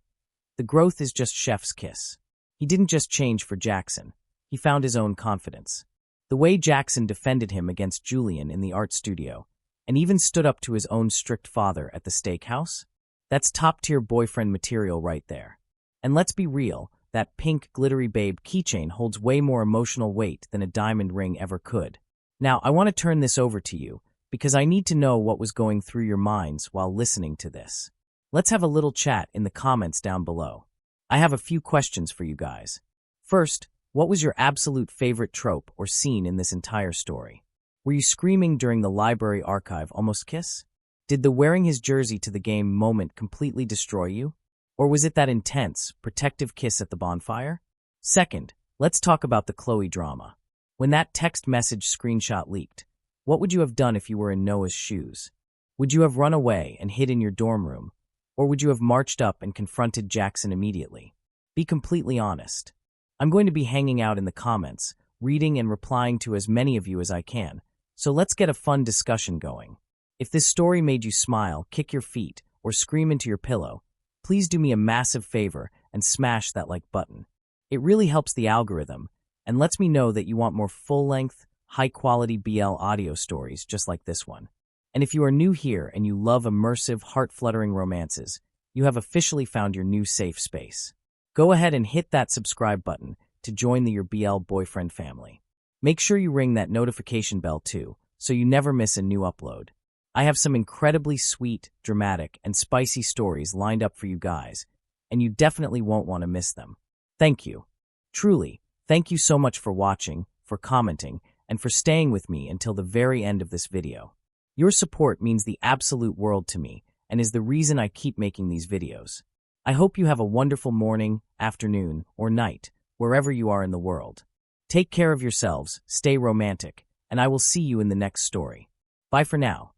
The growth is just chef's kiss. He didn't just change for Jackson. He found his own confidence. The way Jackson defended him against Julian in the art studio, and even stood up to his own strict father at the steakhouse, that's top-tier boyfriend material right there. And let's be real, that pink, glittery babe keychain holds way more emotional weight than a diamond ring ever could. Now, I want to turn this over to you, because I need to know what was going through your minds while listening to this. Let's have a little chat in the comments down below. I have a few questions for you guys. First, what was your absolute favorite trope or scene in this entire story? Were you screaming during the library archive almost kiss? Did the wearing his jersey to the game moment completely destroy you? Or was it that intense, protective kiss at the bonfire? Second, let's talk about the Chloe drama. When that text message screenshot leaked, what would you have done if you were in Noah's shoes? Would you have run away and hid in your dorm room? Or would you have marched up and confronted Jackson immediately? Be completely honest. I'm going to be hanging out in the comments, reading and replying to as many of you as I can, so let's get a fun discussion going. If this story made you smile, kick your feet, or scream into your pillow, please do me a massive favor and smash that like button. It really helps the algorithm and lets me know that you want more full-length, high-quality BL audio stories just like this one. And if you are new here and you love immersive, heart-fluttering romances, you have officially found your new safe space. Go ahead and hit that subscribe button to join your BL boyfriend family. Make sure you ring that notification bell too, so you never miss a new upload. I have some incredibly sweet, dramatic, and spicy stories lined up for you guys, and you definitely won't want to miss them. Thank you. Truly, thank you so much for watching, for commenting, and for staying with me until the very end of this video. Your support means the absolute world to me and is the reason I keep making these videos. I hope you have a wonderful morning, afternoon, or night, wherever you are in the world. Take care of yourselves, stay romantic, and I will see you in the next story. Bye for now.